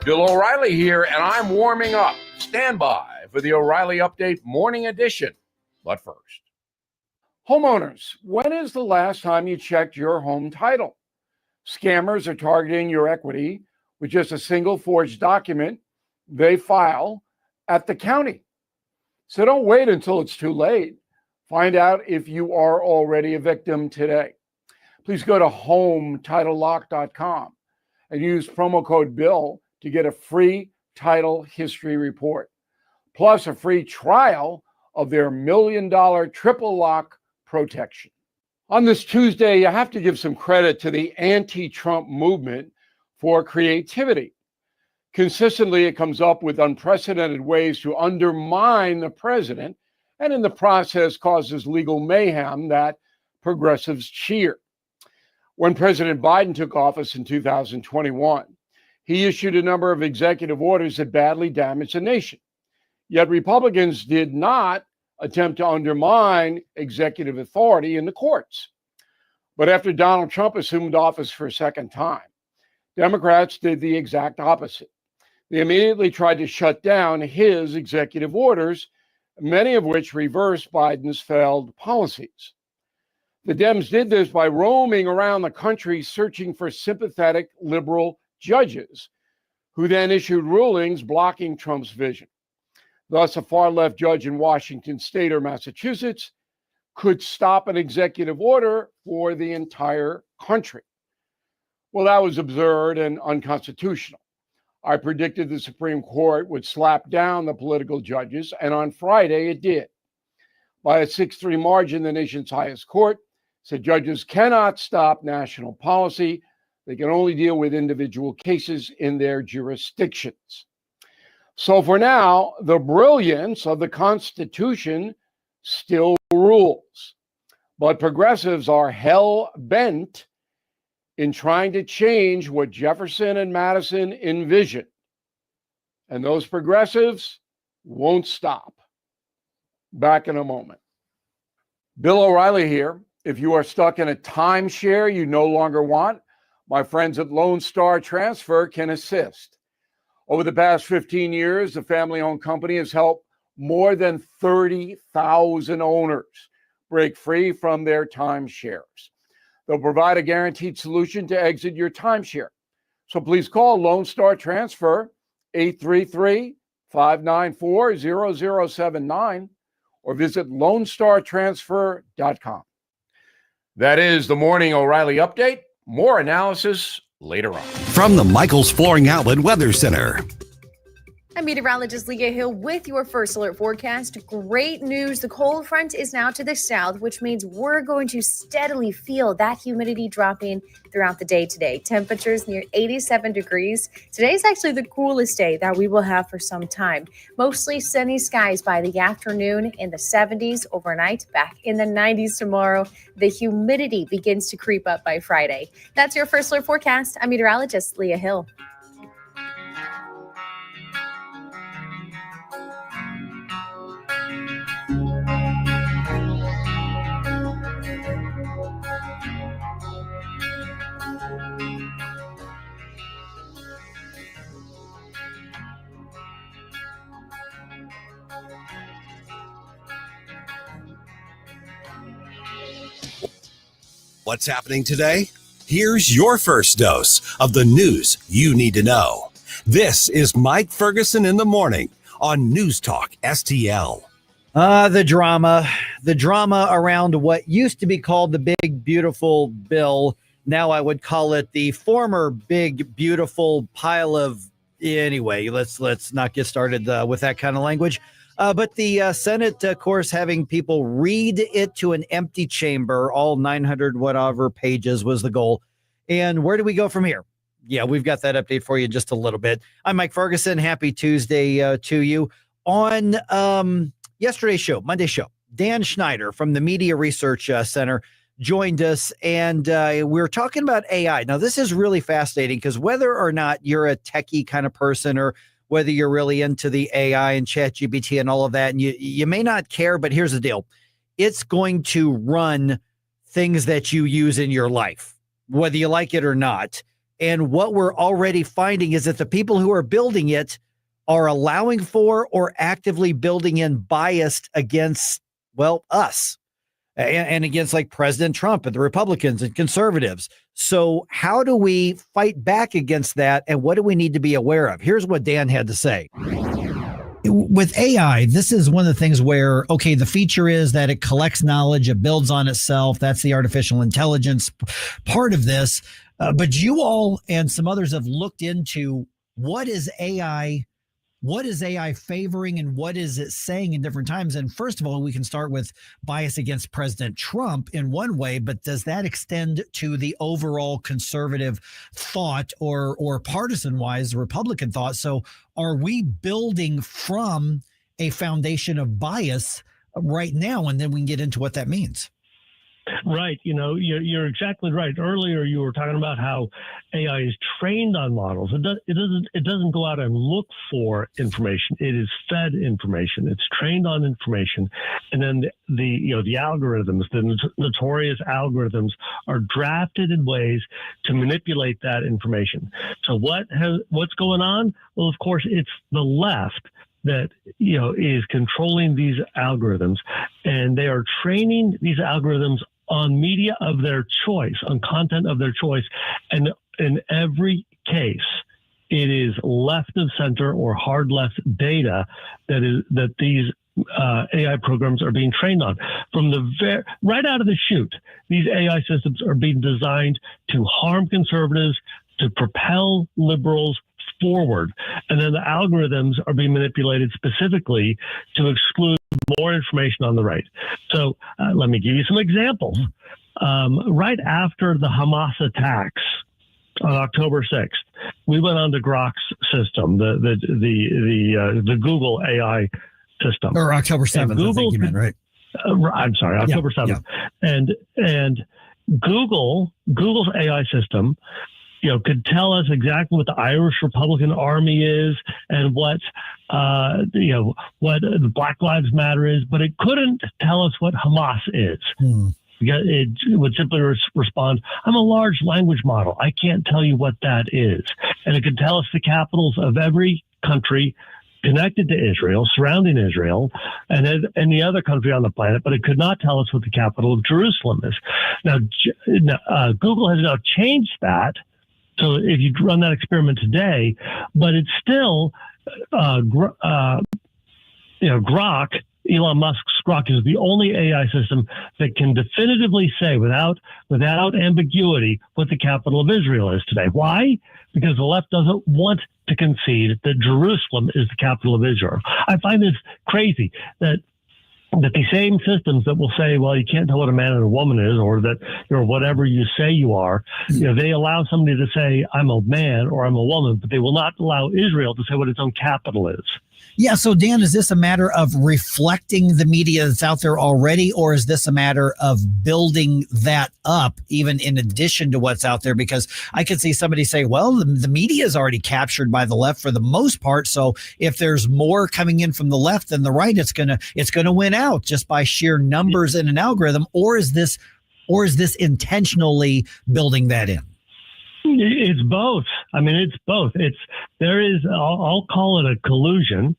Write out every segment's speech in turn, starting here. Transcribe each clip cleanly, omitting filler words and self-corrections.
Bill O'Reilly here, and I'm warming up. Stand by for the O'Reilly Update Morning Edition. But first, homeowners, when is the last time you checked your home title? Scammers are targeting your equity with just a single forged document they file at the county. So don't wait until it's too late. Find out if you are already a victim today. Please go to HomeTitleLock.com and use promo code BILL to get a free title history report, plus a free trial of their $1 million triple lock protection. On this Tuesday, you have to give some credit to the anti-Trump movement for creativity. Consistently, it comes up with unprecedented ways to undermine the president, and in the process causes legal mayhem that progressives cheer. When President Biden took office in 2021, he issued a number of executive orders that badly damaged the nation. Yet Republicans did not attempt to undermine executive authority in the courts. But after Donald Trump assumed office for a second time, Democrats did the exact opposite. They immediately tried to shut down his executive orders, many of which reversed Biden's failed policies. The Dems did this by roaming around the country searching for sympathetic liberal judges, who then issued rulings blocking Trump's vision. Thus, a far-left judge in Washington state or Massachusetts could stop an executive order for the entire country. Well, that was absurd and unconstitutional. I predicted the Supreme Court would slap down the political judges, and on Friday it did. By a 6-3 margin, the nation's highest court said judges cannot stop national policy. They can only deal with individual cases in their jurisdictions. So for now, the brilliance of the Constitution still rules. But progressives are hell-bent in trying to change what Jefferson and Madison envisioned. And those progressives won't stop. Back in a moment. Bill O'Reilly here. If you are stuck in a timeshare you no longer want, my friends at Lone Star Transfer can assist. Over the past 15 years, the family-owned company has helped more than 30,000 owners break free from their timeshares. They'll provide a guaranteed solution to exit your timeshare. So please call Lone Star Transfer 833-594-0079 or visit LoneStarTransfer.com. That is the Morning O'Reilly Update. More analysis later on. From the Michaels Flooring Outlet Weather Center. I'm meteorologist Leah Hill with your first alert forecast. Great news. The cold front is now to the south, which means we're going to steadily feel that humidity dropping throughout the day today. Temperatures near 87 degrees. Today's actually the coolest day that we will have for some time. Mostly sunny skies by the afternoon, in the 70s overnight, back in the 90s tomorrow. The humidity begins to creep up by Friday. That's your first alert forecast. I'm meteorologist Leah Hill. What's happening today? Here's your first dose of the news you need to know. This is Mike Ferguson in the morning on News Talk STL. The drama around what used to be called the big, beautiful bill. Now I would call it the former big, beautiful pile of, anyway, let's not get started with that kind of language. But the Senate, of course, having people read it to an empty chamber, all 900 whatever pages was the goal. And where do we go from here? Yeah, we've got that update for you in just a little bit. I'm Mike Ferguson. Happy Tuesday to you. On yesterday's show, Monday show, Dan Schneider from the Media Research Center joined us, and we were talking about AI. Now, this is really fascinating because whether or not you're a techie kind of person or whether you're really into the AI and ChatGPT and all of that, and you may not care, but here's the deal. It's going to run things that you use in your life, whether you like it or not. And what we're already finding is that the people who are building it are allowing for or actively building in bias against, well, us and against like President Trump and the Republicans and conservatives. So how do we fight back against that? And what do we need to be aware of? Here's what Dan had to say. With AI, this is one of the things where, okay, the feature is that it collects knowledge, it builds on itself. That's the artificial intelligence part of this. But you all and some others have looked into what is AI favoring and what is it saying in different times? And first of all, we can start with bias against President Trump in one way, but does that extend to the overall conservative thought or partisan wise Republican thought? So are we building from a foundation of bias right now? And then we can get into what that means. Right. You're exactly right. Earlier, you were talking about how AI is trained on models. It doesn't go out and look for information. It is fed information. It's trained on information. And then the algorithms, the notorious algorithms are drafted in ways to manipulate that information. So what's going on? Well, of course, it's the left that is controlling these algorithms, and they are training these algorithms on media of their choice, on content of their choice. And in every case, it is left of center or hard left data that these AI programs are being trained on. From right out of the chute, these AI systems are being designed to harm conservatives, to propel liberals forward. And then the algorithms are being manipulated specifically to exclude more information on the right. So let me give you some examples. Right after the Hamas attacks on October 6th, we went on to Grok's system, the Google AI system. Or October 7th, I think you meant, right? I'm sorry, October 7th. Yeah. And Google's AI system could tell us exactly what the Irish Republican Army is and what the Black Lives Matter is, but it couldn't tell us what Hamas is. It would simply respond, I'm a large language model. I can't tell you what that is. And it could tell us the capitals of every country connected to Israel, surrounding Israel, and any other country on the planet, but it could not tell us what the capital of Jerusalem is. Now, Google has now changed that. So if you run that experiment today, but it's still, Grok, Elon Musk's Grok is the only AI system that can definitively say without ambiguity what the capital of Israel is today. Why? Because the left doesn't want to concede that Jerusalem is the capital of Israel. I find this crazy that the same systems that will say, well, you can't tell what a man and a woman is, or that you're whatever you say you are, they allow somebody to say, I'm a man or I'm a woman, but they will not allow Israel to say what its own capital is. Yeah. So, Dan, is this a matter of reflecting the media that's out there already, or is this a matter of building that up even in addition to what's out there? Because I could see somebody say, well, the media is already captured by the left for the most part. So if there's more coming in from the left than the right, it's gonna win out just by sheer numbers in an algorithm. Or is this intentionally building that in? It's both. I mean, it's both. I'll call it a collusion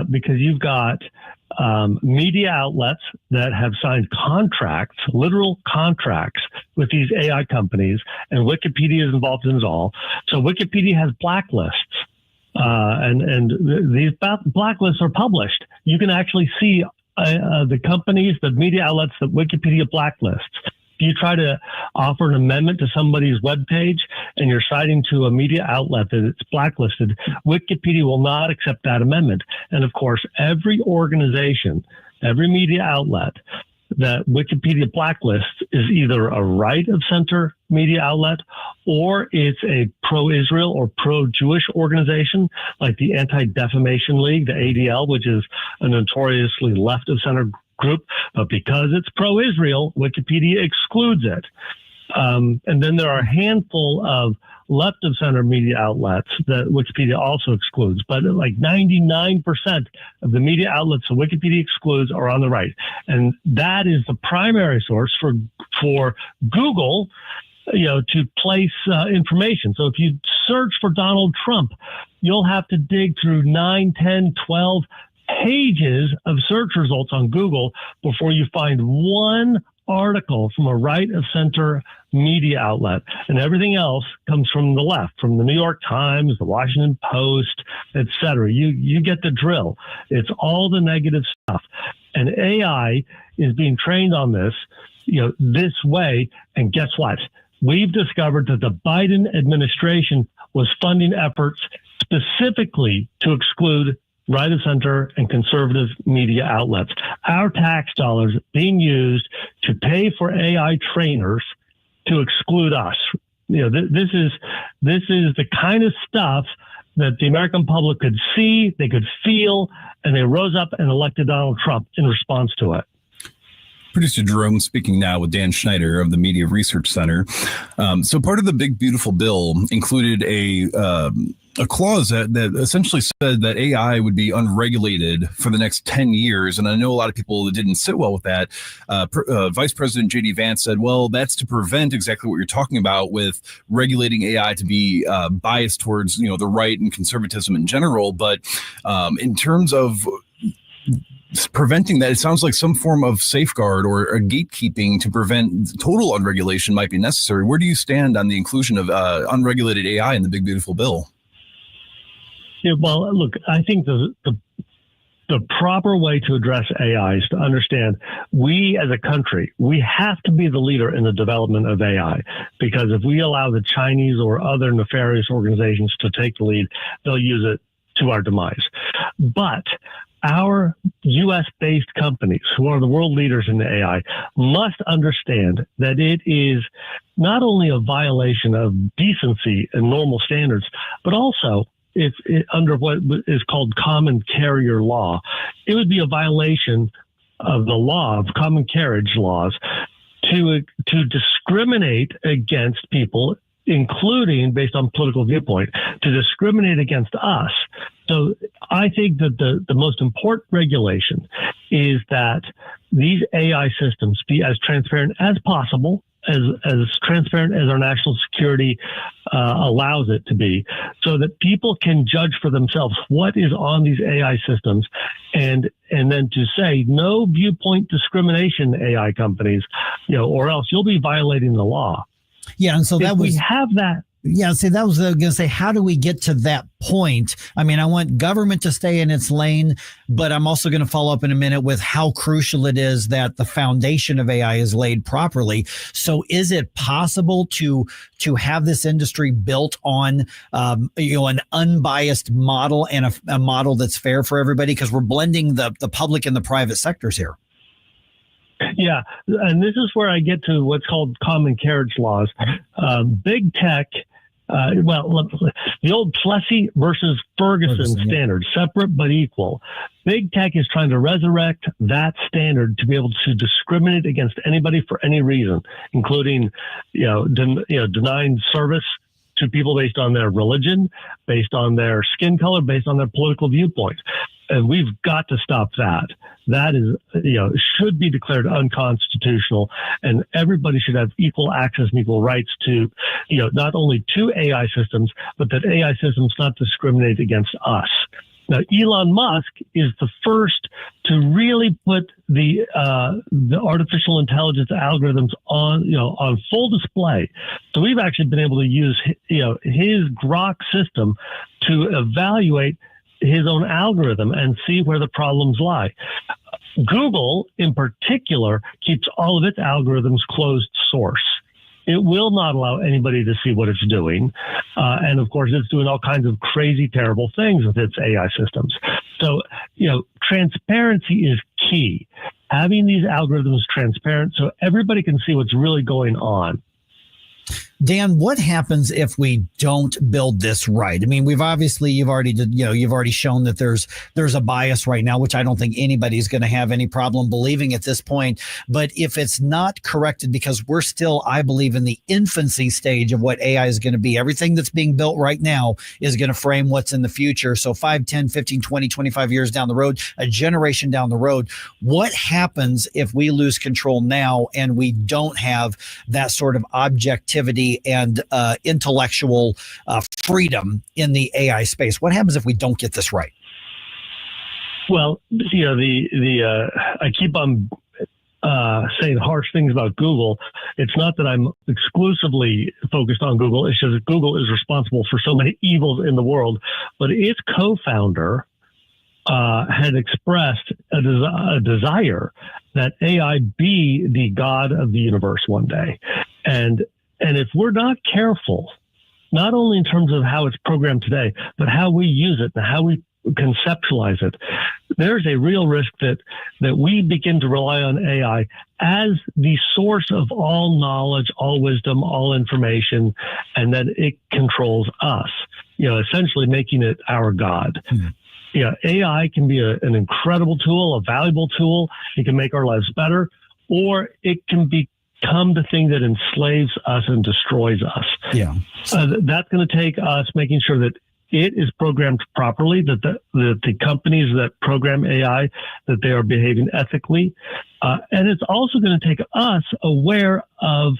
because you've got media outlets that have signed contracts, literal contracts with these AI companies, and Wikipedia is involved in it all. So Wikipedia has blacklists. And these blacklists are published. You can actually see the companies, the media outlets that Wikipedia blacklists. If you try to offer an amendment to somebody's webpage and you're citing to a media outlet that it's blacklisted, Wikipedia will not accept that amendment. And of course, every organization, every media outlet that Wikipedia blacklists is either a right of center media outlet or it's a pro-Israel or pro-Jewish organization like the Anti-Defamation League, the ADL, which is a notoriously left of center group, but because it's pro-Israel, Wikipedia excludes it. And then there are a handful of left of center media outlets that Wikipedia also excludes, but like 99% of the media outlets that Wikipedia excludes are on the right. And that is the primary source for Google to place information. So if you search for Donald Trump, you'll have to dig through 9, 10, 12 pages of search results on Google before you find one article from a right of center media outlet, and everything else comes from the left, from the New York Times, the Washington Post, etc. You get the drill. It's all the negative stuff, and AI is being trained on this, this way. And guess what? We've discovered that the Biden administration was funding efforts specifically to exclude right of center and conservative media outlets. Our tax dollars being used to pay for AI trainers to exclude us. This is the kind of stuff that the American public could see, they could feel, and they rose up and elected Donald Trump in response to it. Producer Jerome speaking now with Dan Schneider of the Media Research Center. So part of the big, beautiful bill included a clause that essentially said that AI would be unregulated for the next 10 years. And I know a lot of people that didn't sit well with that. Vice President J.D. Vance said, well, that's to prevent exactly what you're talking about with regulating AI to be biased towards, the right and conservatism in general. But in terms of preventing that, it sounds like some form of safeguard or a gatekeeping to prevent total unregulation might be necessary. Where do you stand on the inclusion of unregulated AI in the big, beautiful bill? Yeah, well, look, I think the proper way to address AI is to understand we as a country, we have to be the leader in the development of AI, because if we allow the Chinese or other nefarious organizations to take the lead, they'll use it to our demise. But our U.S.-based companies, who are the world leaders in the AI, must understand that it is not only a violation of decency and normal standards, but also it's under what is called common carrier law. It would be a violation of the law of common carriage laws to discriminate against people, including based on political viewpoint, to discriminate against us. So I think that the most important regulation is that these AI systems be as transparent as possible, as transparent as our national security allows it to be, so that people can judge for themselves what is on these AI systems, and then to say no viewpoint discrimination, AI companies, or else you'll be violating the law. Yeah, and so that we have that. Yeah, see, that was going to say, how do we get to that point? I mean, I want government to stay in its lane, but I'm also going to follow up in a minute with how crucial it is that the foundation of AI is laid properly. So is it possible to have this industry built on, an unbiased model and a model that's fair for everybody? Because we're blending the public and the private sectors here. Yeah, and this is where I get to what's called common carriage laws. Big tech, the old Plessy versus Ferguson standard, separate but equal. Big tech is trying to resurrect that standard to be able to discriminate against anybody for any reason, including, denying service to people based on their religion, based on their skin color, based on their political viewpoint. And we've got to stop that. That is, should be declared unconstitutional, and everybody should have equal access and equal rights to, not only to AI systems, but that AI systems not discriminate against us. Now, Elon Musk is the first to really put the artificial intelligence algorithms on full display. So we've actually been able to use his Grok system to evaluate his own algorithm and see where the problems lie. Google, in particular, keeps all of its algorithms closed source. It will not allow anybody to see what it's doing. And of course, it's doing all kinds of crazy, terrible things with its AI systems. So, transparency is key. Having these algorithms transparent so everybody can see what's really going on. Dan, what happens if we don't build this right? I mean, you've already shown that there's a bias right now, which I don't think anybody's going to have any problem believing at this point. But if it's not corrected, because we're still, I believe, in the infancy stage of what AI is going to be, everything that's being built right now is going to frame what's in the future. So 5, 10, 15, 20, 25 years down the road, a generation down the road, what happens if we lose control now and we don't have that sort of objectivity and intellectual freedom in the AI space? What happens if we don't get this right? Well, I keep on saying harsh things about Google. It's not that I'm exclusively focused on Google. It's just that Google is responsible for so many evils in the world. But its co-founder had expressed a desire that AI be the god of the universe one day. And if we're not careful, not only in terms of how it's programmed today, but how we use it and how we conceptualize it, there's a real risk that we begin to rely on AI as the source of all knowledge, all wisdom, all information, and that it controls us, essentially making it our God. Mm-hmm. AI can be an incredible tool, a valuable tool. It can make our lives better, or it can become the thing that enslaves us and destroys us. Yeah, that's going to take us making sure that it is programmed properly, that the companies that program AI, that they are behaving ethically. And it's also going to take us aware of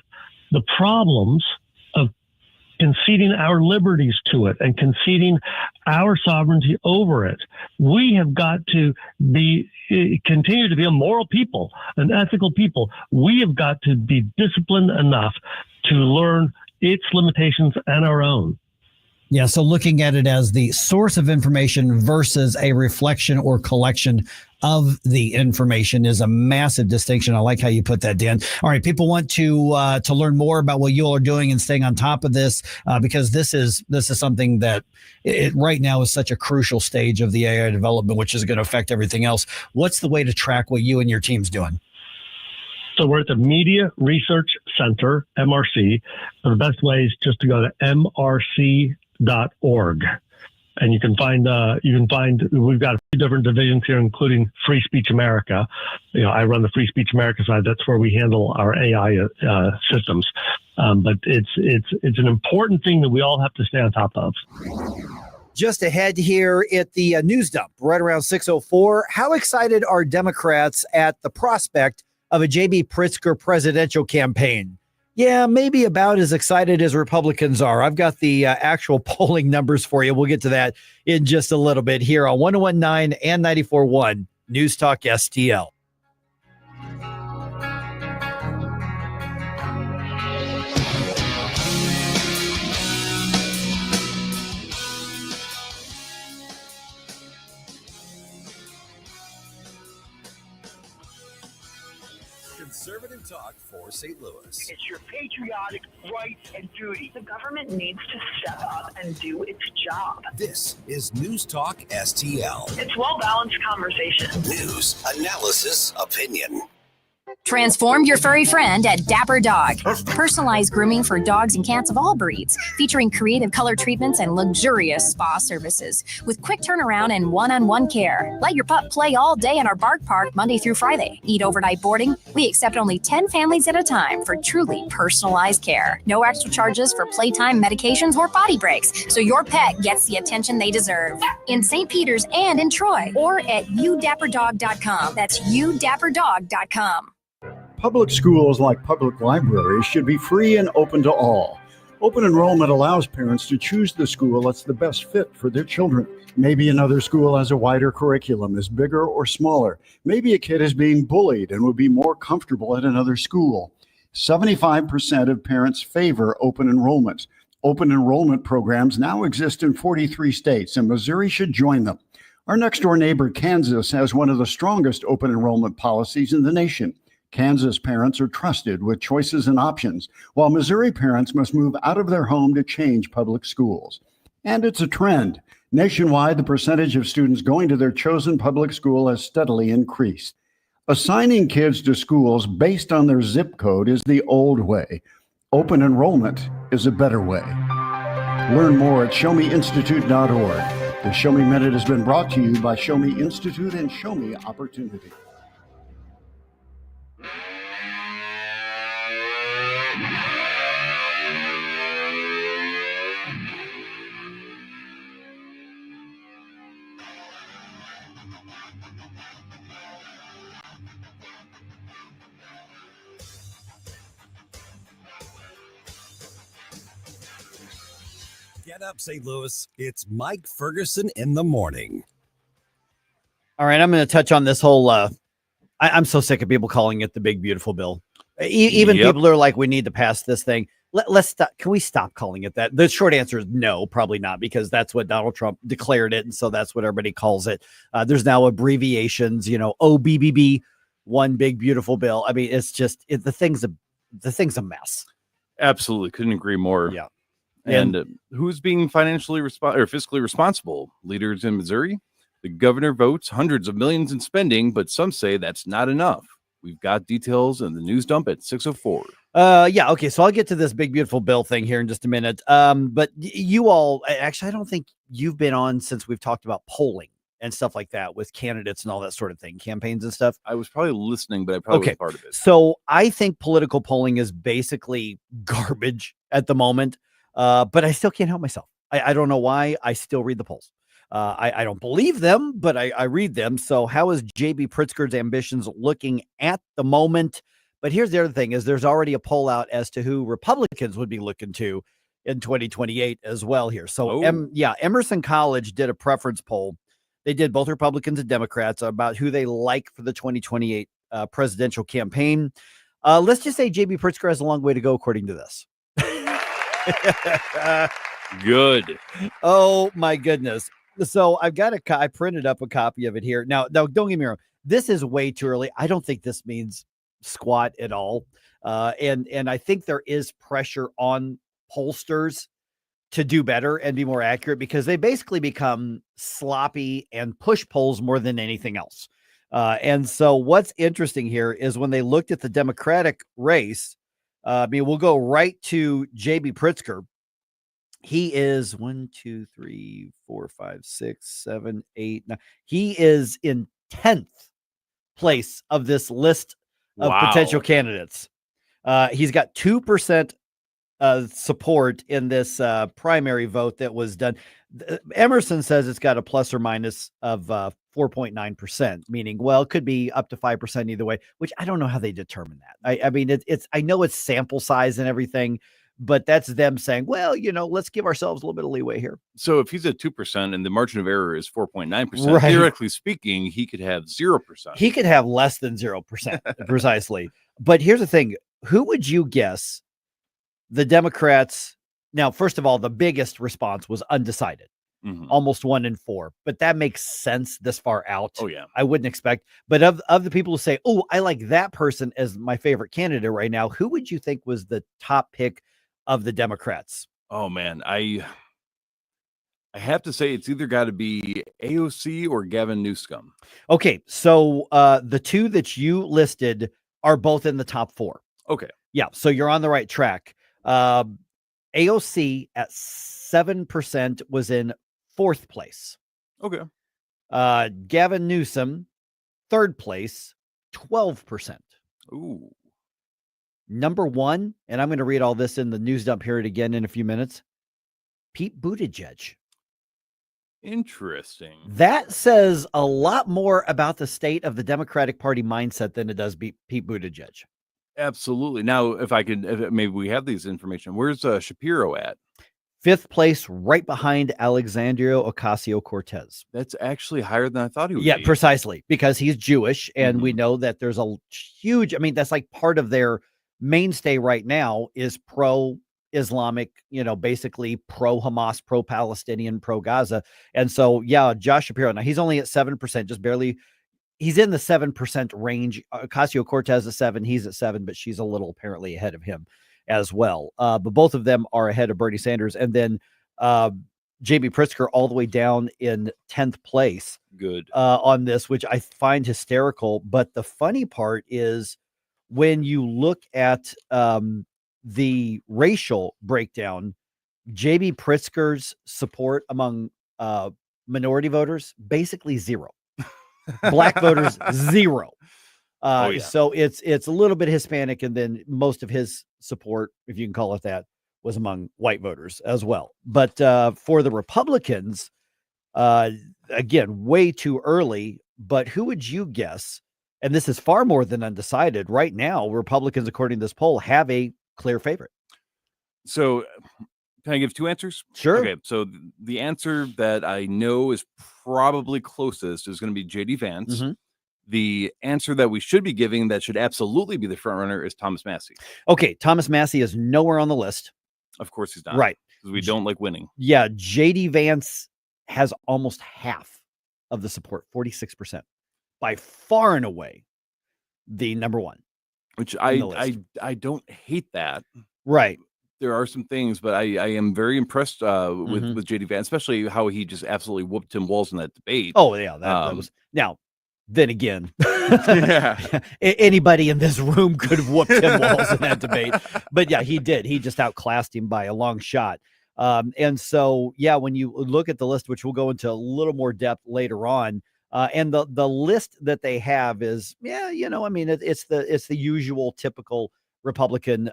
the problems of conceding our liberties to it and conceding our sovereignty over it. We have got to continue to be a moral people, an ethical people. We have got to be disciplined enough to learn its limitations and our own. Yeah, so looking at it as the source of information versus a reflection or collection of the information is a massive distinction. I like how you put that, Dan. All right, people want to learn more about what you all are doing and staying on top of this because this is something that it right now is such a crucial stage of the AI development, which is going to affect everything else. What's the way to track what you and your team's doing? So we're at the Media Research Center, MRC. So the best way is just to go to mrc.org. And you can find we've got a few different divisions here, including Free Speech America. I run the Free Speech America side. That's where we handle our AI systems. But it's an important thing that we all have to stay on top of. Just ahead here at the news dump, right around 6:04. How excited are Democrats at the prospect of a J.B. Pritzker presidential campaign? Yeah, maybe about as excited as Republicans are. I've got the actual polling numbers for you. We'll get to that in just a little bit here on 101.9 and 94.1 News Talk STL. Conservative talk for St. Louis. It's your patriotic rights and duty. The government needs to step up and do its job. This is News Talk STL. It's well-balanced conversation. News, analysis, opinion. Transform your furry friend at Dapper Dog. Personalized grooming for dogs and cats of all breeds, featuring creative color treatments and luxurious spa services with quick turnaround and one-on-one care. Let your pup play all day in our bark park Monday through Friday. Need overnight boarding? We accept only 10 families at a time for truly personalized care. No extra charges for playtime, medications, or potty breaks, so your pet gets the attention they deserve. In St. Peters and in Troy, or at youdapperdog.com. That's youdapperdog.com. Public schools, like public libraries, should be free and open to all. Open enrollment allows parents to choose the school that's the best fit for their children. Maybe another school has a wider curriculum, is bigger or smaller. Maybe a kid is being bullied and would be more comfortable at another school. 75% of parents favor open enrollment. Open enrollment programs now exist in 43 states, and Missouri should join them. Our next-door neighbor, Kansas, has one of the strongest open enrollment policies in the nation. Kansas parents are trusted with choices and options, while Missouri parents must move out of their home to change public schools. And it's a trend. Nationwide, the percentage of students going to their chosen public school has steadily increased. Assigning kids to schools based on their zip code is the old way. Open enrollment is a better way. Learn more at showmeinstitute.org. The Show Me Minute has been brought to you by Show Me Institute and Show Me Opportunity. Get up, St. Louis. It's Mike Ferguson in the morning. All right, I'm going to touch on this whole. I'm so sick of people calling it the big beautiful bill. Even people are like, we need to pass this thing. Let's stop. Can we stop calling it that? The short answer is no, probably not, because that's what Donald Trump declared it, and so that's what everybody calls it. There's now abbreviations, OBBB, one big beautiful bill. I mean, it's just the thing's a mess. Absolutely, couldn't agree more. Yeah. And who's being fiscally responsible? Leaders in Missouri. The governor votes hundreds of millions in spending, but some say that's not enough. We've got details in the news dump at 6:04. Yeah. Okay. So I'll get to this big, beautiful bill thing here in just a minute. But you all, actually, I don't think you've been on since we've talked about polling and stuff like that with candidates and all that sort of thing, campaigns and stuff. I was probably listening, but I probably was part of it. So I think political polling is basically garbage at the moment. But I still can't help myself. I don't know why. I still read the polls. I don't believe them, but I read them. So how is J.B. Pritzker's ambitions looking at the moment? But here's the other thing is there's already a poll out as to who Republicans would be looking to in 2028 as well here. So Emerson College did a preference poll. They did both Republicans and Democrats about who they like for the 2028 presidential campaign. Let's just say J.B. Pritzker has a long way to go according to this. Good. Oh my goodness. So I've got I printed up a copy of it here. Now, don't get me wrong. This is way too early. I don't think this means squat at all. And I think there is pressure on pollsters to do better and be more accurate because they basically become sloppy and push polls more than anything else. And so what's interesting here is when they looked at the Democratic race, we'll go right to J.B. Pritzker. He is 1, 2, 3, 4, 5, 6, 7, 8, 9. He is in 10th place of this list of potential candidates. He's got 2% support in this primary vote that was done. Emerson says it's got a plus or minus of 4.9%, meaning, well, it could be up to 5% either way, which I don't know how they determine that. I mean, I know it's sample size and everything, but that's them saying, well, let's give ourselves a little bit of leeway here. So if he's at 2% and the margin of error is 4.9%, theoretically speaking, he could have 0%. He could have less than 0%, precisely. But here's the thing. Who would you guess the Democrats? Now, first of all, the biggest response was undecided. Almost 1 in 4, but that makes sense this far out. Oh yeah. I wouldn't expect, but of the people who say, oh, I like that person as my favorite candidate right now, who would you think was the top pick of the Democrats? Oh man. I have to say it's either got to be AOC or Gavin Newsom. Okay. So the two that you listed are both in the top 4. Okay. Yeah. So you're on the right track. AOC at 7% was in 4th place. Okay. Gavin Newsom, 3rd place, 12%. Ooh. Number 1, and I'm going to read all this in the news dump period again in a few minutes. Pete Buttigieg. Interesting. That says a lot more about the state of the Democratic Party mindset than it does Pete Buttigieg. Absolutely. Now, if maybe we have these information. Where's Shapiro at? 5th place, right behind Alexandria Ocasio-Cortez. That's actually higher than I thought he would be. Yeah, precisely, because he's Jewish, and we know that there's a huge, that's like part of their mainstay right now is pro-Islamic, basically pro-Hamas, pro-Palestinian, pro-Gaza. And so, yeah, Josh Shapiro, now he's only at 7%, just barely. He's in the 7% range. Ocasio-Cortez is 7, he's at 7, but she's a little apparently ahead of him as well. But both of them are ahead of Bernie Sanders. And then J.B. Pritzker all the way down in 10th place. Good. On this, which I find hysterical. But the funny part is when you look at the racial breakdown, J.B. Pritzker's support among minority voters, basically zero. Black voters, zero. So it's a little bit Hispanic, and then most of his support, if you can call it that, was among white voters as well. But for the Republicans, again, way too early. But who would you guess? And this is far more than undecided. Right now, Republicans, according to this poll, have a clear favorite. So can I give two answers? Sure. Okay. So the answer that I know is probably closest is going to be J.D. Vance. Mm-hmm. The answer that we should be giving that should absolutely be the front runner is Thomas Massie. Okay. Thomas Massie is nowhere on the list. Of course he's not. Right. Because we don't like winning. Yeah. J.D. Vance has almost half of the support, 46%. By far and away the number one. Which I don't hate that. Right. There are some things, but I am very impressed with J.D. Vance, especially how he just absolutely whooped Tim Walz in that debate. Oh, yeah. That was now. Then again, yeah. Anybody in this room could have whooped Tim Walz in that debate. But yeah, he did. He just outclassed him by a long shot. And so, yeah, when you look at the list, which we'll go into a little more depth later on, and the list that they have is, it's the usual typical Republican,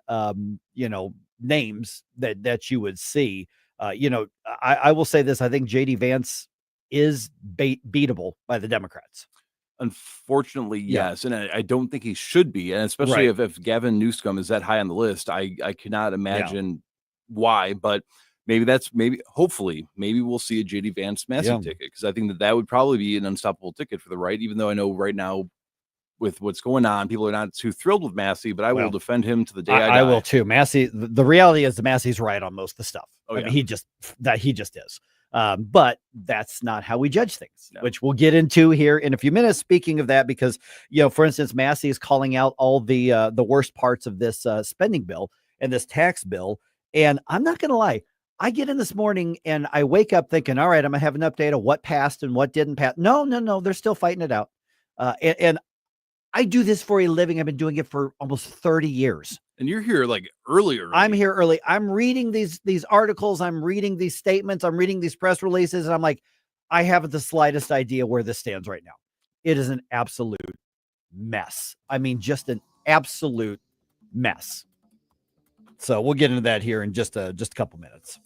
names that you would see. I will say this: I think J.D. Vance is beatable by the Democrats. Unfortunately, yes, and I don't think he should be, and especially if Gavin Newsom is that high on the list, I cannot imagine why. But hopefully we'll see a J.D. Vance Massie ticket, because I think that would probably be an unstoppable ticket for the right. Even though I know right now, with what's going on, people are not too thrilled with Massie, but I will defend him to the day I die. I will too. Massie. The reality is, the Massie's right on most of the stuff. Oh, I mean, he just is. But that's not how we judge things, which we'll get into here in a few minutes. Speaking of that, because, for instance, Massie is calling out all the worst parts of this spending bill and this tax bill. And I'm not going to lie. I get in this morning and I wake up thinking, all right, I'm going to have an update of what passed and what didn't pass. No. They're still fighting it out. And I do this for a living. I've been doing it for almost 30 years. And you're here like earlier. I'm here early. I'm reading these articles. I'm reading these statements. I'm reading these press releases. And I'm like, I haven't the slightest idea where this stands right now. It is an absolute mess. I mean, just an absolute mess. So we'll get into that here in just a couple minutes.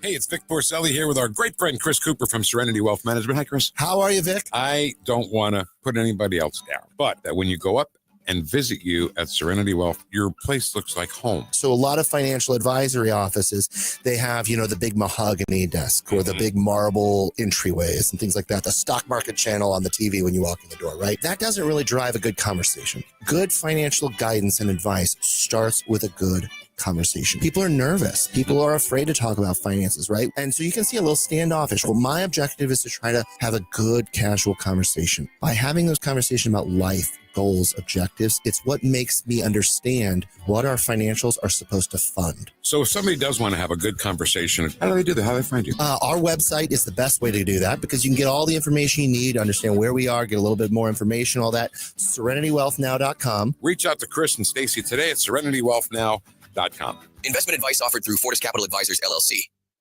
Hey, it's Vic Porcelli here with our great friend Chris Cooper from Serenity Wealth Management. Hi, Chris. How are you, Vic? I don't want to put anybody else down, but when you go up and visit you at Serenity Wealth, your place looks like home. So a lot of financial advisory offices, they have, the big mahogany desk or the big marble entryways and things like that. The stock market channel on the TV when you walk in the door, right? That doesn't really drive a good conversation. Good financial guidance and advice starts with a good conversation. People are nervous. People are afraid to talk about finances, right? And so you can see a little standoffish. Well, my objective is to try to have a good casual conversation. By having those conversations about life, goals, objectives, it's what makes me understand what our financials are supposed to fund. So if somebody does want to have a good conversation, how do they do that? How do they find you? Our website is the best way to do that, because you can get all the information you need to understand where we are, get a little bit more information, all that. SerenityWealthNow.com. Reach out to Chris and Stacy today at SerenityWealthNow.com. Investment advice offered through Fortis Capital Advisors, LLC.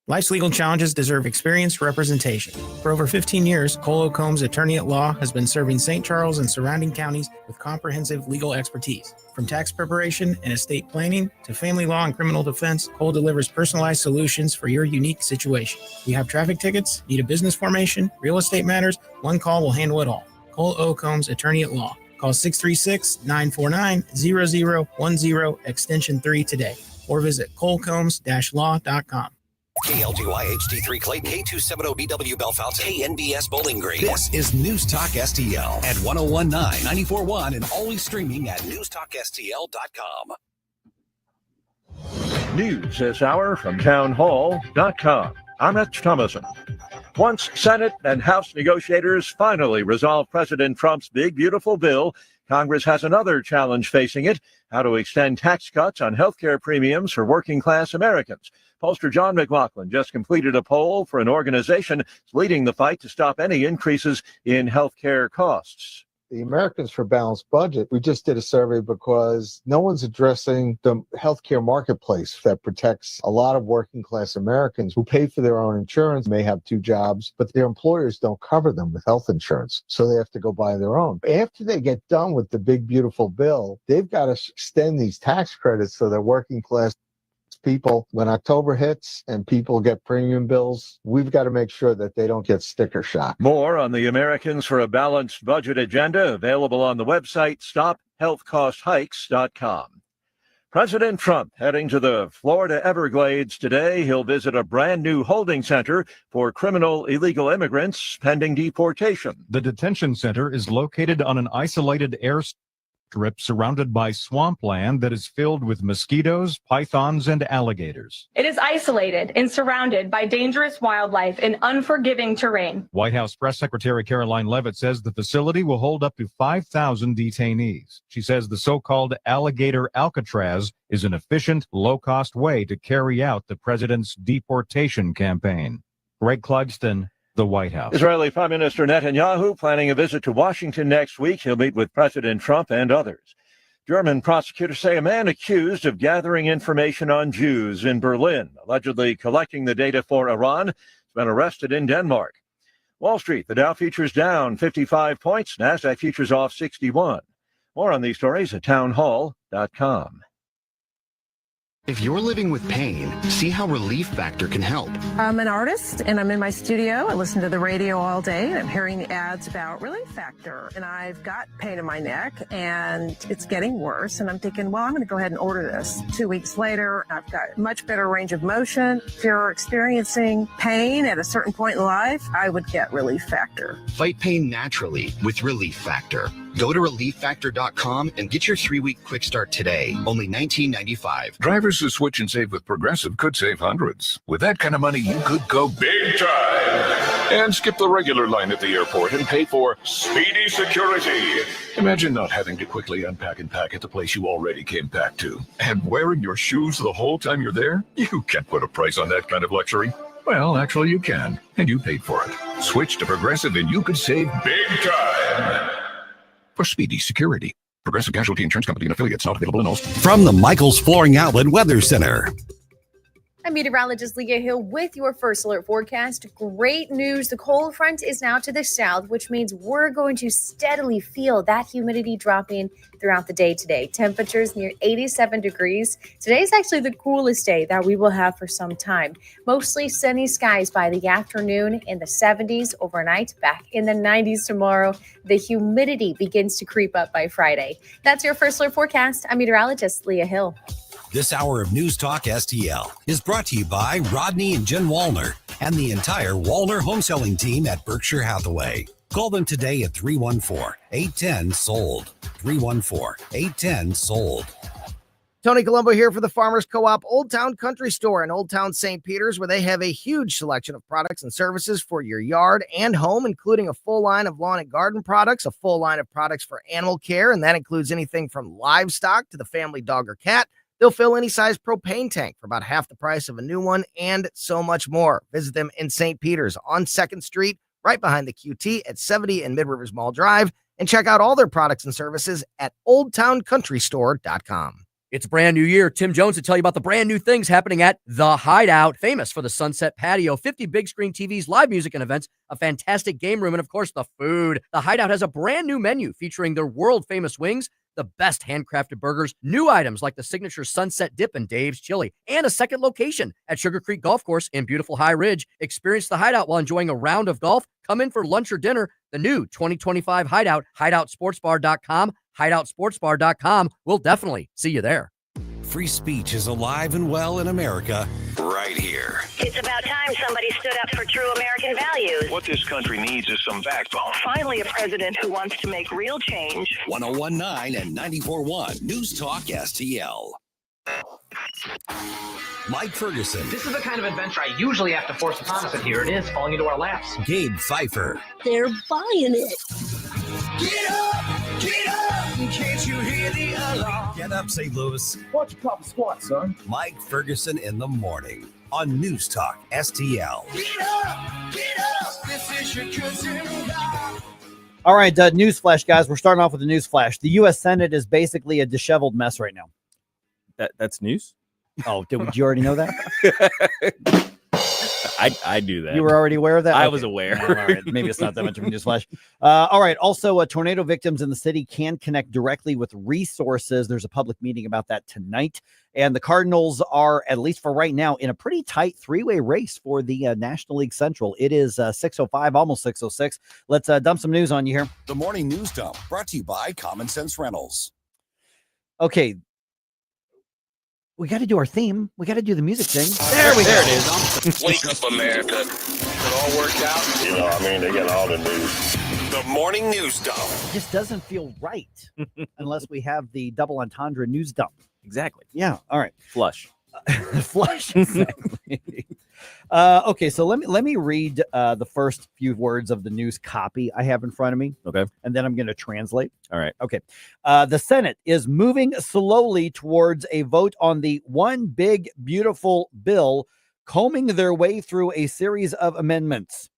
Life's legal challenges deserve experienced representation. For over 15 years, Cole Combs, attorney at law, has been serving St. Charles and surrounding counties with comprehensive legal expertise. From tax preparation and estate planning to family law and criminal defense, Cole delivers personalized solutions for your unique situation. You have traffic tickets, need a business formation, real estate matters, one call will handle it all. Cole O. Combs, attorney at law. Call 636-949-0010, extension 3 today, or visit colecombs-law.com. KLGY HD3 Clayton, K270BW Bellefonte, KNBS Bowling Green. This is News Talk STL at 1019, 94.1, and always streaming at NewsTalkSTL.com. News this hour from townhall.com. I'm Rich Thomason. Once Senate and House negotiators finally resolve President Trump's big, beautiful bill, Congress has another challenge facing it: how to extend tax cuts on health care premiums for working-class Americans. Pollster John McLaughlin just completed a poll for an organization leading the fight to stop any increases in health care costs. The Americans for Balanced Budget, we just did a survey because no one's addressing the healthcare marketplace that protects a lot of working class Americans who pay for their own insurance, may have two jobs, but their employers don't cover them with health insurance, so they have to go buy their own. After they get done with the big, beautiful bill, they've got to extend these tax credits so that working class people, when October hits and people get premium bills, we've got to make sure that they don't get sticker shock. More on the Americans for a Balanced Budget agenda, available on the website StopHealthCostHikes.com. President Trump heading to the Florida Everglades today. He'll visit a brand new holding center for criminal illegal immigrants pending deportation. The detention center is located on an isolated airstrip surrounded by swampland that is filled with mosquitoes, pythons, and alligators. It is isolated and surrounded by dangerous wildlife and unforgiving terrain. White House Press Secretary Caroline Leavitt says the facility will hold up to 5,000 detainees. She says the so-called alligator Alcatraz is an efficient, low-cost way to carry out the president's deportation campaign. Greg Clugston, the White House. Israeli Prime Minister Netanyahu planning a visit to Washington next week. He'll meet with President Trump and others. German prosecutors say a man accused of gathering information on Jews in Berlin, allegedly collecting the data for Iran, has been arrested in Denmark. Wall Street, the Dow futures down 55 points. NASDAQ futures off 61. More on these stories at townhall.com. If you're living with pain, see how Relief Factor can help. I'm an artist and I'm in my studio. I listen to the radio all day and I'm hearing the ads about Relief Factor. And I've got pain in my neck and it's getting worse. And I'm thinking, well, I'm going to go ahead and order this. 2 weeks later, I've got much better range of motion. If you're experiencing pain at a certain point in life, I would get Relief Factor. Fight pain naturally with Relief Factor. Go to ReliefFactor.com and get your 3-week quick start today. Only $19.95. Drivers who switch and save with Progressive could save hundreds. With that kind of money, you could go big time and skip the regular line at the airport and pay for speedy security. Imagine not having to quickly unpack and pack at the place you already came packed to. And wearing your shoes the whole time you're there? You can't put a price on that kind of luxury. Well, actually you can, and you paid for it. Switch to Progressive and you could save big time. For speedy security. Progressive Casualty Insurance Company and affiliates, not available in all states. From the Michaels Flooring Outlet Weather Center. I'm meteorologist Leah Hill with your first alert forecast. Great news. The cold front is now to the south, which means we're going to steadily feel that humidity dropping throughout the day today. Temperatures near 87 degrees. Today's actually the coolest day that we will have for some time. Mostly sunny skies by the afternoon, in the 70s overnight, back in the 90s tomorrow. The humidity begins to creep up by Friday. That's your first alert forecast. I'm meteorologist Leah Hill. This hour of News Talk STL is brought to you by Rodney and Jen Wallner and the entire Wallner home selling team at Berkshire Hathaway. Call them today at 314-810-SOLD. 314-810-SOLD. Tony Colombo here for the Farmers Co-op Old Town Country Store in Old Town St. Peters, where they have a huge selection of products and services for your yard and home, including a full line of lawn and garden products, a full line of products for animal care, and that includes anything from livestock to the family dog or cat. They'll fill any size propane tank for about half the price of a new one, and so much more. Visit them in St. Peters on 2nd Street, right behind the QT at 70 and Mid-Rivers Mall Drive, and check out all their products and services at oldtowncountrystore.com. It's a brand new year. Tim Jones will tell you about the brand new things happening at The Hideout, famous for the Sunset Patio, 50 big screen TVs, live music and events, a fantastic game room, and of course, the food. The Hideout has a brand new menu featuring their world famous wings, the best handcrafted burgers, new items like the signature Sunset Dip and Dave's Chili, and a second location at Sugar Creek Golf Course in beautiful High Ridge. Experience the Hideout while enjoying a round of golf. Come in for lunch or dinner. The new 2025 Hideout, hideoutsportsbar.com, hideoutsportsbar.com. We'll definitely see you there. Free speech is alive and well in America right here. It's about time somebody stood up for true American values. What this country needs is some backbone. Finally, a president who wants to make real change. 1019 and 94.1 News Talk STL. Mike Ferguson. This is the kind of adventure I usually have to force upon us, and here it is, falling into our laps. Gabe Pfeiffer. They're buying it. Get up! Get up! Can't you hear the alarm? Get up, St. Louis. Watch a couple squats, son. Mike Ferguson in the morning on News Talk STL. Get up! Get up! This is your cousin. All right, newsflash, guys. We're starting off with a newsflash. The U.S. Senate is basically a disheveled mess right now. That's news? Oh, did you already know that? I do that. You were already aware of that? I Okay. was aware. All right. Maybe it's not that much of a newsflash. All right. Also, tornado victims in the city can connect directly with resources. There's a public meeting about that tonight. And the Cardinals are, at least for right now, in a pretty tight three-way race for the National League Central. It is 6:05, almost 6:06. Let's dump some news on you here. The Morning News Dump, brought to you by Common Sense Rentals. Okay. We got to do our theme. We got to do the music thing. There we go. There it is. Wake up, America. It all worked out. You know, I mean, they got all the news. The Morning News Dump. It just doesn't feel right unless we have the double entendre news dump. Exactly. Yeah. All right. Flush. Flush. Exactly. Okay. So let me read the first few words of the news copy I have in front of me. Okay. And then I'm going to translate. All right. Okay. The Senate is moving slowly towards a vote on the one big, beautiful bill, combing their way through a series of amendments.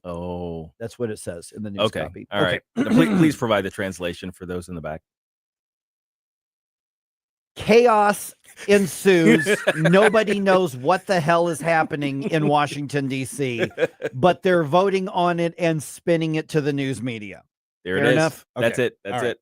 Oh, that's what it says in the news okay. copy. All right. Please provide the translation for those in the back. Chaos ensues. Nobody knows what the hell is happening in Washington, D.C., but they're voting on it and spinning it to the news media. There Fair it is. enough? That's Okay. it. That's All right.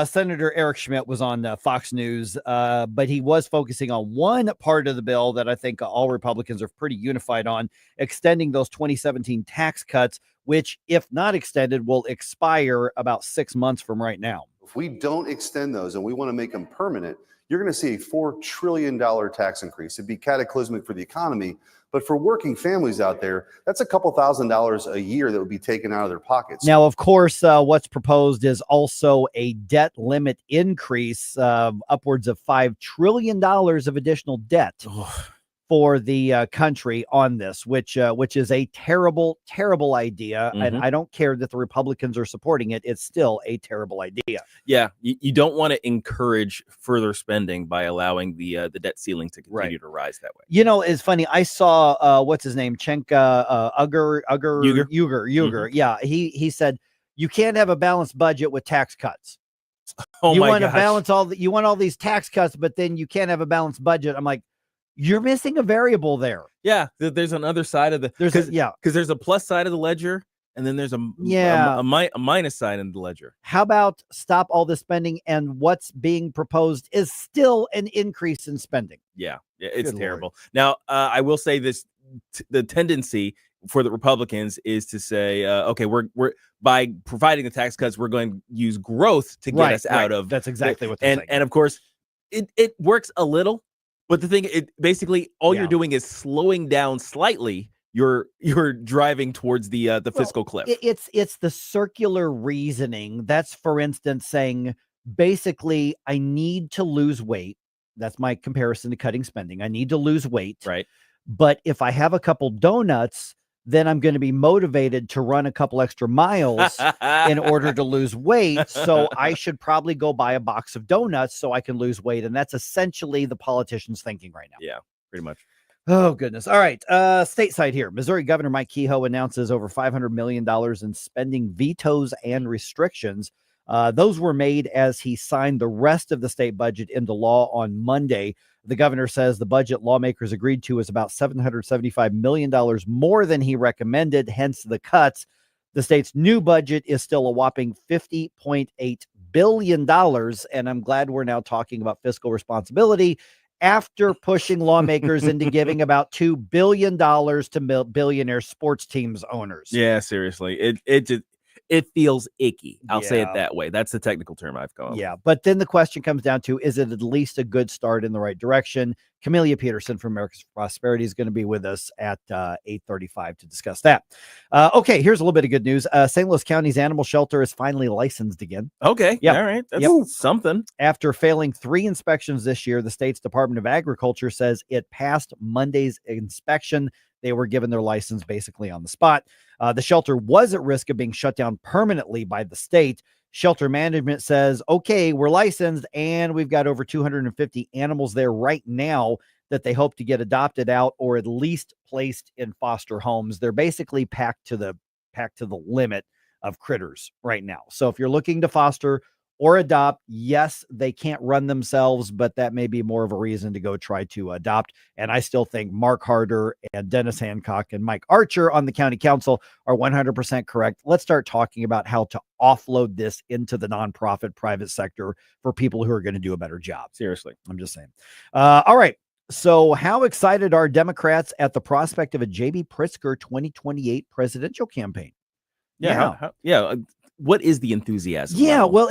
it. Senator Eric Schmidt was on Fox News, but he was focusing on one part of the bill that I think all Republicans are pretty unified on, extending those 2017 tax cuts, which, if not extended, will expire about 6 months from right now. If we don't extend those and we want to make them permanent, you're going to see a $4 trillion tax increase. It'd be cataclysmic for the economy, but for working families out there, that's a couple $1,000s a year that would be taken out of their pockets. Now, of course, what's proposed is also a debt limit increase, upwards of $5 trillion of additional debt for the country on this, which is a terrible, terrible idea. And I don't care that the Republicans are supporting it. It's still a terrible idea. Yeah, you don't want to encourage further spending by allowing the debt ceiling to continue to rise that way. You know, it's funny. I saw what's his name, Uger. Yeah, he said you can't have a balanced budget with tax cuts. Oh you my want to gosh. balance you want all these tax cuts, but then you can't have a balanced budget. I'm like, you're missing a variable there. Yeah, there's another side of the because there's a plus side of the ledger, and then there's a minus side in the ledger. How about stop all the spending, and what's being proposed is still an increase in spending? Yeah, it's Good terrible. Now, I will say this: the tendency for the Republicans is to say, okay, we're by providing the tax cuts, we're going to use growth to get us out of. That's exactly what they're saying. And of course, it works a little. But the thing, basically all you're doing is slowing down slightly. You're driving towards the fiscal cliff. It's the circular reasoning. That's, for instance, saying basically I need to lose weight. That's my comparison to cutting spending. I need to lose weight. Right. But if I have a couple donuts, then I'm going to be motivated to run a couple extra miles in order to lose weight. So I should probably go buy a box of donuts so I can lose weight. And that's essentially the politicians thinking right now. Yeah, pretty much. Oh, goodness. All right. Stateside here. Missouri Governor Mike Kehoe announces over $500 million in spending vetoes and restrictions. Those were made as he signed the rest of the state budget into law on Monday. The governor says the budget lawmakers agreed to is about $775 million more than he recommended, hence the cuts. The state's new budget is still a whopping $50.8 billion, and I'm glad we're now talking about fiscal responsibility after pushing lawmakers into giving about $2 billion to billionaire sports teams owners. Yeah, seriously. It feels icky. I'll say it that way. That's the technical term I've come up with. Yeah, but then the question comes down to, is it at least a good start in the right direction? Camelia Peterson from America's for Prosperity is going to be with us at 8:35 to discuss that. Okay, here's a little bit of good news. St. Louis County's animal shelter is finally licensed again. Okay, Yep. all right, that's something. After failing 3 inspections this year, the state's Department of Agriculture says it passed Monday's inspection. They were given their license basically on the spot. The shelter was at risk of being shut down permanently by the state. Shelter management says, okay, we're licensed and we've got over 250 animals there right now that they hope to get adopted out or at least placed in foster homes. They're basically packed to the limit of critters right now. So if you're looking to foster or adopt, yes, they can't run themselves, but that may be more of a reason to go try to adopt. And I still think Mark Harder and Dennis Hancock and Mike Archer on the county council are 100% correct. Let's start talking about how to offload this into the nonprofit private sector for people who are going to do a better job. Seriously. I'm just saying. All right. So how excited are Democrats at the prospect of a J.B. Pritzker 2028 presidential campaign? Yeah. What is the enthusiasm? Yeah, well,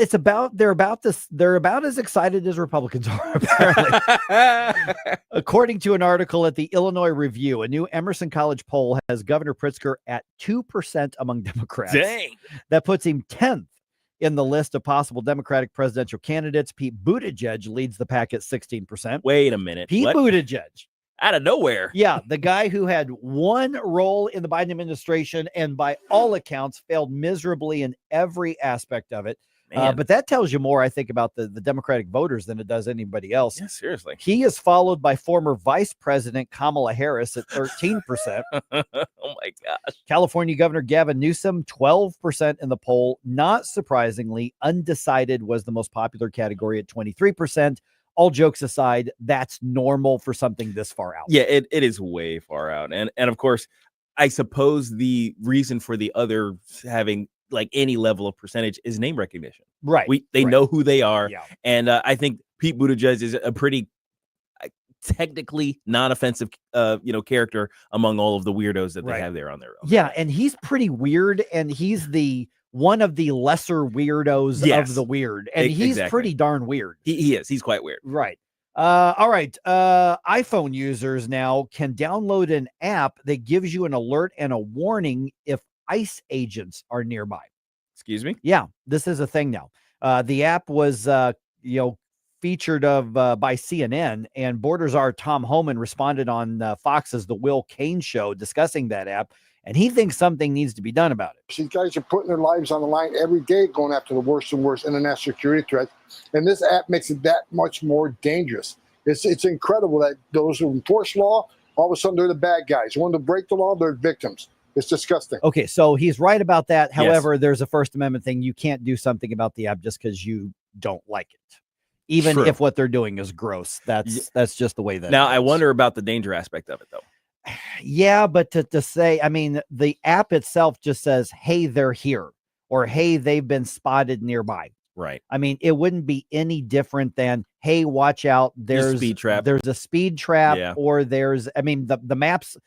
they're about as excited as Republicans are, apparently. According to an article at the Illinois Review, a new Emerson College poll has Governor Pritzker at 2% among Democrats. Dang. That puts him 10th in the list of possible Democratic presidential candidates. Pete Buttigieg leads the pack at 16%. Wait a minute. Pete Buttigieg. Out of nowhere. Yeah, the guy who had one role in the Biden administration and by all accounts failed miserably in every aspect of it. But that tells you more, I think, about the Democratic voters than it does anybody else. Yeah, seriously. He is followed by former Vice President Kamala Harris at 13%. Oh, my gosh. California Governor Gavin Newsom, 12% in the poll. Not surprisingly, undecided was the most popular category at 23%. All jokes aside, that's normal for something this far out. Yeah, it is way far out. And of course, I suppose the reason for the other having like any level of percentage is name recognition. Right. They know who they are. Yeah. And I think Pete Buttigieg is a pretty technically non-offensive character among all of the weirdos that they have there on their own. Yeah, and he's pretty weird, and he's one of the lesser weirdos of the weird, and he's pretty darn weird. He is. He's quite weird. Right. All right. iPhone users now can download an app that gives you an alert and a warning if ICE agents are nearby. Excuse me? Yeah, this is a thing now. The app was, featured by CNN, and Borders Czar Tom Homan responded on Fox's The Will Cain Show discussing that app. And he thinks something needs to be done about it. These guys are putting their lives on the line every day, going after the worst and worst internet security threats. And this app makes it that much more dangerous. It's incredible that those who enforce law, all of a sudden they're the bad guys. The ones who break the law, they're victims. It's disgusting. Okay, so he's right about that. However, there's a First Amendment thing. You can't do something about the app just because you don't like it. Even if what they're doing is gross. That's just the way that now, I wonder about the danger aspect of it, though. Yeah, but to say, I mean, the app itself just says, hey, they're here, or hey, they've been spotted nearby. Right. I mean, it wouldn't be any different than, hey, watch out. There's a speed trap, or I mean, the Maps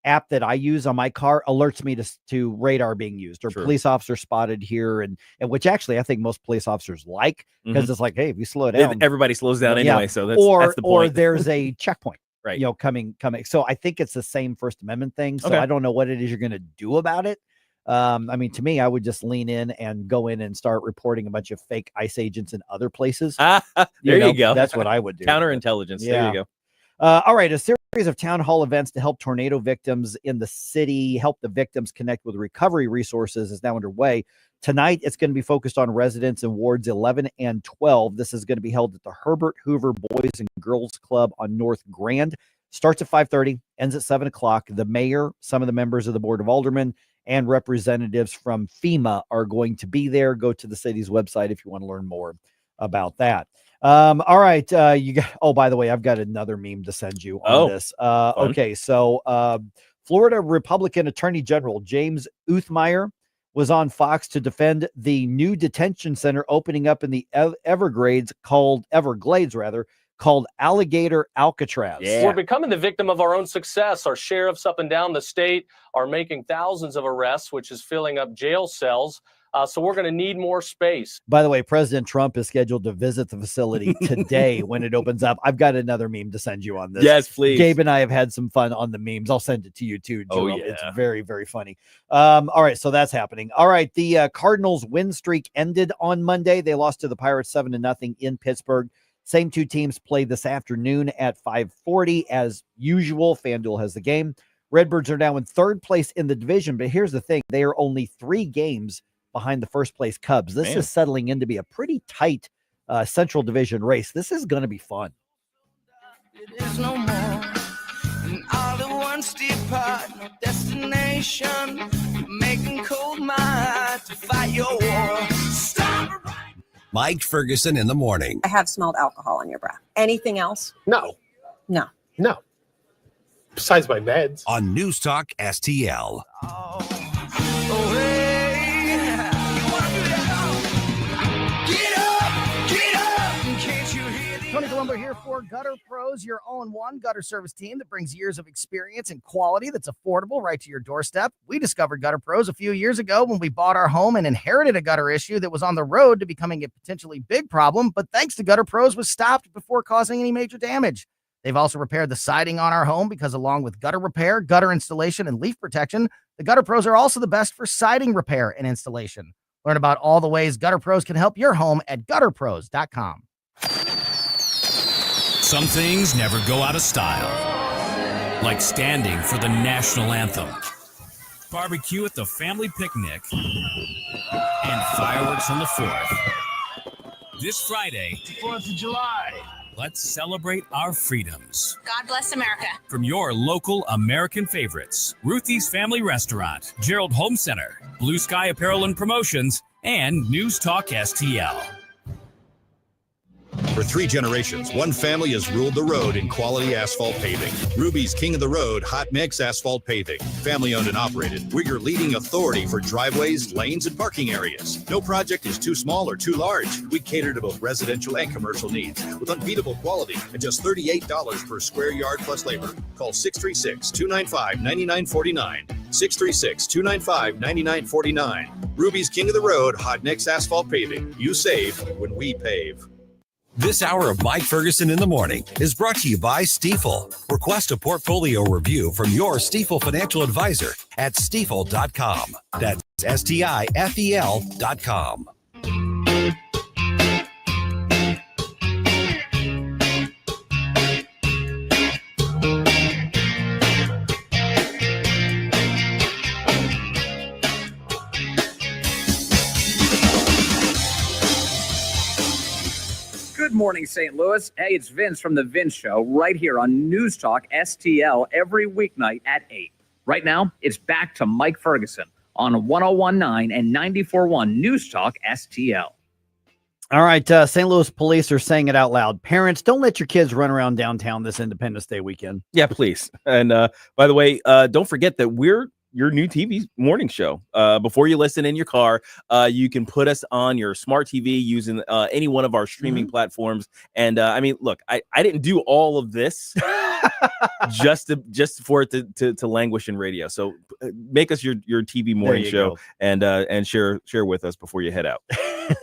app that I use on my car alerts me to radar being used or police officer spotted here. And which actually I think most police officers like, because it's like, hey, if you slow down, everybody slows down anyway. So that's the point. Or there's a checkpoint. Right. Coming. So I think it's the same First Amendment thing. So I don't know what it is you're going to do about it. I mean, to me, I would just lean in and go in and start reporting a bunch of fake ICE agents in other places. There you go. That's what I would do. Counterintelligence. Yeah. There you go. All right. A series of town hall events to help tornado victims in the city, help the victims connect with recovery resources is now underway. Tonight, it's going to be focused on residents in wards 11 and 12. This is going to be held at the Herbert Hoover Boys and Girls Club on North Grand. Starts at 5:30, ends at 7 o'clock. The mayor, some of the members of the Board of Aldermen, and representatives from FEMA are going to be there. Go to the city's website if you want to learn more about that. All right. By the way, I've got another meme to send you on this. Okay. So, Florida Republican Attorney General James Uthmeyer was on Fox to defend the new detention center opening up in the Everglades called Alligator Alcatraz. We're becoming the victim of our own success. Our sheriffs up and down the state are making thousands of arrests, which is filling up jail cells. So we're going to need more space. By the way, President Trump is scheduled to visit the facility today when it opens up. I've got another meme to send you on this. Yes, please. Gabe and I have had some fun on the memes. I'll send it to you too, Joel. Oh, yeah. It's very, very funny. All right, so that's happening. All right, the Cardinals win streak ended on Monday. They lost to the Pirates 7-0 in Pittsburgh. Same two teams play this afternoon at 5:40 as usual. FanDuel has the game. Redbirds are now in third place in the division, but here's the thing. They are only 3 games behind the first place Cubs. This is settling in to be a pretty tight Central Division race. This is going to be fun. It is no more. And all the ones depart, no destination. Making cold my to fight your war. Stop. Mike Ferguson in the morning. I have smelled alcohol on your breath. Anything else? No. No. No. Besides my meds. On News Talk STL. Tony Colombo here for Gutter Pros, your all-in-one gutter service team that brings years of experience and quality that's affordable right to your doorstep. We discovered Gutter Pros a few years ago when we bought our home and inherited a gutter issue that was on the road to becoming a potentially big problem, but thanks to Gutter Pros was stopped before causing any major damage. They've also repaired the siding on our home because along with gutter repair, gutter installation, and leaf protection, the Gutter Pros are also the best for siding repair and installation. Learn about all the ways Gutter Pros can help your home at gutterpros.com. Some things never go out of style, like standing for the national anthem, barbecue at the family picnic, and fireworks on the 4th. This Friday, 4th of July. let's celebrate our freedoms. God bless America. From your local American favorites, Ruthie's Family Restaurant, Gerald Home Center, Blue Sky Apparel and Promotions, and News Talk STL. For 3 generations, one family has ruled the road in quality asphalt paving. Ruby's King of the Road Hot Mix Asphalt Paving. Family owned and operated. We're your leading authority for driveways, lanes, and parking areas. No project is too small or too large. We cater to both residential and commercial needs with unbeatable quality at just $38 per square yard plus labor. Call 636-295-9949. 636-295-9949. Ruby's King of the Road Hot Mix Asphalt Paving. You save when we pave. This hour of Mike Ferguson in the Morning is brought to you by Stifel. Request a portfolio review from your Stifel financial advisor at stifel.com. That's STIFEL.com. Good morning, St. Louis. Hey, it's Vince from The Vince Show right here on News Talk STL every weeknight at 8. Right now, it's back to Mike Ferguson on 101.9 and 94.1 News Talk STL. All right, St. Louis police are saying it out loud. Parents, don't let your kids run around downtown this Independence Day weekend. Yeah, please. And by the way, don't forget that we're your new TV morning show. Before you listen in your car, you can put us on your smart TV using any one of our streaming platforms. And I mean, look, I didn't do all of this just for it to languish in radio. So make us your TV morning show and share with us before you head out.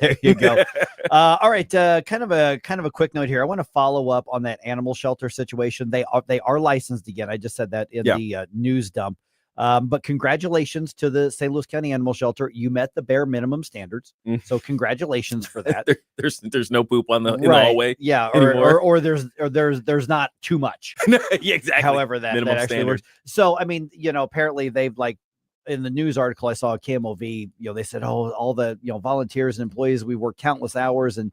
There you go. All right, kind of a quick note here. I want to follow up on that animal shelter situation. They are licensed again. I just said that in the news dump. But congratulations to the St. Louis County Animal Shelter. You met the bare minimum standards. So congratulations for that. There's no poop in the hallway. Yeah. Or there's not too much. Yeah, exactly. However, that minimum actually standard. works. So, I mean, apparently they've in the news article I saw, Camo V, they said, all the, volunteers and employees, we work countless hours and,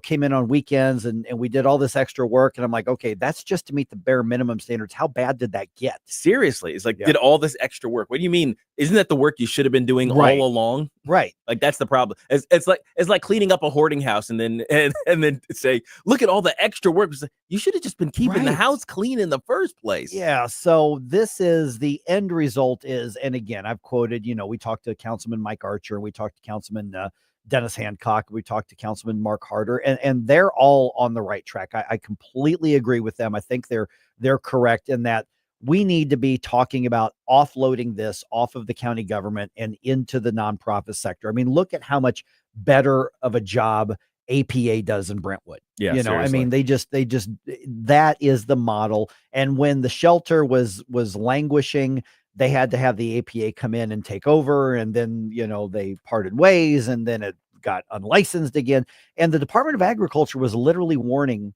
came in on weekends and we did all this extra work. And I'm like, okay, that's just to meet the bare minimum standards. How bad did that get? Seriously. It's like, did all this extra work. What do you mean? Isn't that the work you should have been doing all along? Right. Like, that's the problem. It's like cleaning up a hoarding house and then say, look at all the extra work. Like, you should have just been keeping the house clean in the first place. Yeah. So this is the end result is, and again, I've quoted, we talked to Councilman Mike Archer, we talked to Councilman Dennis Hancock, we talked to Councilman Mark Harder, and they're all on the right track. I completely agree with them. I think they're correct in that we need to be talking about offloading this off of the county government and into the nonprofit sector. I mean, look at how much better of a job APA does in Brentwood. Yeah, you know, seriously. I mean, they just that is the model. And when the shelter was languishing, they had to have the APA come in and take over, and then, you know, they parted ways, and then it got unlicensed again. And the Department of Agriculture was literally warning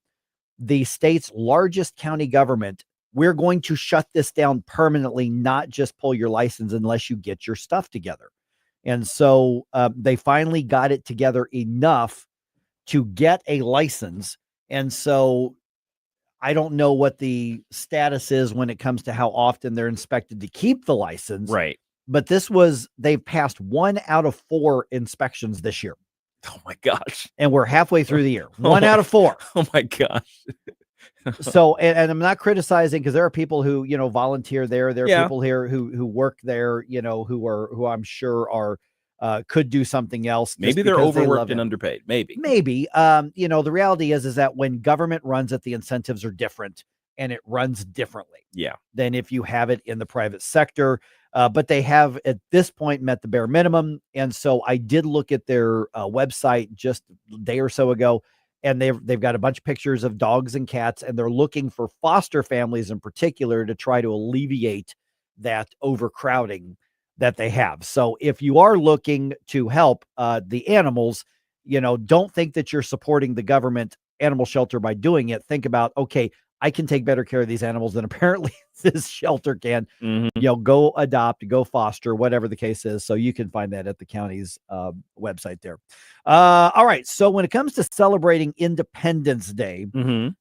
the state's largest county government, we're going to shut this down permanently, not just pull your license unless you get your stuff together. And so they finally got it together enough to get a license. And so I don't know what the status is when it comes to how often they're inspected to keep the license. Right. But they've passed 1 out of 4 inspections this year. Oh my gosh. And we're halfway through the year. 1 out of 4. Oh my gosh. So, and I'm not criticizing, because there are people who, you know, volunteer there. There are Yeah. people here who work there, you know, who I'm sure are, could do something else. Maybe they're overworked and underpaid. Maybe. You know, the reality is that when government runs it, the incentives are different, and it runs differently Yeah. than if you have it in the private sector. But they have at this point met the bare minimum. And so I did look at their website just a day or so ago, and they've got a bunch of pictures of dogs and cats, and they're looking for foster families in particular to try to alleviate that overcrowding that they have. So if you are looking to help the animals, you know, don't think that you're supporting the government animal shelter by doing it. Think about, okay, I can take better care of these animals than apparently this shelter can. Mhm. You know, go adopt, go foster, whatever the case is. So you can find that at the county's website there. All right. So when it comes to celebrating Independence Day, Mhm.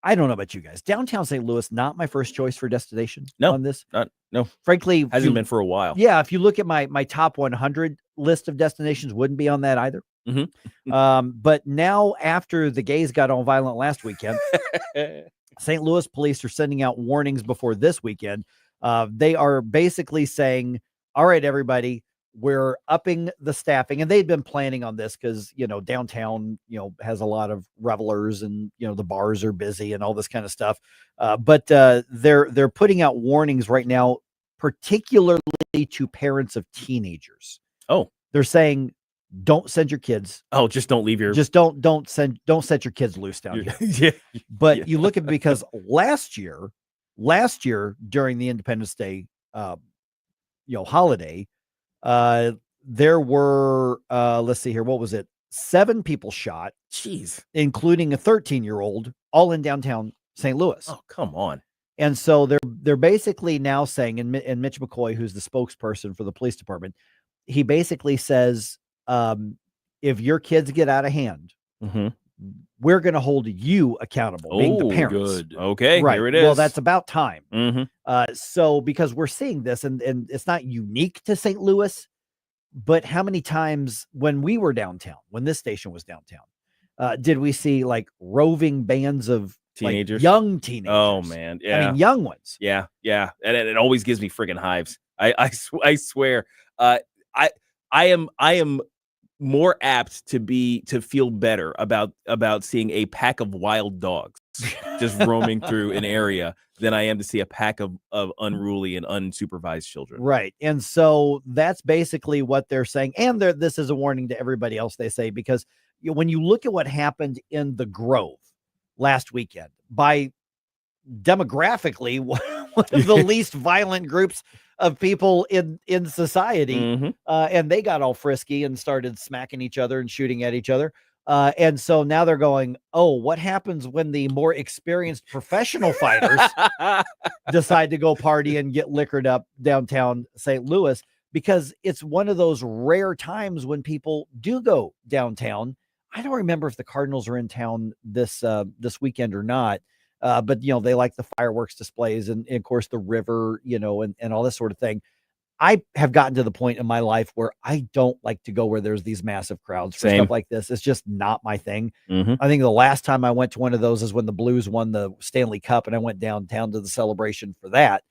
I don't know about you guys. Downtown St. Louis, not my first choice for destination No, on this. no. Frankly, Hasn't been for a while. Yeah, if you look at my top 100 list of destinations, wouldn't be on that either. Mhm. But now, after the gays got all violent last weekend, St. Louis police are sending out warnings before this weekend. They are basically saying, all right, everybody, we're upping the staffing. And they've been planning on this because, you know, downtown, you know, has a lot of revelers, and, you know, the bars are busy and all this kind of stuff. But they're putting out warnings right now, particularly to parents of teenagers. Oh, they're saying, don't send your kids. Oh, just don't leave your. Just don't set your kids loose down here. Yeah. But you look at, because last year during the Independence Day, holiday, there were, let's see here. What was it? 7 people shot. Jeez. Including a 13-year-old, all in downtown St. Louis. Oh, come on. And so they're basically now saying, and Mitch McCoy, who's the spokesperson for the police department, he basically says, if your kids get out of hand, we're going to hold you accountable, being the parents. Good. Okay, right. here it is. Well, that's about time. Mhm. So because we're seeing this, and it's not unique to St. Louis, but how many times when we were downtown, when this station was downtown, did we see like roving bands of Teenagers, like, young teenagers? Oh man, yeah. I mean, young ones. Yeah, and it always gives me friggin' hives. I swear. I am more apt to feel better about seeing a pack of wild dogs just roaming through an area than I am to see a pack of unruly and unsupervised children. Right. And so that's basically what they're saying. And this is a warning to everybody else, they say, because when you look at what happened in the Grove last weekend, by demographically one of the least violent groups of people in society, and they got all frisky and started smacking each other and shooting at each other. And so now they're going, oh, what happens when the more experienced professional fighters decide to go party and get liquored up downtown St. Louis? Because it's one of those rare times when people do go downtown. I don't remember if the Cardinals are in town this weekend or not. But, they like the fireworks displays and of course, the river, and all this sort of thing. I have gotten to the point in my life where I don't like to go where there's these massive crowds for stuff like this. It's just not my thing. I think the last time I went to one of those is when the Blues won the Stanley Cup, and I went downtown to the celebration for that,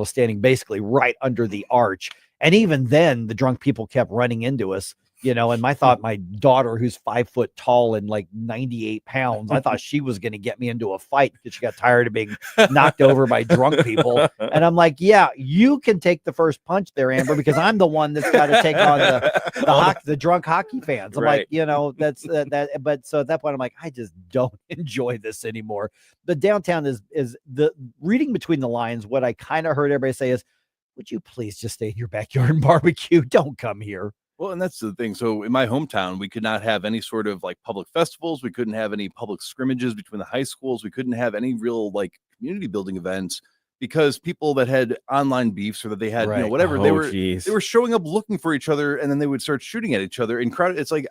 standing basically right under the arch. And even then, the drunk people kept running into us And I thought my daughter, who's 5 foot tall and like 98 pounds, I thought she was going to get me into a fight because she got tired of being knocked over by drunk people. And I'm like, yeah, you can take the first punch there, Amber, because I'm the one that's got to take on the drunk hockey fans. I'm like, that's that. But so at that point, I'm like, I just don't enjoy this anymore. The downtown is the reading between the lines. What I kind of heard everybody say is, would you please just stay in your backyard and barbecue? Don't come here. Well, and that's the thing. So in my hometown, we could not have any sort of like public festivals. We couldn't have any public scrimmages between the high schools. We couldn't have any real like community building events because people that had online beefs or that they had, whatever, they were showing up looking for each other and then they would start shooting at each other in crowded. It's like,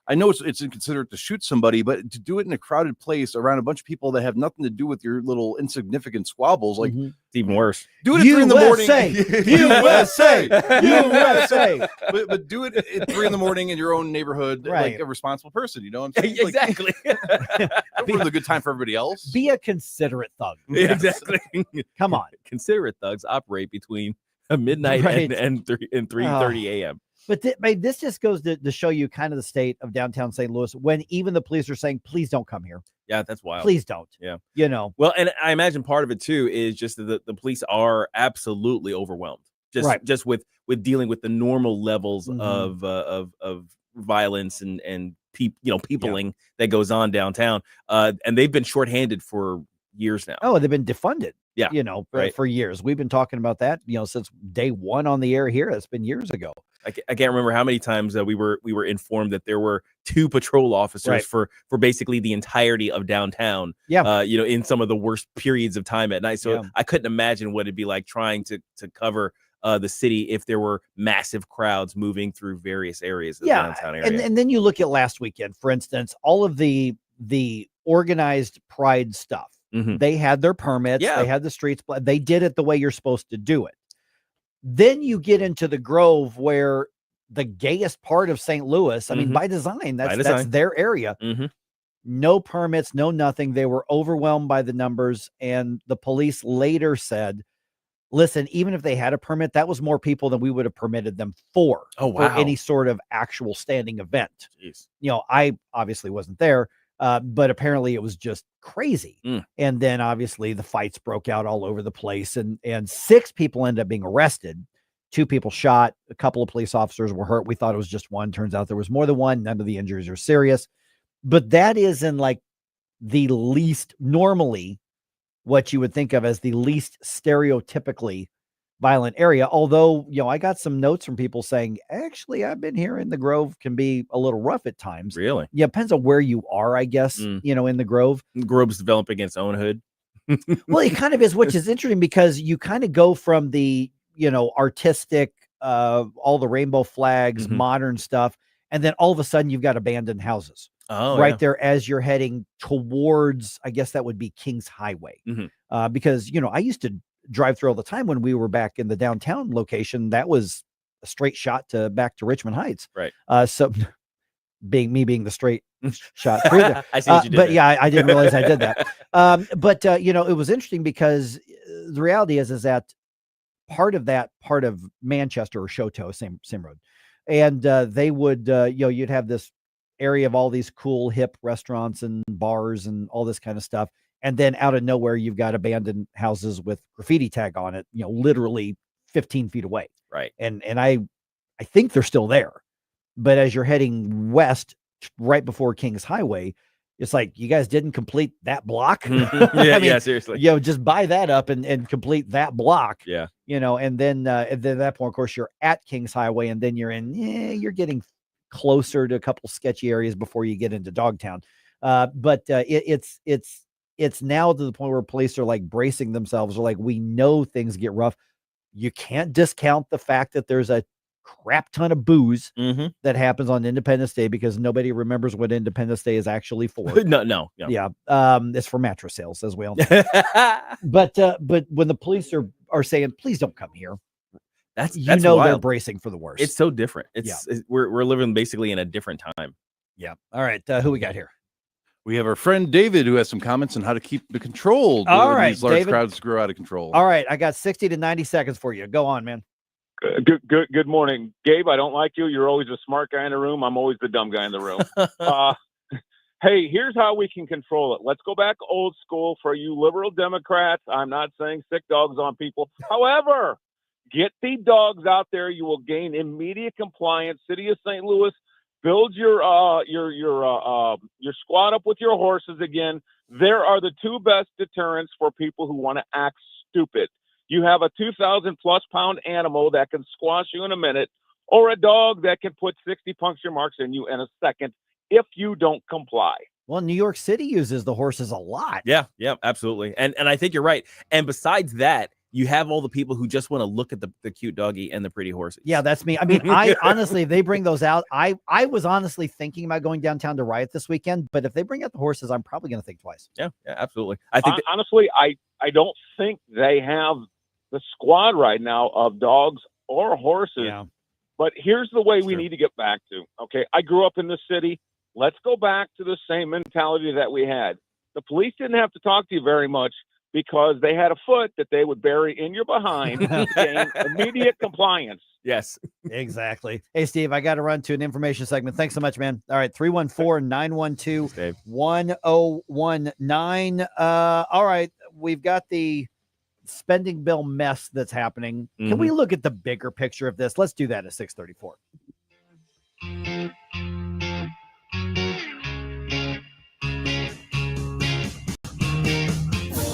I know it's inconsiderate to shoot somebody, but to do it in a crowded place around a bunch of people that have nothing to do with your little insignificant squabbles, like it's even worse. Do it at 3 in the morning. USA, USA. But do it at 3 in the morning in your own neighborhood, like a responsible person. You know what I'm saying? Exactly. Don't ruin the good time for everybody else. Be a considerate thug. Exactly. Come on. Considerate thugs operate between midnight and 3:30 a.m. But this just goes to show you kind of the state of downtown St. Louis when even the police are saying, please don't come here. Yeah, that's wild. Please don't. Yeah. Well, and I imagine part of it too is just that the police are absolutely overwhelmed just with dealing with the normal levels of violence and peopling that goes on downtown. And they've been shorthanded for years now. Oh, they've been defunded. Yeah. For years. We've been talking about that, since day one on the air here. That's been years ago. I can't remember how many times we were informed that there were 2 patrol officers for basically the entirety of downtown. Yeah. In some of the worst periods of time at night. So I couldn't imagine what it'd be like trying to cover the city if there were massive crowds moving through various areas of the downtown area. And then you look at last weekend, for instance, all of the organized pride stuff. They had their permits. They had the streets. They did it the way you're supposed to do it. Then you get into the Grove, where the gayest part of St. Louis, I mean, by design, that's their area. No permits, no nothing. They were overwhelmed by the numbers. And the police later said, listen, even if they had a permit, that was more people than we would have permitted them for any sort of actual standing event. Jeez. I obviously wasn't there. But apparently it was just crazy. And then obviously the fights broke out all over the place and 6 people ended up being arrested. 2 people shot, a couple of police officers were hurt. We thought it was just one. Turns out there was more than one. None of the injuries are serious, but that is in like the least normally what you would think of as the least stereotypically violent area. Although, I got some notes from people saying, actually, I've been hearing the Grove can be a little rough at times. Really? Yeah. Depends on where you are, I guess, in the Grove. The Grove's developing its own hood. Well, it kind of is, which is interesting because you kind of go from the, artistic, all the rainbow flags, modern stuff. And then all of a sudden you've got abandoned houses there as you're heading towards, I guess that would be Kings Highway. Because, I used to drive through all the time when we were back in the downtown location. That was a straight shot back to Richmond Heights. Right. So being the straight shot through there. I see what you did but there. yeah, I didn't realize I did that. But it was interesting because the reality is that part of Manchester or Choteau, same road. And they would, you'd have this area of all these cool hip restaurants and bars and all this kind of stuff. And then out of nowhere, you've got abandoned houses with graffiti tag on it, literally 15 feet away. Right. And I think they're still there. But as you're heading west, right before Kings Highway, it's like, you guys didn't complete that block. Yeah, seriously. Just buy that up and complete that block. Yeah. And then at that point, of course, you're at Kings Highway, and then you're getting closer to a couple sketchy areas before you get into Dogtown. But it's now to the point where police are like bracing themselves. They're like, we know things get rough. You can't discount the fact that there's a crap ton of booze that happens on Independence Day because nobody remembers what Independence Day is actually for. No. Yeah. It's for mattress sales, as we all know. But when the police are saying, please don't come here, that's wild. They're bracing for the worst. It's so different. We're living basically in a different time. Yeah. All right. Who we got here? We have our friend David, who has some comments on how to keep it controlled. All right, these large David. crowds grow out of control. All right, I got 60 to 90 seconds for you. Go on, man. Good morning, Gabe. I don't like you. You're always a smart guy in the room. I'm always the dumb guy in the room. Hey, here's how we can control it. Let's go back old school for you liberal Democrats. I'm not saying sick dogs on people. However, get the dogs out there. You will gain immediate compliance. City of St. Louis, build your squad up with your horses again. There are the two best deterrents for people who want to act stupid. You have a 2,000 plus pound animal that can squash you in a minute, or a dog that can put 60 puncture marks in you in a second if you don't comply. Well, New York City uses the horses a lot. Yeah, absolutely. And I think you're right. And besides that, you have all the people who just want to look at the cute doggy and the pretty horses. Yeah, that's me. I mean, I honestly, if they bring those out, I was honestly thinking about going downtown to riot this weekend, but if they bring out the horses, I'm probably going to think twice. Yeah, absolutely. I think honestly, I don't think they have the squad right now of dogs or horses. Yeah. But here's the way we need to get back to. Okay, I grew up in the city. Let's go back to the same mentality that we had. The police didn't have to talk to you very much because they had a foot that they would bury in your behind to gain immediate compliance. Yes, exactly. Hey, Steve, I got to run to an information segment. Thanks so much, man. All right, 314-912-1019. All right, we've got the spending bill mess that's happening. Can we look at the bigger picture of this? Let's do that at 6:34.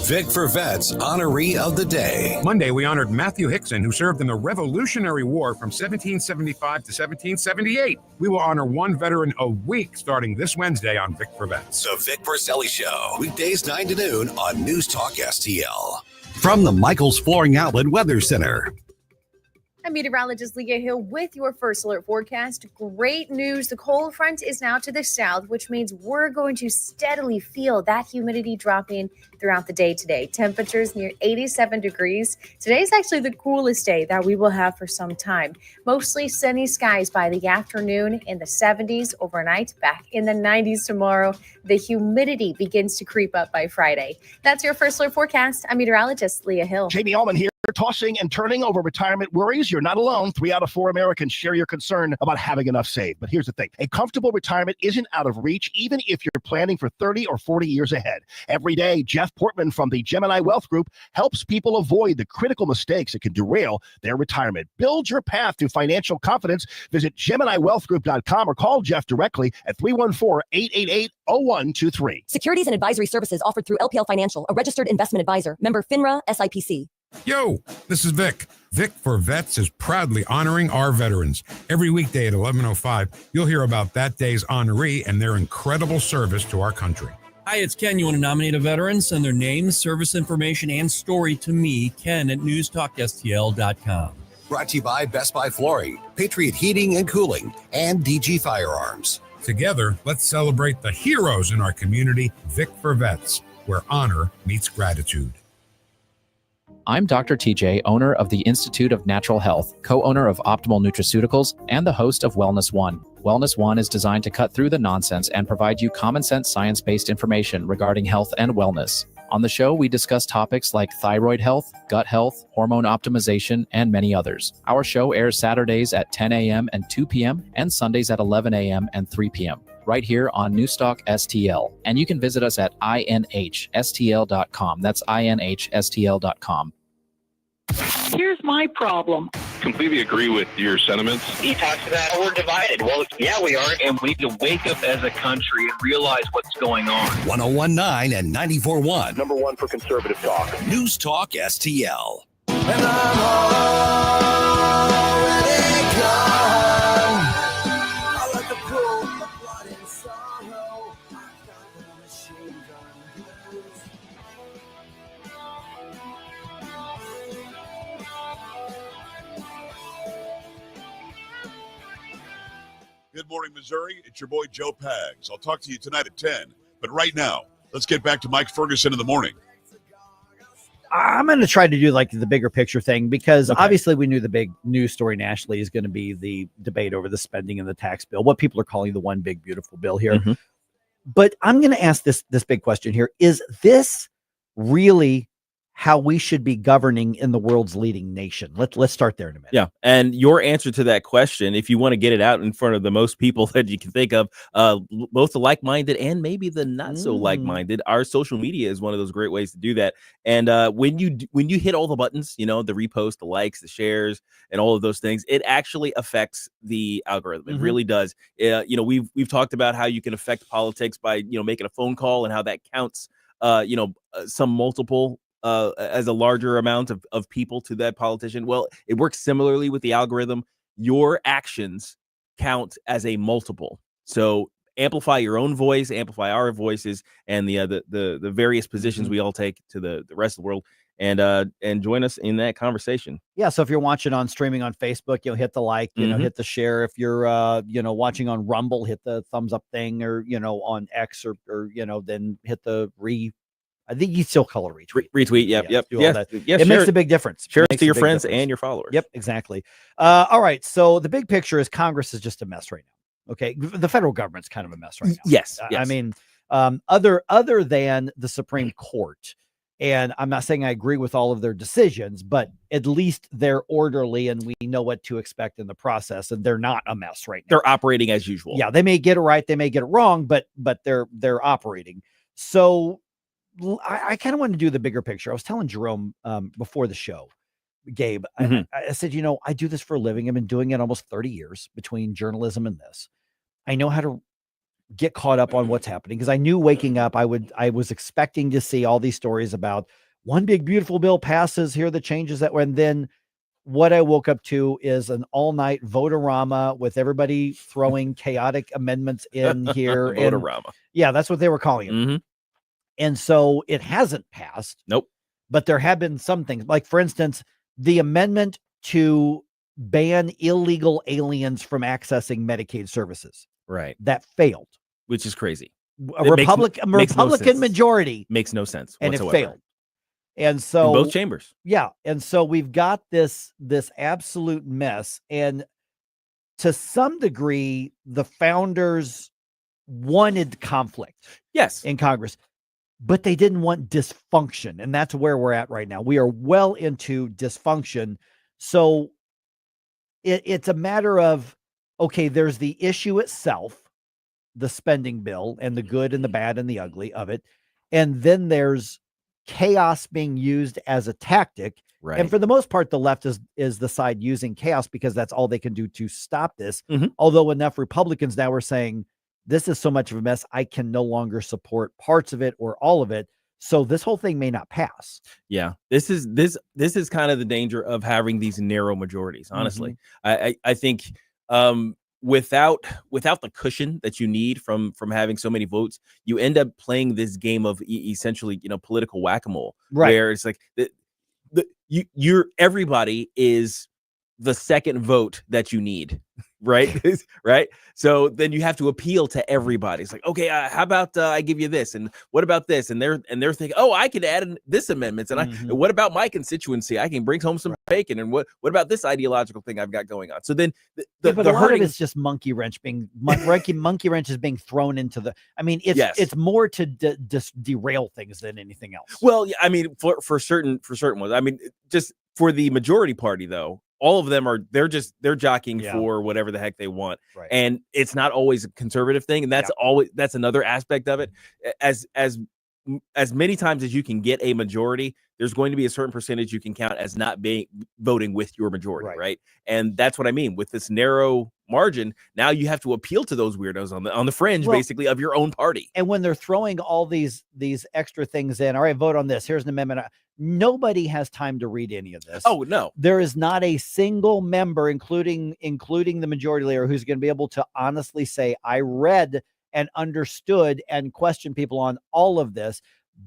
Vic for Vets honoree of the day. Monday, we honored Matthew Hickson, who served in the Revolutionary War from 1775 to 1778. We will honor one veteran a week starting this Wednesday on Vic for Vets. The Vic Porcelli Show, weekdays 9 to noon on News Talk STL. From the Michaels Flooring Outlet Weather Center. I'm meteorologist Leah Hill with your first alert forecast. Great news. The cold front is now to the south, which means we're going to steadily feel that humidity dropping throughout the day today. Temperatures near 87 degrees. Today's actually the coolest day that we will have for some time. Mostly sunny skies by the afternoon, in the 70s overnight, back in the 90s tomorrow. The humidity begins to creep up by Friday. That's your first alert forecast. I'm meteorologist Leah Hill. Jamie Allman here. Tossing and turning over retirement worries. You're not alone. 3 out of 4 Americans share your concern about having enough saved. But here's the thing. A comfortable retirement isn't out of reach, even if you're planning for 30 or 40 years ahead. Every day, Jeff Portman from the Gemini Wealth Group helps people avoid the critical mistakes that can derail their retirement. Build your path to financial confidence. Visit GeminiWealthGroup.com or call Jeff directly at 314-888-0123. Securities and advisory services offered through LPL Financial, a registered investment advisor. Member FINRA SIPC. Yo, this is Vic. Vic for Vets is proudly honoring our veterans. Every weekday at 11:05, you'll hear about that day's honoree and their incredible service to our country. Hi, it's Ken. You want to nominate a veteran? Send their name, service information, and story to me, Ken, at NewsTalkSTL.com. Brought to you by Best Buy Flooring, Patriot Heating and Cooling, and DG Firearms. Together, let's celebrate the heroes in our community. Vic for Vets, where honor meets gratitude. I'm Dr. TJ, owner of the Institute of Natural Health, co-owner of Optimal Nutraceuticals, and the host of Wellness One. Wellness One is designed to cut through the nonsense and provide you common sense science-based information regarding health and wellness. On the show, we discuss topics like thyroid health, gut health, hormone optimization, and many others. Our show airs Saturdays at 10 a.m. and 2 p.m. and Sundays at 11 a.m. and 3 p.m. right here on Newstalk STL. And you can visit us at INHSTL.com. That's INHSTL.com. Here's my problem. Completely agree with your sentiments. He talks about we're divided. Well, yeah, we are. And we need to wake up as a country and realize what's going on. 1019 and 94.1. Number one for conservative talk. News Talk STL. And I'm already gone. I like the pool of blood and sorrow. I've got the machine gun blues. Good morning, Missouri. It's your boy, Joe Pags. I'll talk to you tonight at 10. But right now, let's get back to Mike Ferguson in the morning. I'm going to try to do like the bigger picture thing because obviously we knew the big news story nationally is going to be the debate over the spending and the tax bill, what people are calling the one big beautiful bill here. But I'm going to ask this big question here. Is this really how we should be governing in the world's leading nation. Let's start there in a minute. Yeah, and your answer to that question, if you want to get it out in front of the most people that you can think of, both the like-minded and maybe the not so like-minded, our social media is one of those great ways to do that. And when you hit all the buttons, the repost, the likes, the shares, and all of those things, it actually affects the algorithm. It really does. We've talked about how you can affect politics by making a phone call and how that counts. Some multiple. As a larger amount of people to that politician. Well, it works similarly with the algorithm. Your actions count as a multiple. So amplify your own voice, amplify our voices, and the various positions we all take to the rest of the world, and join us in that conversation. Yeah. So if you're watching on streaming on Facebook, hit the like, hit the share. If you're watching on Rumble, hit the thumbs up thing, or on X or then hit the I think you still call it retweet. Retweet, yep. It makes a big difference. Share it to your friends and your followers. Yep, exactly. All right. So the big picture is Congress is just a mess right now. Okay, the federal government's kind of a mess right now. Yes. I mean, other than the Supreme Court, and I'm not saying I agree with all of their decisions, but at least they're orderly and we know what to expect in the process, and they're not a mess right now. They're operating as usual. Yeah, they may get it right, they may get it wrong, but they're operating. So I kind of want to do the bigger picture. I was telling Jerome before the show, Gabe, I said, I do this for a living. I've been doing it almost 30 years between journalism and this. I know how to get caught up on what's happening because I knew waking up, I was expecting to see all these stories about one big, beautiful bill passes. Here are the changes that were, and then what I woke up to is an all-night vote-a-rama with everybody throwing chaotic amendments in here. Vote-a-rama. Yeah, that's what they were calling it. And so it hasn't passed. Nope. But there have been some things, like, for instance, the amendment to ban illegal aliens from accessing Medicaid services. Right. That failed. Which is crazy. A Republican majority. Makes no sense And whatsoever. it failed. And so in both chambers. Yeah. And so we've got this absolute mess. And to some degree, the founders wanted conflict. Yes. In Congress. But they didn't want dysfunction. And that's where we're at right now. We are well into dysfunction. So it's a matter of, okay, there's the issue itself, the spending bill, and the good and the bad and the ugly of it. And then there's chaos being used as a tactic. Right. And for the most part, the left is the side using chaos because that's all they can do to stop this. Although enough Republicans now are saying, this is so much of a mess, I can no longer support parts of it or all of it. So this whole thing may not pass. Yeah, this is kind of the danger of having these narrow majorities. Honestly, I think without the cushion that you need from having so many votes, you end up playing this game of essentially political whack-a-mole, right? Where it's like everybody is the second vote that you need. Right. Right. So then you have to appeal to everybody. It's like, okay, how about I give you this? And what about this? And they're thinking, oh, I could add in this amendments. And and what about my constituency? I can bring home some bacon. And what about this ideological thing I've got going on? So then but a lot of it's just monkey wrench is being thrown into the, I mean, it's more to just derail things than anything else. Well, yeah, I mean, for certain ones, I mean, just for the majority party, though, all of them they're jockeying for whatever the heck they want. Right. And it's not always a conservative thing. And that's another aspect of it. As many times as you can get a majority, there's going to be a certain percentage you can count as not voting with your majority. Right. And that's what I mean with this narrow margin. Now you have to appeal to those weirdos on the fringe, basically, of your own party. And when they're throwing all these extra things in, all right, vote on this. Here's an amendment. Nobody has time to read any of this. Oh, no. There is not a single member, including the majority leader, who's going to be able to honestly say, I read and understood and question people on all of this.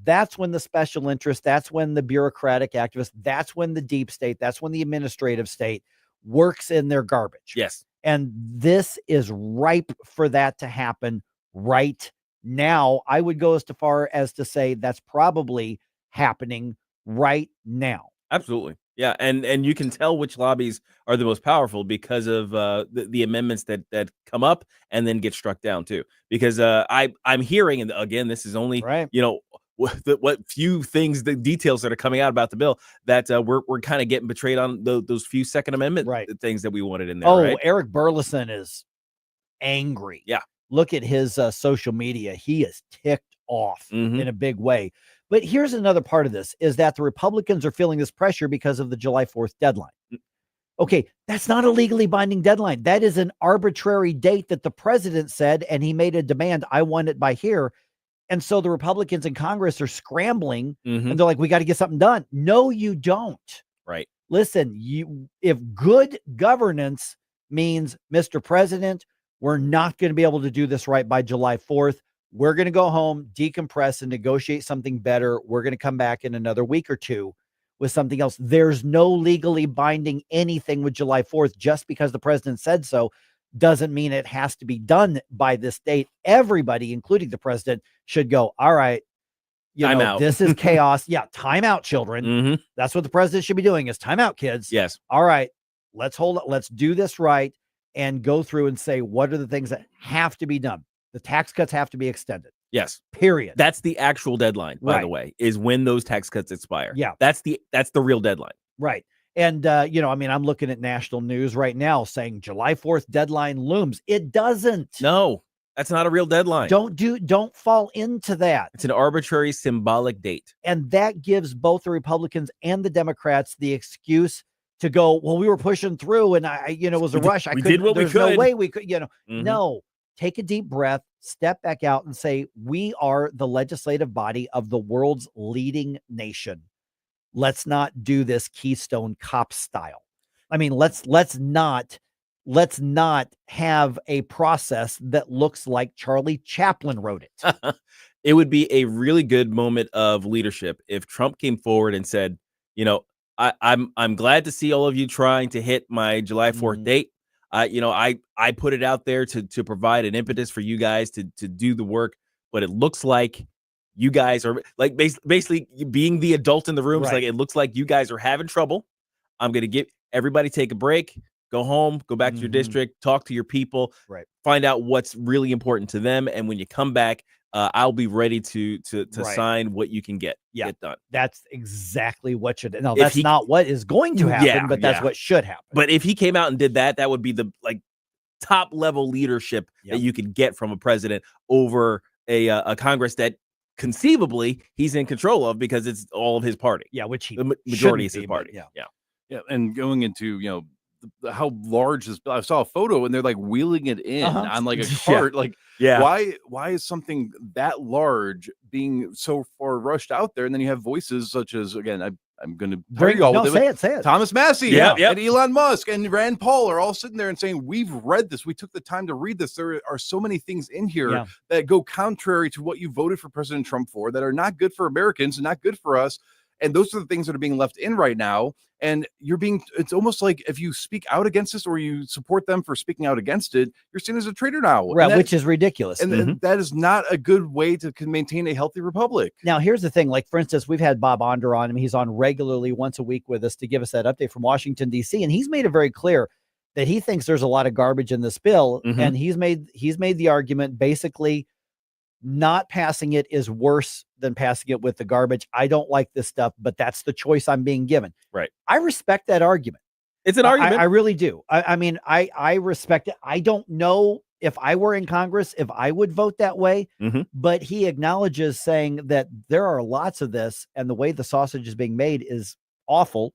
That's when the special interest, that's when the bureaucratic activists, that's when the deep state, that's when the administrative state works in their garbage. Yes. And this is ripe for that to happen right now. I would go as far as to say that's probably happening right now. Absolutely. Yeah. And you can tell which lobbies are the most powerful because of the amendments that come up and then get struck down too. Because I'm hearing, and again, this is only, what few things, the details that are coming out about the bill, that we're kind of getting betrayed on those few Second Amendment things that we wanted in there. Oh, Eric Burleson is angry. Yeah. Look at his social media. He is ticked off in a big way. But here's another part of this is that the Republicans are feeling this pressure because of the July 4th deadline. Okay, that's not a legally binding deadline. That is an arbitrary date that the president said, and he made a demand. I want it by here. And so the Republicans in Congress are scrambling and they're like, we got to get something done. No, you don't. Right. Listen, if good governance means, Mr. President, we're not going to be able to do this right by July 4th. We're going to go home, decompress, and negotiate something better. We're going to come back in another week or two with something else. There's no legally binding anything with July 4th. Just because the president said so doesn't mean it has to be done by this date. Everybody, including the president, should go, all right, Time out. this is chaos. Yeah, time out, children. That's what the president should be doing, is time out, kids. Yes. All right, let's hold it. Let's do this right and go through and say, what are the things that have to be done? The tax cuts have to be extended. Yes. Period. That's the actual deadline, by the Right. way, is when those tax cuts expire. Yeah. That's the real deadline. Right. And, I'm looking at national news right now saying July 4th deadline looms. It doesn't. No, that's not a real deadline. Don't fall into that. It's an arbitrary symbolic date. And that gives both the Republicans and the Democrats the excuse to go, well, we were pushing through and it was a rush. We did what we There's no could. way we could, No, take a deep breath, step back out and say, we are the legislative body of the world's leading nation. Let's not do this Keystone Cop style. I mean, let's not have a process that looks like Charlie Chaplin wrote it. It would be a really good moment of leadership if Trump came forward and said, I'm glad to see all of you trying to hit my July 4th date. I put it out there to provide an impetus for you guys to do the work, but it looks like you guys are like basically being the adult in the room. It's like, it looks like you guys are having trouble. I'm going to get everybody take a break, go home, go back to your district, talk to your people, find out what's really important to them. And when you come back, I'll be ready to sign what you can get done. That's exactly what should. No, that's not what is going to happen, but that's what should happen. But if he came out and did that, that would be the top level leadership that you could get from a president over a Congress that conceivably he's in control of because it's all of his party. Yeah, which he the majority is his party. Yeah. And going into how large this, I saw a photo and they're like wheeling it in on like a cart. Why is something that large being so far rushed out there? And then you have voices such as, again, I'm going to say it. Thomas Massey and Elon Musk and Rand Paul are all sitting there and saying, we've read this. We took the time to read this. There are so many things in here that go contrary to what you voted for President Trump for, that are not good for Americans and not good for us. And those are the things that are being left in right now. And it's almost like if you speak out against this or you support them for speaking out against it, you're seen as a traitor now. Right, which is ridiculous. And that is not a good way to maintain a healthy republic. Now, here's the thing. Like, for instance, we've had Bob Onder on him. He's on regularly once a week with us to give us that update from Washington, D.C. And he's made it very clear that he thinks there's a lot of garbage in this bill. And he's made the argument basically not passing it is worse than passing it with the garbage. I don't like this stuff, but that's the choice I'm being given. Right. I respect that argument. It's an argument. I really do. I respect it. I don't know if I were in Congress, if I would vote that way, but he acknowledges saying that there are lots of this and the way the sausage is being made is awful.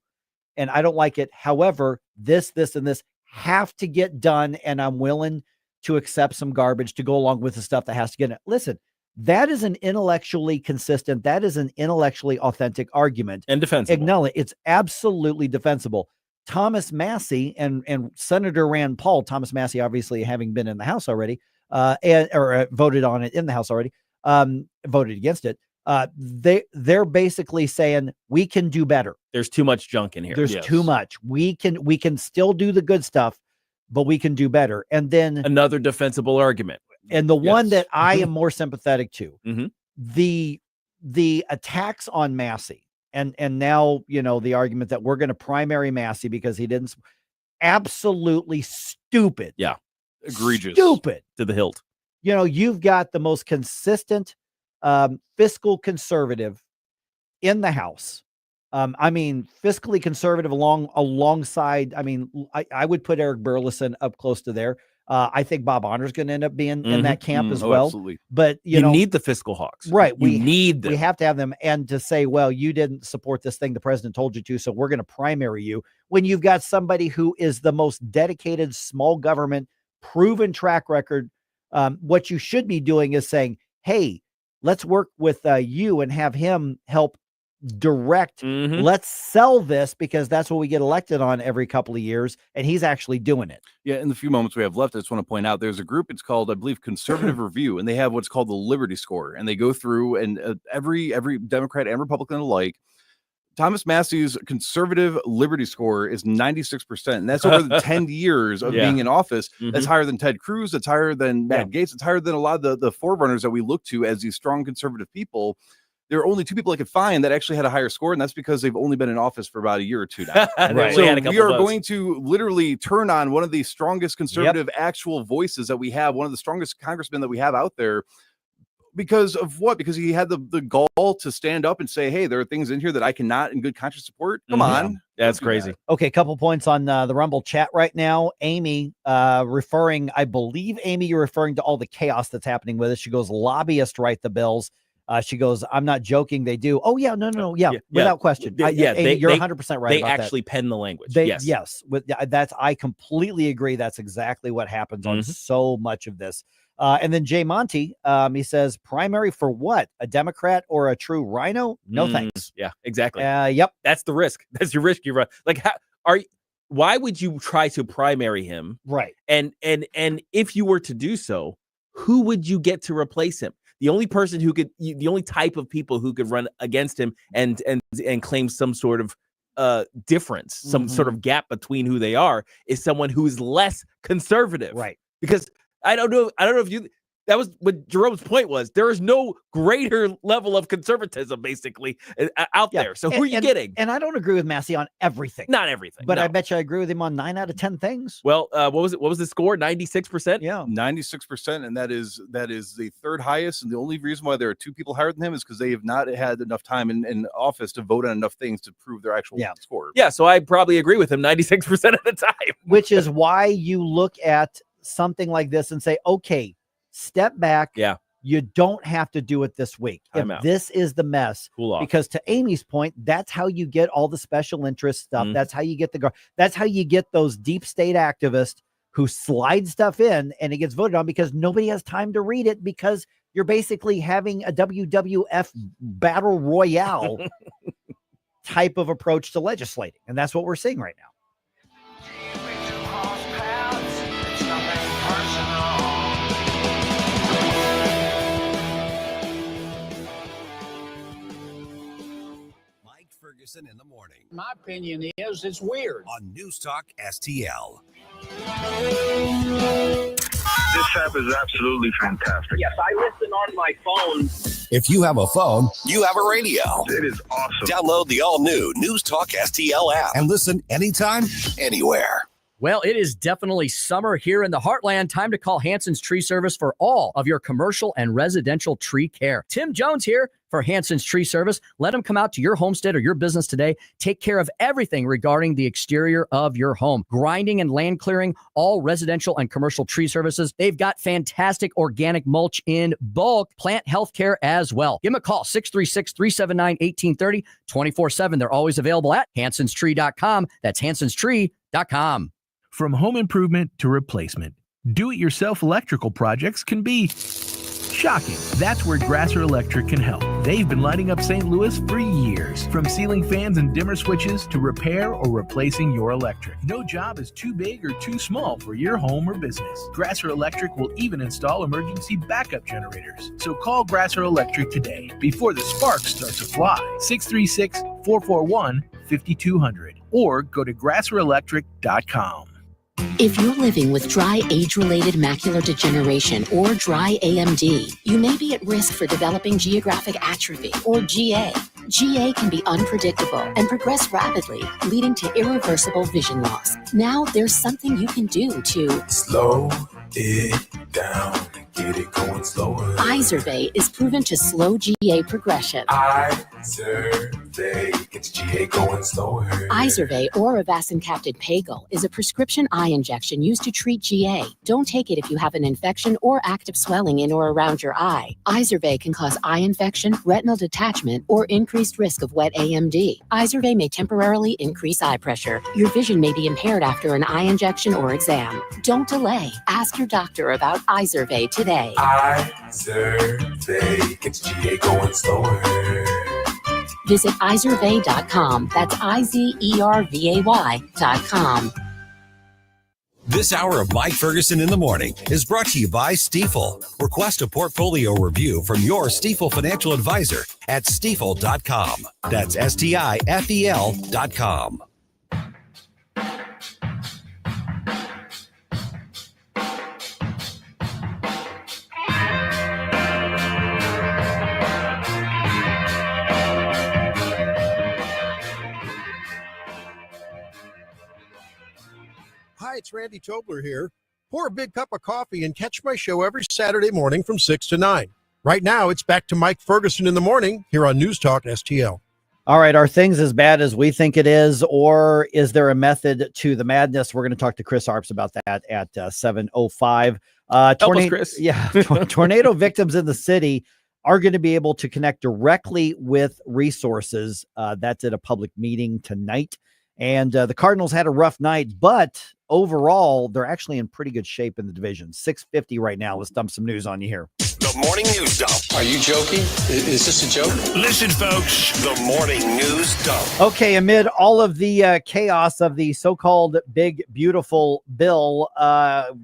And I don't like it. However, this, and this have to get done. And I'm willing to accept some garbage to go along with the stuff that has to get in it. Listen, that is an intellectually consistent, that is an intellectually authentic argument. And defensible. It's absolutely defensible. Thomas Massey and Senator Rand Paul, Thomas Massey, obviously having been in the House already, or voted on it in the House already, voted against it. They're basically saying we can do better. There's too much junk in here. There's too much. We can still do the good stuff, but we can do better. And then another defensible argument. And the one that I am more sympathetic to, the attacks on Massey, and now, the argument that we're going to primary Massey because he didn't, absolutely stupid. Yeah. Egregious. Stupid. To the hilt. You've got the most consistent fiscal conservative in the House. Fiscally conservative alongside. I would put Eric Burleson up close to there. I think Bob Honor's going to end up being in that camp as well. Absolutely. But you need the fiscal hawks, right? We need them. We have to have them, and to say, well, you didn't support this thing the president told you to, so we're going to primary you. When you've got somebody who is the most dedicated, small government, proven track record, what you should be doing is saying, hey, let's work with you and have him help direct. Let's sell this, because that's what we get elected on every couple of years, and he's actually doing it. Yeah, in the few moments we have left, I just want to point out there's a group, it's called, I believe, Conservative Review, and they have what's called the Liberty Score, and they go through, and every Democrat and Republican alike, Thomas Massey's conservative Liberty Score is 96%, and that's over the 10 years of being in office. That's higher than Ted Cruz, that's higher than Matt Gaetz, it's higher than a lot of the forerunners that we look to as these strong conservative people. There are only 2 people I could find that actually had a higher score, and that's because they've only been in office for about a year or 2 now. Right. So we are going to literally turn on one of the strongest conservative actual voices that we have, one of the strongest congressmen that we have out there. Because of what? Because he had the gall to stand up and say, hey, there are things in here that I cannot in good conscience support. Come on. That's crazy. Okay, a couple points on the Rumble chat right now. Amy referring, I believe, Amy, you're referring to all the chaos that's happening with it. She goes, lobbyists write the bills. She goes, I'm not joking. They do. Oh, yeah. No. Yeah. Without question. Amy, you're 100% right. They about actually pen the language. Yes. I completely agree. That's exactly what happens on so much of this. And then Jay Monty, he says, primary for what? A Democrat or a true rhino? No thanks. Yeah, exactly. Yep. That's the risk. That's your risk you run. Like, why would you try to primary him? Right. And if you were to do so, who would you get to replace him? The only person who could, the only type of people who could run against him and claim some sort of difference, some sort of gap between who they are, is someone who is less conservative. Right. Because I don't know if you, that was what Jerome's point was. There is no greater level of conservatism basically out there. So who are you getting? And I don't agree with Massey on everything. Not everything. But no. I bet you I agree with him on 9 out of 10 things. Well, what was it? What was the score? 96%? Yeah. 96%. And that is the third highest. And the only reason why there are 2 people higher than him is because they have not had enough time in office to vote on enough things to prove their actual score. Yeah. So I probably agree with him 96% of the time. Which is why you look at something like this and say, okay, step back. Yeah. You don't have to do it this week. If this is the mess. Cool off. Because to Amy's point, that's how you get all the special interest stuff. That's how you get that's how you get those deep state activists who slide stuff in and it gets voted on because nobody has time to read it, because you're basically having a WWF battle royale type of approach to legislating. And that's what we're seeing right now. Ferguson in the morning. My opinion is it's weird. On News Talk STL. This app is absolutely fantastic. Yes, I listen on my phone. If you have a phone, you have a radio. It is awesome. Download the all-new News Talk STL app and listen anytime, anywhere. Well, it is definitely summer here in the heartland. Time to call Hanson's Tree Service for all of your commercial and residential tree care. Tim Jones here for Hanson's Tree Service. Let them come out to your homestead or your business today. Take care of everything regarding the exterior of your home. Grinding and land clearing, all residential and commercial tree services. They've got fantastic organic mulch in bulk, plant health care as well. Give them a call, 636-379-1830, 24/7. They're always available at hansonstree.com. That's hansonstree.com. From home improvement to replacement, do-it-yourself electrical projects can be shocking. That's where Grasser Electric can help. They've been lighting up St. Louis for years. From ceiling fans and dimmer switches to repair or replacing your electric. No job is too big or too small for your home or business. Grasser Electric will even install emergency backup generators. So call Grasser Electric today before the sparks start to fly. 636-441-5200 or go to grasserelectric.com. If you're living with dry age-related macular degeneration or dry AMD, you may be at risk for developing geographic atrophy or GA. GA can be unpredictable and progress rapidly, leading to irreversible vision loss. Now there's something you can do to slow it down. get it going slower. Izervay is proven to slow GA progression. Izervay gets GA going slower. Izervay or avacincaptad Pagel is a prescription eye injection used to treat GA. Don't take it if you have an infection or active swelling in or around your eye. Izervay can cause eye infection, retinal detachment, or increased risk of wet AMD. Izervay may temporarily increase eye pressure. Your vision may be impaired after an eye injection or exam. Don't delay. Ask your doctor about Izervay today. Izervay gets GA going slower. Visit Izervay.com. That's IZERVAY.com. This hour of Mike Ferguson in the Morning is brought to you by Stifel. Request a portfolio review from your Stifel financial advisor at stifel.com. That's STIFEL.com. Hi, it's Randy Tobler here. Pour a big cup of coffee and catch my show every Saturday morning from 6 to 9. Right now, it's back to Mike Ferguson in the Morning here on News Talk STL. All right, are things as bad as we think it is, or is there a method to the madness? We're going to talk to Chris Arps about that at 7:05. Chris. Yeah, tornado victims in the city are going to be able to connect directly with resources. That's at a public meeting tonight. And the Cardinals had a rough night, but overall, they're actually in pretty good shape in the division. 650 right now. Let's dump some news on you here. The Morning News Dump. Are you joking? Is this a joke? Listen, folks, the Morning News Dump. Okay, amid all of the chaos of the so-called big, beautiful bill,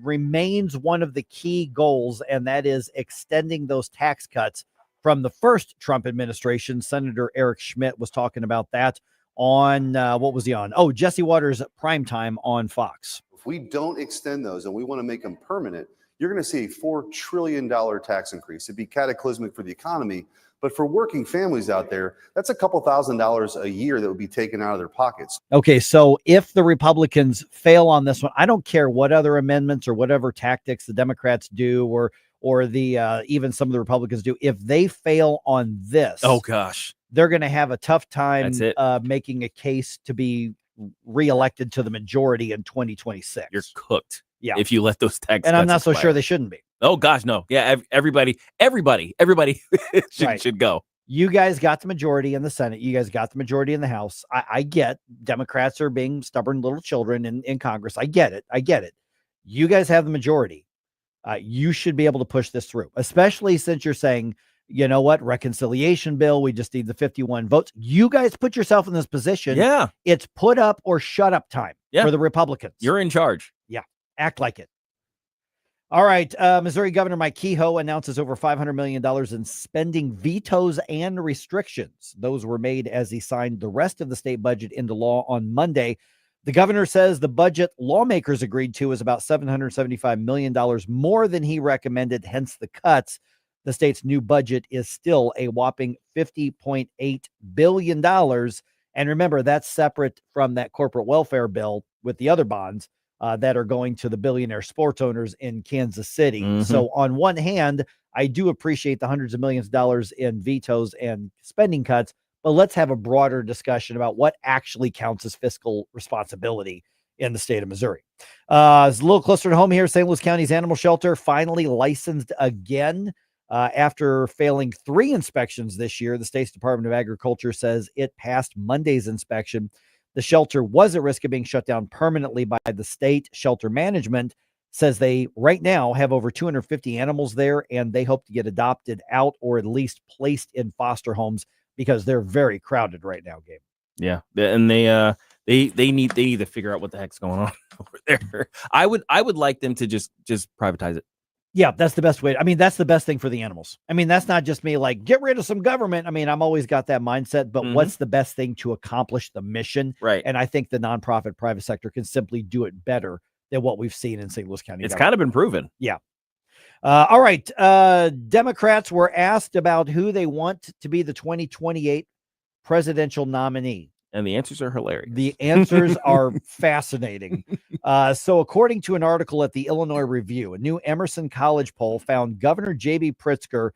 remains one of the key goals, and that is extending those tax cuts from the first Trump administration. Senator Eric Schmidt was talking about that on, what was he on? Oh, Jesse Waters' Primetime on Fox. If we don't extend those and we want to make them permanent, you're going to see a $4 trillion tax increase. It'd be cataclysmic for the economy, but for working families out there, that's a couple $1,000s a year that would be taken out of their pockets. Okay, so if the Republicans fail on this one, I don't care what other amendments or whatever tactics the Democrats do, or the even some of the Republicans do, if they fail on this, oh gosh, they're going to have a tough time making a case to be reelected to the majority in 2026. You're cooked. Yeah, if you let those tax and cuts I'm not so expire. sure they shouldn't be. Oh gosh, no. Yeah, everybody should go. You guys got the majority in the Senate. You guys got the majority in the House. I get Democrats are being stubborn little children in Congress. I get it. You guys have the majority. You should be able to push this through, especially since you're saying, you know what, reconciliation bill, we just need the 51 votes. You guys put yourself in this position. Yeah. It's put up or shut up time for the Republicans. You're in charge. Yeah. Act like it. All right. Missouri Governor Mike Kehoe announces over $500 million in spending vetoes and restrictions. Those were made as he signed the rest of the state budget into law on Monday. The governor says the budget lawmakers agreed to is about $775 million more than he recommended, hence the cuts. The state's new budget is still a whopping $50.8 billion. And remember, that's separate from that corporate welfare bill with the other bonds that are going to the billionaire sports owners in Kansas City. Mm-hmm. So on one hand, I do appreciate the hundreds of millions of dollars in vetoes and spending cuts, but let's have a broader discussion about what actually counts as fiscal responsibility in the state of Missouri. It's a little closer to home here. St. Louis County's animal shelter finally licensed again. After failing 3 inspections this year, the state's Department of Agriculture says it passed Monday's inspection. The shelter was at risk of being shut down permanently by the state. Shelter management says they right now have over 250 animals there, and they hope to get adopted out or at least placed in foster homes because they're very crowded right now, Gabe. Yeah, and they need to figure out what the heck's going on over there. I would like them to just privatize it. Yeah, that's the best way. I mean, that's the best thing for the animals. I mean, that's not just me like, get rid of some government. I mean, I'm always got that mindset, but what's the best thing to accomplish the mission? Right. And I think the nonprofit private sector can simply do it better than what we've seen in St. Louis County. It's kind of been proven. Yeah. All right. Democrats were asked about who they want to be the 2028 presidential nominee. And the answers are hilarious. The answers are fascinating. So according to an article at the Illinois Review, a new Emerson College poll found Governor J.B. Pritzker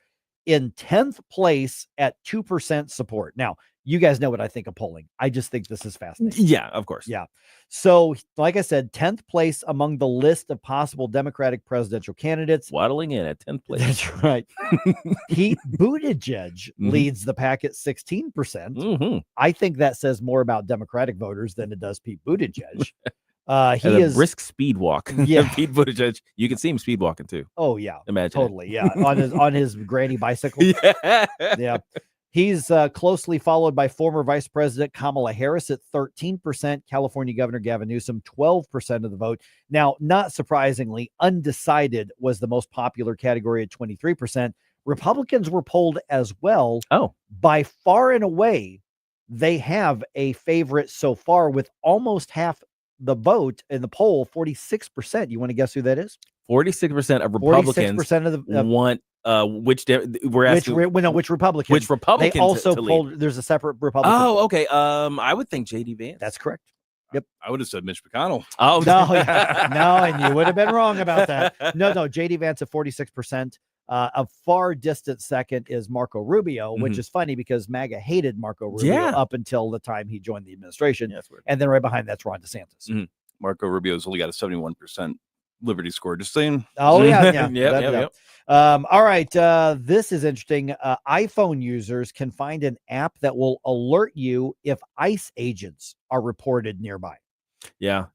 in 10th place at 2% support. Now, you guys know what I think of polling. I just think this is fascinating. Yeah, of course. Yeah. So, like I said, 10th place among the list of possible Democratic presidential candidates. Waddling in at 10th place. That's right. Pete Buttigieg leads the pack at 16%. I think that says more about Democratic voters than it does Pete Buttigieg. He is brisk speed walk. Yeah. Pete Buttigieg. You can see him speed walking too. Oh yeah, Imagine totally. Yeah, on his granny bicycle. Yeah. He's closely followed by former Vice President Kamala Harris at 13%, California Governor Gavin Newsom 12% of the vote. Now, not surprisingly, undecided was the most popular category at 23%. Republicans were polled as well. Oh, by far and away, they have a favorite so far with almost half the vote in the poll, 46%. You want to guess who that is? 46% of Republicans 46% of the want we're asking which Republican? Which Republican? They also to lead. polled. There's a separate Republican. Oh, okay. I would think J.D. Vance. That's correct. Yep. I would have said Mitch McConnell. Oh no, no, and you would have been wrong about that. No, J.D. Vance at 46%. A far distant second is Marco Rubio, which is funny because MAGA hated Marco Rubio up until the time he joined the administration. Yeah, and then right behind that's Ron DeSantis. Marco Rubio's only got a 71% Liberty score. Just saying. Oh yeah. Yep. All right. This is interesting. iPhone users can find an app that will alert you if ICE agents are reported nearby. Yeah.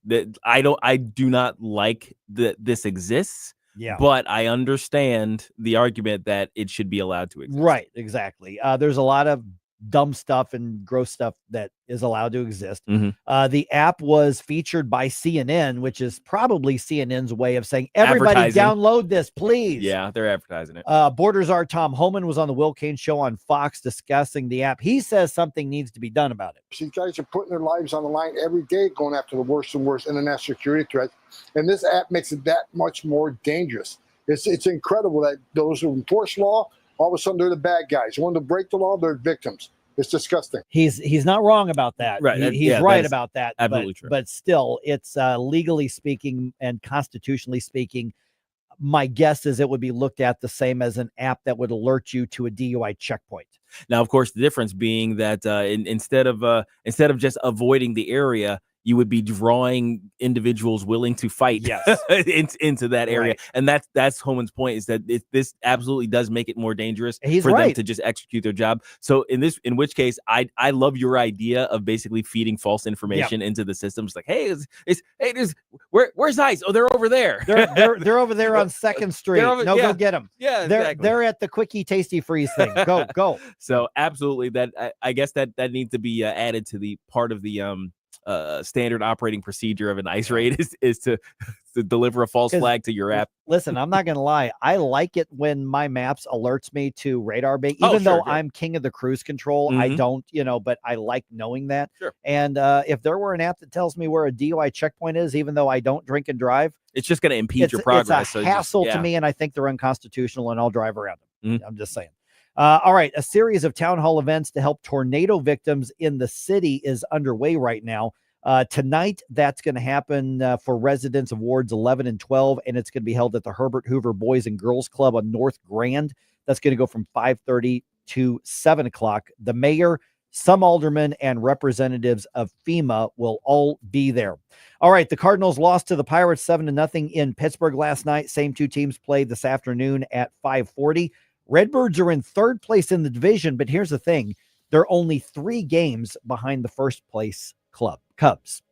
I do not like that this exists. Yeah. But I understand the argument that it should be allowed to exist. Right. Exactly. There's a lot of dumb stuff and gross stuff that is allowed to exist. The app was featured by CNN, which is probably CNN's way of saying, everybody download this, please. Yeah, they're advertising it. Borders Are Tom Homan was on the Will Cain show on Fox discussing the app. He says something needs to be done about it. These guys are putting their lives on the line every day, going after the worst and worst internet security threats. And this app makes it that much more dangerous. It's incredible that those who enforce law, all of a sudden they're the bad guys. The ones who break the law, they're victims. It's disgusting. He's not wrong about that. Right. He's right about that. Absolutely true. But still, it's legally speaking and constitutionally speaking, my guess is it would be looked at the same as an app that would alert you to a DUI checkpoint. Now, of course, the difference being that instead of just avoiding the area, you would be drawing individuals willing to fight into that area. Right. And that's Homan's point, is that this absolutely does make it more dangerous for them to just execute their job. So in which case, I love your idea of basically feeding false information into the system. It's like, hey, where's ICE? Oh, they're over there. They're over there on 2nd Street. Go get them. Yeah, they're at the Quickie Tasty Freeze thing. Go. So absolutely, that I guess that needs to be added to the part of the standard operating procedure of an ICE raid is to deliver a false flag to your app. Listen, I'm not gonna lie, I like it when my maps alerts me to radar bait, even though I'm king of the cruise control. I don't, but I like knowing that. Sure. And if there were an app that tells me where a DUI checkpoint is, even though I don't drink and drive, it's just going to impede your progress. It's a hassle to me, and I think they're unconstitutional, and I'll drive around them. I'm just saying. All right, a series of town hall events to help tornado victims in the city is underway right now. Tonight, that's going to happen for residents of wards 11 and 12, and it's going to be held at the Herbert Hoover Boys and Girls Club on North Grand. That's going to go from 5:30 to 7 o'clock. The mayor, some aldermen, and representatives of FEMA will all be there. All right, the Cardinals lost to the Pirates 7-0 in Pittsburgh last night. Same two teams play this afternoon at 5:40. Redbirds are in 3rd place in the division, but here's the thing. They're only 3 games behind the first place club, Cubs.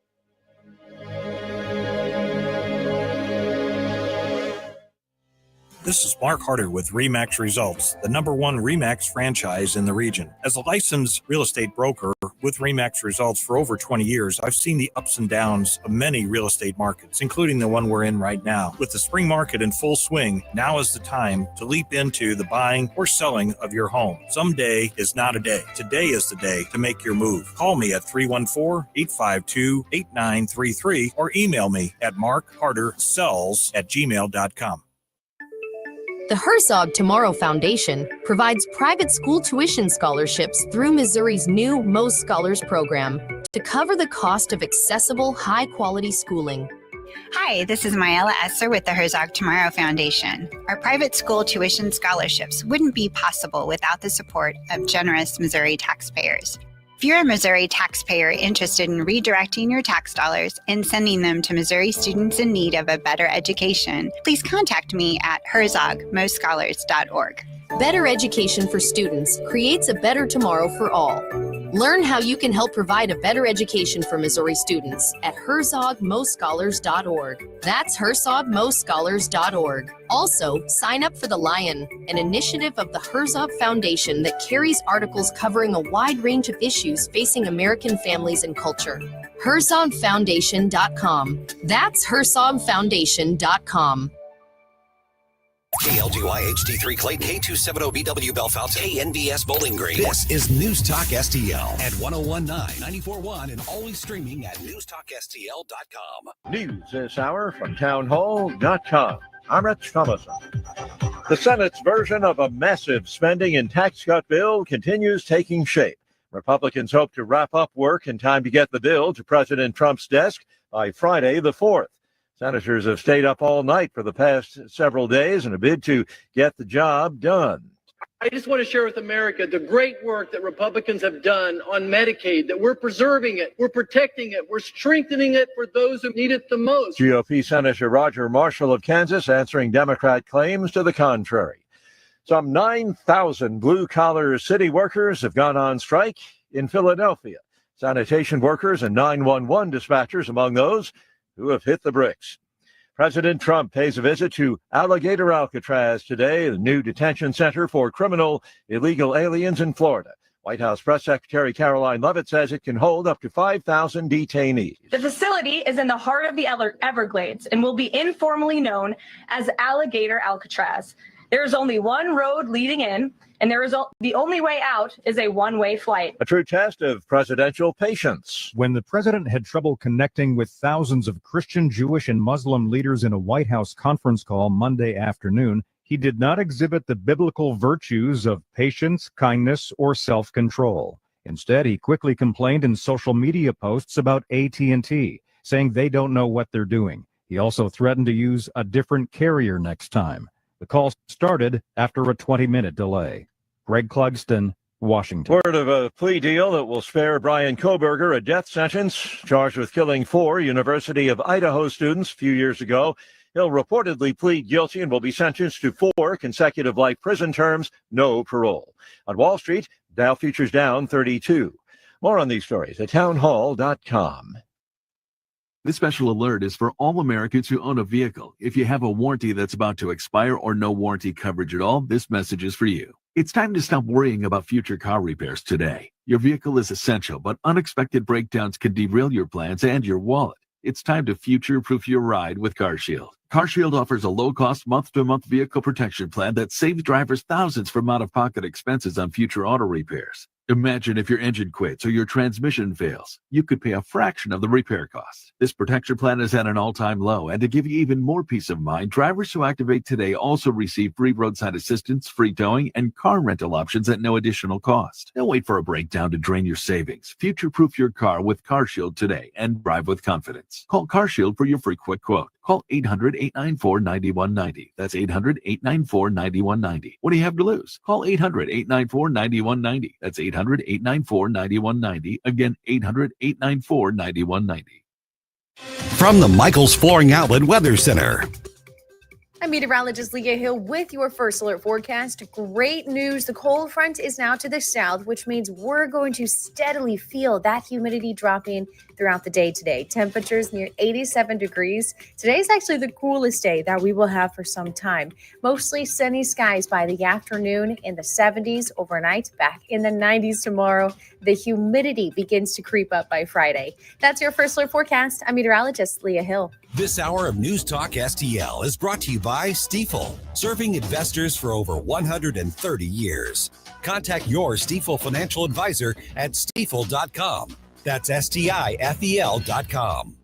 This is Mark Harder with RE/MAX Results, the #1 RE/MAX franchise in the region. As a licensed real estate broker with RE/MAX Results for over 20 years, I've seen the ups and downs of many real estate markets, including the one we're in right now. With the spring market in full swing, now is the time to leap into the buying or selling of your home. Someday is not a day. Today is the day to make your move. Call me at 314-852-8933 or email me at markhardersells@gmail.com. The Herzog Tomorrow Foundation provides private school tuition scholarships through Missouri's new Most Scholars program to cover the cost of accessible, high-quality schooling. Hi, this is Myella Esser with the Herzog Tomorrow Foundation. Our private school tuition scholarships wouldn't be possible without the support of generous Missouri taxpayers. If you're a Missouri taxpayer interested in redirecting your tax dollars and sending them to Missouri students in need of a better education, please contact me at herzogmoscholars.org. Better education for students creates a better tomorrow for all. Learn how you can help provide a better education for Missouri students at herzogmoscholars.org. That's herzogmoscholars.org. Also, sign up for The Lion, an initiative of the Herzog Foundation that carries articles covering a wide range of issues facing American families and culture. herzogfoundation.com. That's herzogfoundation.com. KLGY HD3 Clayton, K270BW Bellefonte, KNBS Bowling Green. This is News Talk STL at 1019, 94.1, and always streaming at NewsTalkSTL.com. News this hour from townhall.com. I'm Rich Thomason. The Senate's version of a massive spending and tax cut bill continues taking shape. Republicans hope to wrap up work in time to get the bill to President Trump's desk by Friday the 4th. Senators have stayed up all night for the past several days in a bid to get the job done. I just want to share with America the great work that Republicans have done on Medicaid, that we're preserving it, we're protecting it, we're strengthening it for those who need it the most. GOP Senator Roger Marshall of Kansas answering Democrat claims to the contrary. Some 9,000 blue-collar city workers have gone on strike in Philadelphia. Sanitation workers and 911 dispatchers among those who have hit the bricks. President Trump pays a visit to Alligator Alcatraz today, the new detention center for criminal illegal aliens in Florida. White House Press Secretary Caroline Leavitt says it can hold up to 5,000 detainees. The facility is in the heart of the Everglades and will be informally known as Alligator Alcatraz. There is only one road leading in, and the only way out is a one-way flight. A true test of presidential patience. When the president had trouble connecting with thousands of Christian, Jewish, and Muslim leaders in a White House conference call Monday afternoon, he did not exhibit the biblical virtues of patience, kindness, or self-control. Instead, he quickly complained in social media posts about AT&T, saying they don't know what they're doing. He also threatened to use a different carrier next time. The call started after a 20-minute delay. Greg Clugston, Washington. Word of a plea deal that will spare Brian Kohberger a death sentence, charged with killing 4 University of Idaho students a few years ago. He'll reportedly plead guilty and will be sentenced to 4 consecutive life prison terms, no parole. On Wall Street, Dow futures down 32. More on these stories at townhall.com. This special alert is for all Americans who own a vehicle. If you have a warranty that's about to expire or no warranty coverage at all, this message is for you. It's time to stop worrying about future car repairs today. Your vehicle is essential, but unexpected breakdowns can derail your plans and your wallet. It's time to future-proof your ride with CarShield. CarShield offers a low-cost month-to-month vehicle protection plan that saves drivers thousands from out-of-pocket expenses on future auto repairs. Imagine if your engine quits or your transmission fails. You could pay a fraction of the repair costs. This protection plan is at an all-time low, and to give you even more peace of mind, drivers who activate today also receive free roadside assistance, free towing, and car rental options at no additional cost. Don't wait for a breakdown to drain your savings. Future-proof your car with CarShield today and drive with confidence. Call CarShield for your free quick quote. Call 800-894-9190. That's 800-894-9190. What do you have to lose? Call 800-894-9190. That's 800-894-9190. Again, 800-894-9190. From the Michaels Flooring Outlet Weather Center. I'm meteorologist Leah Hill with your first alert forecast. Great news. The cold front is now to the south, which means we're going to steadily feel that humidity dropping throughout the day today. Temperatures near 87 degrees. Today's actually the coolest day that we will have for some time. Mostly sunny skies by the afternoon, in the 70s overnight, back in the 90s tomorrow. The humidity begins to creep up by Friday. That's your first alert forecast. I'm meteorologist Leah Hill. This hour of News Talk STL is brought to you by Stifel, serving investors for over 130 years. Contact your Stifel financial advisor at stifel.com. That's STIFEL.com.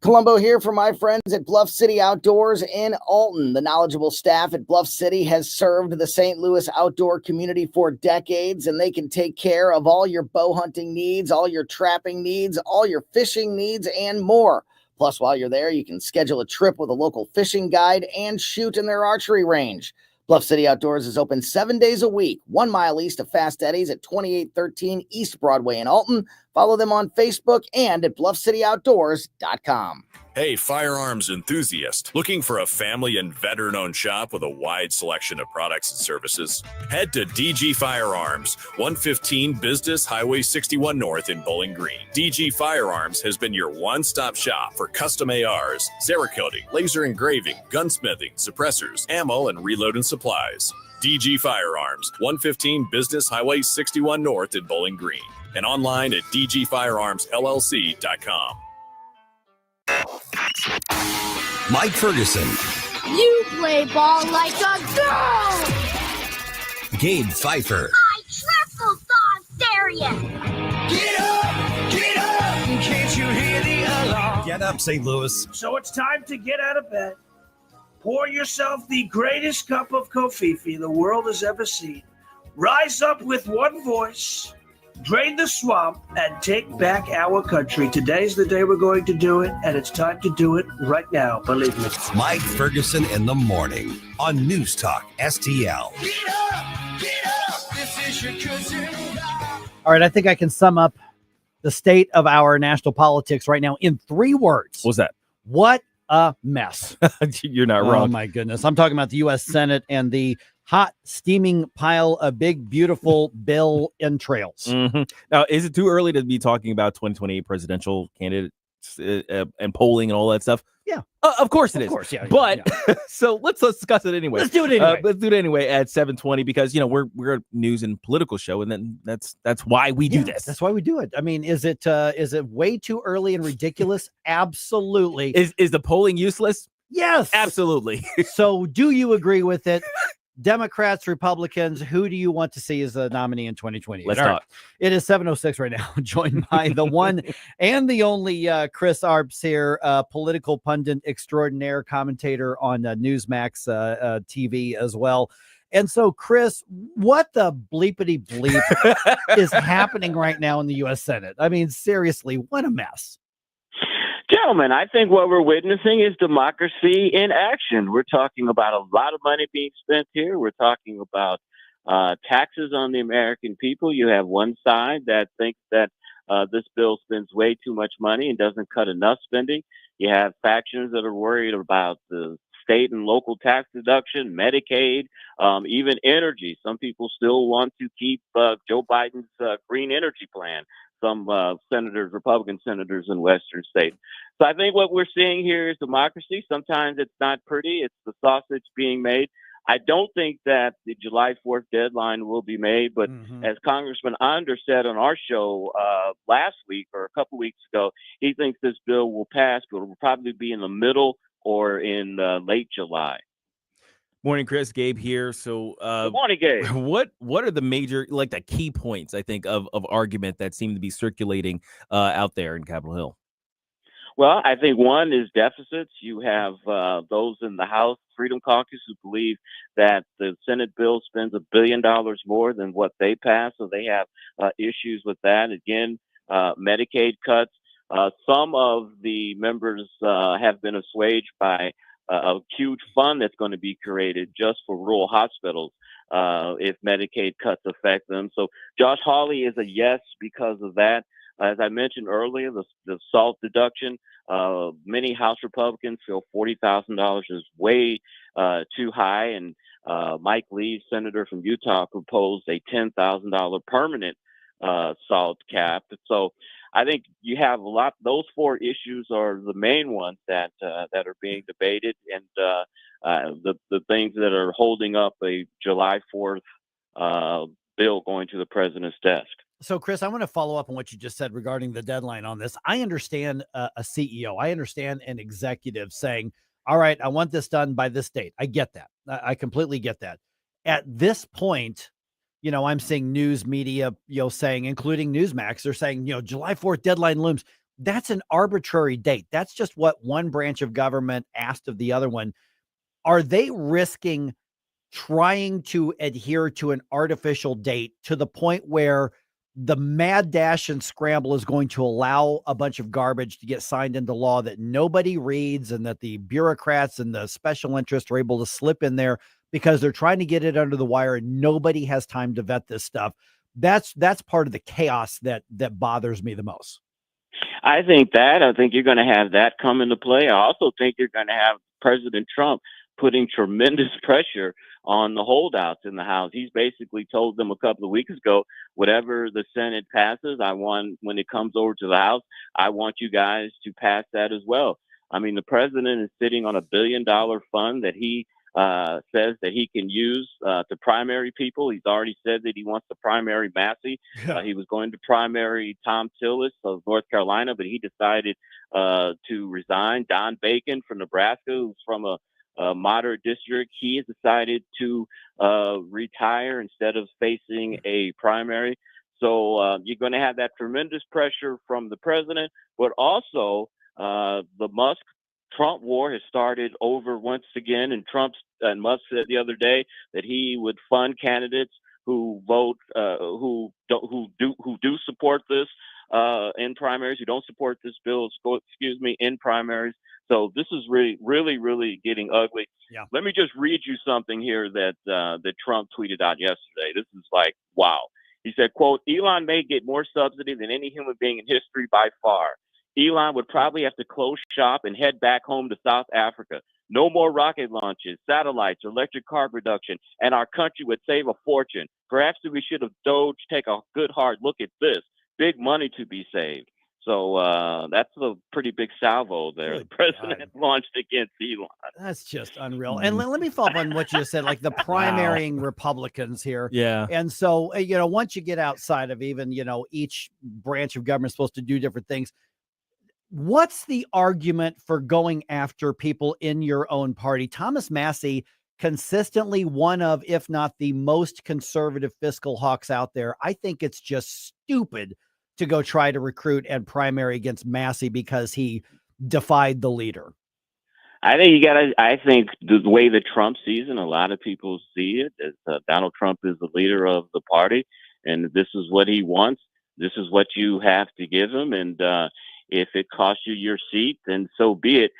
Colombo here for my friends at Bluff City Outdoors in Alton. The knowledgeable staff at Bluff City has served the St. Louis outdoor community for decades, and they can take care of all your bow hunting needs, all your trapping needs, all your fishing needs, and more. Plus, while you're there, you can schedule a trip with a local fishing guide and shoot in their archery range. Bluff City Outdoors is open 7 days a week, 1 mile east of Fast Eddie's at 2813 East Broadway in Alton. Follow them on Facebook and at bluffcityoutdoors.com. Hey, firearms enthusiast, looking for a family and veteran-owned shop with a wide selection of products and services? Head to DG Firearms, 115 Business Highway 61 North in Bowling Green. DG Firearms has been your one-stop shop for custom ARs, Cerakoting, laser engraving, gunsmithing, suppressors, ammo, and reloading supplies. DG Firearms, 115 Business Highway 61 North in Bowling Green, and online at dgfirearmsllc.com. Mike Ferguson, You play ball like a girl! Gabe Pfeiffer, I triple dog dare ya! Get up! Get up! Can't you hear the alarm? Get up, St. Louis. So it's time to get out of bed. Pour yourself the greatest cup of Kofifi the world has ever seen. Rise up with one voice, drain the swamp, and take back our country. Today's the day we're going to do it, and it's time to do it right now, believe me. Mike Ferguson in the morning on News Talk STL. Get up! Get up! This is your cousin. All right, I think I can sum up the state of our national politics right now in 3 words. What's that? What a mess. You're not wrong. Oh, my goodness. I'm talking about the U.S. Senate and the hot, steaming pile of big, beautiful bill entrails. Mm-hmm. Now, is it too early to be talking about 2028 presidential candidates and polling and all that stuff? Yeah. Of course it is. Of course, yeah. But so let's discuss it anyway. Let's do it anyway. Let's do it anyway at 7:20 because we're a news and political show, and then that's why we do this. That's why we do it. I mean, is it way too early and ridiculous? Absolutely. Is the polling useless? Yes. Absolutely. So do you agree with it? Democrats, Republicans, who do you want to see as the nominee in 2020? Let's All talk. right. It is 7:06 right now, joined by the one and the only Chris Arps here, political pundit extraordinaire, commentator on Newsmax TV as well. And so, Chris, what the bleepity bleep is happening right now in the U.S. Senate? I mean, seriously, what a mess. Gentlemen, I think what we're witnessing is democracy in action. We're talking about a lot of money being spent here. We're talking about taxes on the American people. You have one side that thinks that this bill spends way too much money and doesn't cut enough spending. You have factions that are worried about the state and local tax deduction, Medicaid, even energy. Some people still want to keep Joe Biden's green energy plan. Some senators, Republican senators in Western states. So I think what we're seeing here is democracy. Sometimes it's not pretty. It's the sausage being made. I don't think that the July 4th deadline will be made, but as Congressman Onder said on our show last week or a couple weeks ago, he thinks this bill will pass, but it will probably be in the middle or in late July. Morning, Chris. Gabe here. So, Good morning, Gabe. What are the major, like the key points, I think, of argument that seem to be circulating out there in Capitol Hill? Well, I think one is deficits. You have those in the House Freedom Caucus who believe that the Senate bill spends $1 billion more than what they pass, so they have issues with that. Again, Medicaid cuts. Some of the members have been assuaged by a huge fund that's going to be created just for rural hospitals if Medicaid cuts affect them. So Josh Hawley is a yes because of that. As I mentioned earlier, the SALT deduction, many House Republicans feel $40,000 is way too high. And Mike Lee, senator from Utah, proposed a $10,000 permanent SALT cap. So I think you have a lot. Those 4 issues are the main ones that are being debated, and the things that are holding up a July 4th bill going to the president's desk. So, Chris, I want to follow up on what you just said regarding the deadline on this. I understand a CEO. I understand an executive saying, all right, I want this done by this date. I get that. I completely get that. At this point, I'm seeing news media, saying, including Newsmax, they're saying, July 4th deadline looms. that's an arbitrary date. That's just what one branch of government asked of the other one. Are they risking trying to adhere to an artificial date to the point where the mad dash and scramble is going to allow a bunch of garbage to get signed into law that nobody reads, and that the bureaucrats and the special interests are able to slip in there because they're trying to get it under the wire and nobody has time to vet this stuff? That's part of the chaos that bothers me the most. I think you're going to have that come into play. I also think you're going to have President Trump putting tremendous pressure on the holdouts in the House. He's basically told them a couple of weeks ago, whatever the Senate passes, when it comes over to the House, I want you guys to pass that as well. I mean, the president is sitting on $1 billion fund that he says that he can use to primary people. He's already said that he wants to primary Massey. He was going to primary Tom Tillis of North Carolina, but he decided to resign. Don Bacon from Nebraska, who's from a moderate district, he has decided to retire instead of facing a primary. So you're going to have that tremendous pressure from the president, but also the Musk-Trump war has started over once again, and Musk said the other day that he would fund candidates who vote, who do support this in primaries, who don't support this bill, in primaries. So this is really getting ugly. Yeah. Let me just read you something here that Trump tweeted out yesterday. This is like, wow. He said, quote, Elon may get more subsidy than any human being in history by far. Elon would probably have to close shop and head back home to South Africa. No more rocket launches, satellites, or electric car production, and our country would save a fortune. Perhaps we should have Doge take a good hard look at this. Big money to be saved. So that's a pretty big salvo there. The president launched against Elon. That's just unreal. And let me follow up on what you just said, like the primarying Republicans here. Yeah. And so, once you get outside of even, each branch of government is supposed to do different things. What's the argument for going after people in your own party? Thomas Massey, consistently one of, if not the most conservative fiscal hawks out there. I think it's just stupid to go try to recruit and primary against Massey because he defied the leader. I think the way that Trump sees it, and a lot of people see it, is Donald Trump is the leader of the party, and this is what he wants. This is what you have to give him. And if it costs you your seat, then so be it.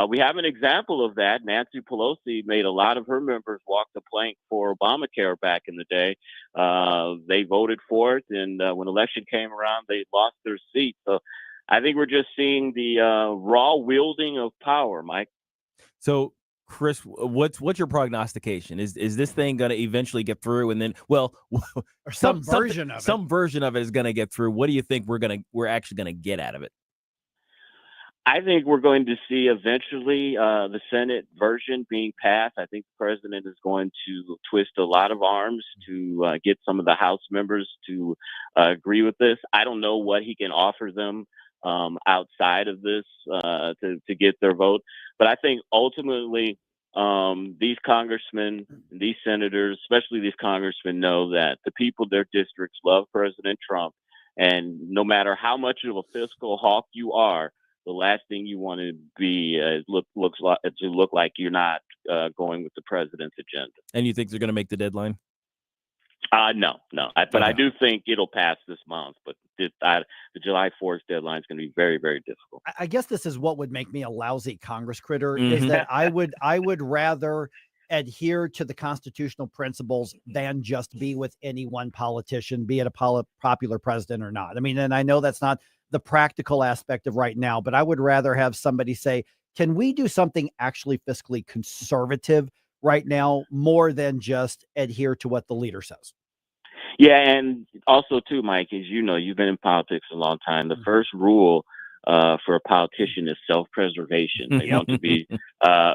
We have an example of that. Nancy Pelosi made a lot of her members walk the plank for Obamacare back in the day. They voted for it, and when election came around, they lost their seat. So I think we're just seeing the raw wielding of power, Mike. So, Chris, what's your prognostication? Is this thing going to eventually get through, and then, or some version of it is going to get through? What do you think we're actually going to get out of it? I think we're going to see eventually the Senate version being passed. I think the president is going to twist a lot of arms to get some of the House members to agree with this. I don't know what he can offer them outside of this to get their vote. But I think ultimately these congressmen, these senators, especially these congressmen, know that the people in their districts love President Trump. And no matter how much of a fiscal hawk you are, the last thing you want to be look like you're not going with the president's agenda. And you think they're going to make the deadline? No. But I do think it'll pass this month. But the July 4th deadline is going to be very, very difficult. I guess this is what would make me a lousy Congress critter, is that I would rather adhere to the constitutional principles than just be with any one politician, be it a popular president or not. I mean, and I know that's not the practical aspect of right now, but I would rather have somebody say, can we do something actually fiscally conservative right now more than just adhere to what the leader says? Yeah. And also too, Mike, as you know, you've been in politics a long time. The first rule for a politician is self-preservation. They want to be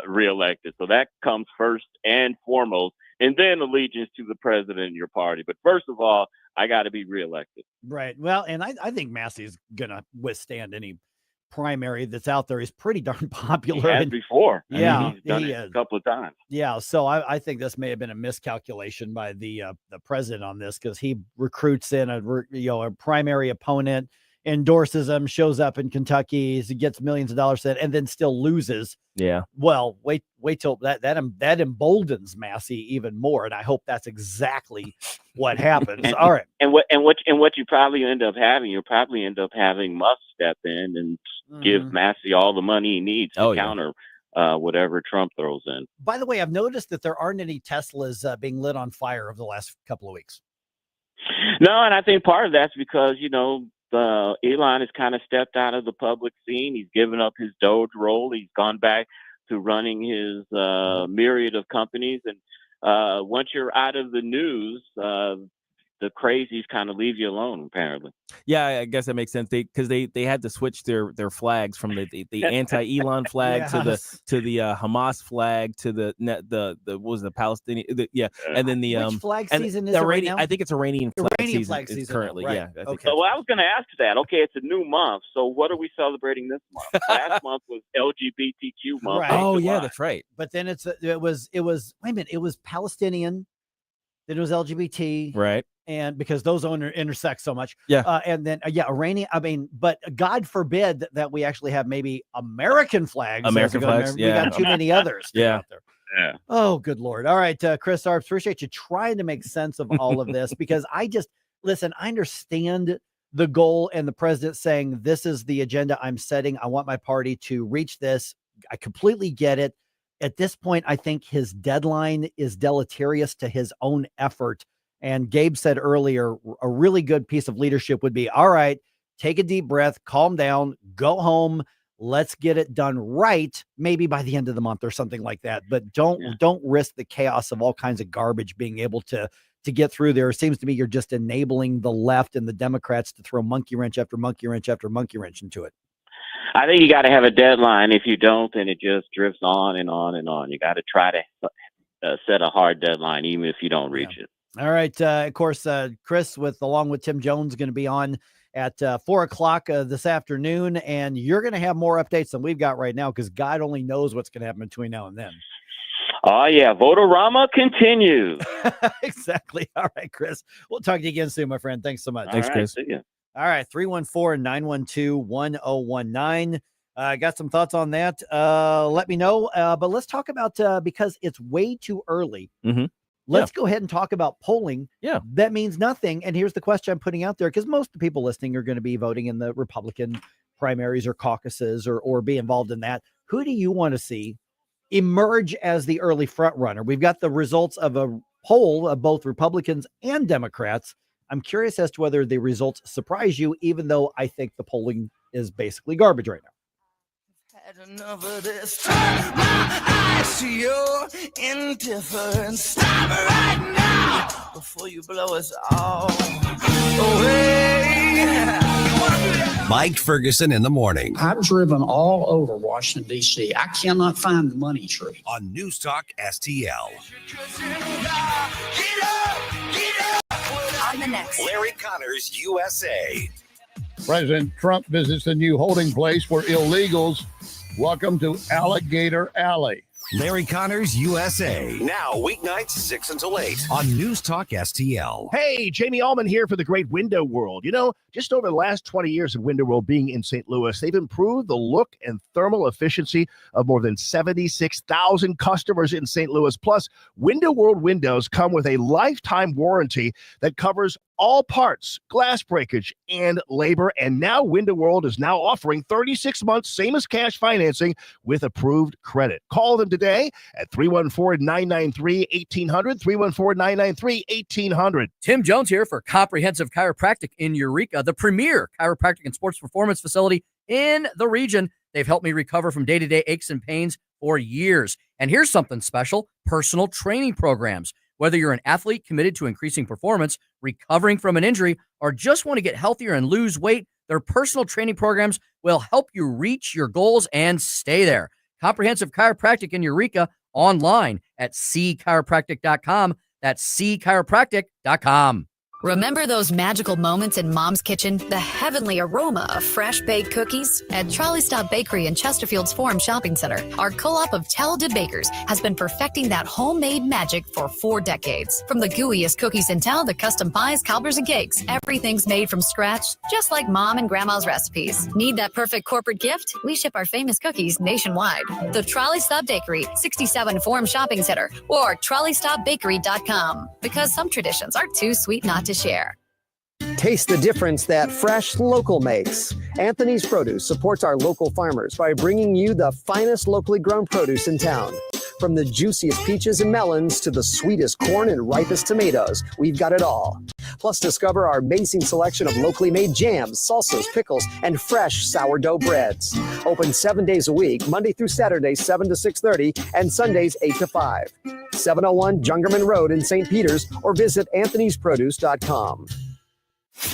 reelected. So that comes first and foremost, and then allegiance to the president and your party. But first of all, I got to be reelected. Right. Well, and I think Massey's going to withstand any primary that's out there. He's pretty darn popular. He has before. Yeah, he's done it a couple of times. Yeah. So I think this may have been a miscalculation by the president on this, because he recruits in a primary opponent endorses him, shows up in Kentucky, gets millions of dollars, and then still loses. Yeah. Well, wait till that emboldens Massey even more, and I hope that's exactly what happens. All right. And what you probably end up having, you'll probably end up having Musk step in and give Massey all the money he needs to counter whatever Trump throws in. By the way, I've noticed that there aren't any Teslas being lit on fire over the last couple of weeks. No, and I think part of that's because, Elon has kind of stepped out of the public scene. He's given up his Doge role. He's gone back to running his myriad of companies. And once you're out of the news, the crazies kind of leave you alone, apparently. Yeah, I guess that makes sense. Because they had to switch their flags from the anti-Elon flag to the Hamas flag to the what was the Palestinian and then the which flag season is it right now? I think it's Iranian flag season currently. Right. Yeah. Okay. So I was going to ask that. Okay, it's a new month. So what are we celebrating this month? Last month was LGBTQ month. Right. Oh yeah, that's right. But then it was wait a minute, it was Palestinian, then it was LGBT, right? And because those intersect so much. Yeah. And then, Iranian, but God forbid that we actually have maybe American flags. American flags. We got too many others. Yeah. Yeah. Oh, good Lord. All right. Chris Arps, appreciate you trying to make sense of all of this because I understand the goal and the president saying, this is the agenda I'm setting. I want my party to reach this. I completely get it. At this point, I think his deadline is deleterious to his own effort. And Gabe said earlier, a really good piece of leadership would be, all right, take a deep breath, calm down, go home. Let's get it done right. Maybe by the end of the month or something like that. But don't risk the chaos of all kinds of garbage being able to get through there. It seems to me you're just enabling the left and the Democrats to throw monkey wrench after monkey wrench after monkey wrench into it. I think you got to have a deadline. If you don't, then it just drifts on and on and on. You got to try to set a hard deadline, even if you don't reach it. All right. Of course, Chris, along with Tim Jones, going to be on at 4:00 this afternoon, and you're going to have more updates than we've got right now because God only knows what's going to happen between now and then. Oh, yeah. Votorama continues. Exactly. All right, Chris. We'll talk to you again soon, my friend. Thanks so much. Thanks, Chris. See ya. All right. 314-912-1019. Got some thoughts on that. Let me know. But let's talk about, because it's way too early. Mm-hmm. Let's go ahead and talk about polling. Yeah. That means nothing. And here's the question I'm putting out there, because most of the people listening are going to be voting in the Republican primaries or caucuses or be involved in that. Who do you want to see emerge as the early front runner? We've got the results of a poll of both Republicans and Democrats. I'm curious as to whether the results surprise you, even though I think the polling is basically garbage right now. Had enough of this. Turn my eyes to your indifference. Stop right now before you blow us all away. Mike Ferguson in the morning. I've driven all over Washington, D.C. I cannot find the money tree. On NewsTalkSTL. On the next. Larry Connors, USA. President Trump visits a new holding place for illegals. Welcome to Alligator Alley. Larry Connors, USA. Now, weeknights 6 until 8 on NewsTalkSTL. Hey, Jamie Allman here for the Great Window World. Just over the last 20 years of Window World being in St. Louis, they've improved the look and thermal efficiency of more than 76,000 customers in St. Louis. Plus, Window World windows come with a lifetime warranty that covers all parts, glass breakage, and labor. And now Window World is now offering 36 months, same as cash financing, with approved credit. Call them today at 314-993-1800, 314-993-1800. Tim Jones here for Comprehensive Chiropractic in Eureka, the premier chiropractic and sports performance facility in the region. They've helped me recover from day-to-day aches and pains for years. And here's something special: personal training programs. Whether you're an athlete committed to increasing performance, recovering from an injury, or just want to get healthier and lose weight, their personal training programs will help you reach your goals and stay there. Comprehensive Chiropractic in Eureka, online at cchiropractic.com. That's cchiropractic.com. Remember those magical moments in Mom's kitchen? The heavenly aroma of fresh baked cookies? At Trolley Stop Bakery in Chesterfield's Forum Shopping Center, our co-op of talented bakers has been perfecting that homemade magic for 4 decades. From the gooeyest cookies in town to custom pies, cobblers, and cakes, everything's made from scratch, just like Mom and Grandma's recipes. Need that perfect corporate gift? We ship our famous cookies nationwide. The Trolley Stop Bakery, 67 Forum Shopping Center, or TrolleyStopBakery.com. Because some traditions are too sweet not to share. Taste the difference that fresh local makes. Anthony's Produce supports our local farmers by bringing you the finest locally grown produce in town. From the juiciest peaches and melons to the sweetest corn and ripest tomatoes, we've got it all. Plus, discover our amazing selection of locally made jams, salsas, pickles, and fresh sourdough breads. Open 7 days a week, Monday through Saturday, 7 to 6:30, and Sundays, 8 to 5. 701 Jungerman Road in St. Peters, or visit anthonysproduce.com.